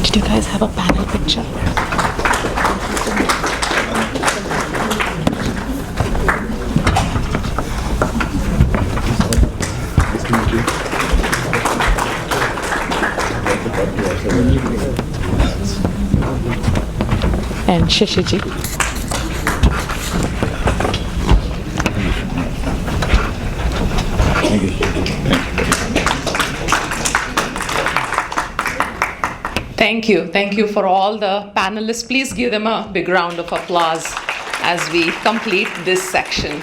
Did you guys have a panel picture? And Shashi ji. Thank you. Thank you for all the panelists. Please give them a big round of applause as we complete this section.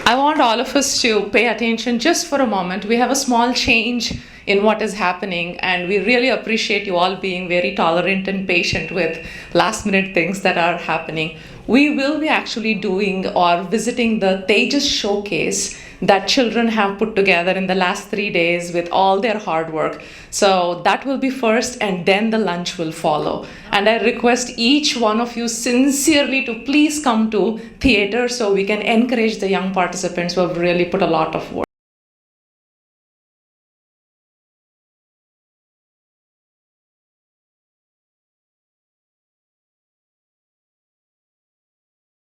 I want all of us to pay attention just for a moment. We have a small change in what is happening, and we really appreciate you all being very tolerant and patient with last minute things that are happening. We will be actually doing or visiting the Tejas showcase that children have put together in the last 3 days with all their hard work. So that will be first, and then the lunch will follow. And I request each one of you sincerely to please come to theater so we can encourage the young participants who have really put a lot of work.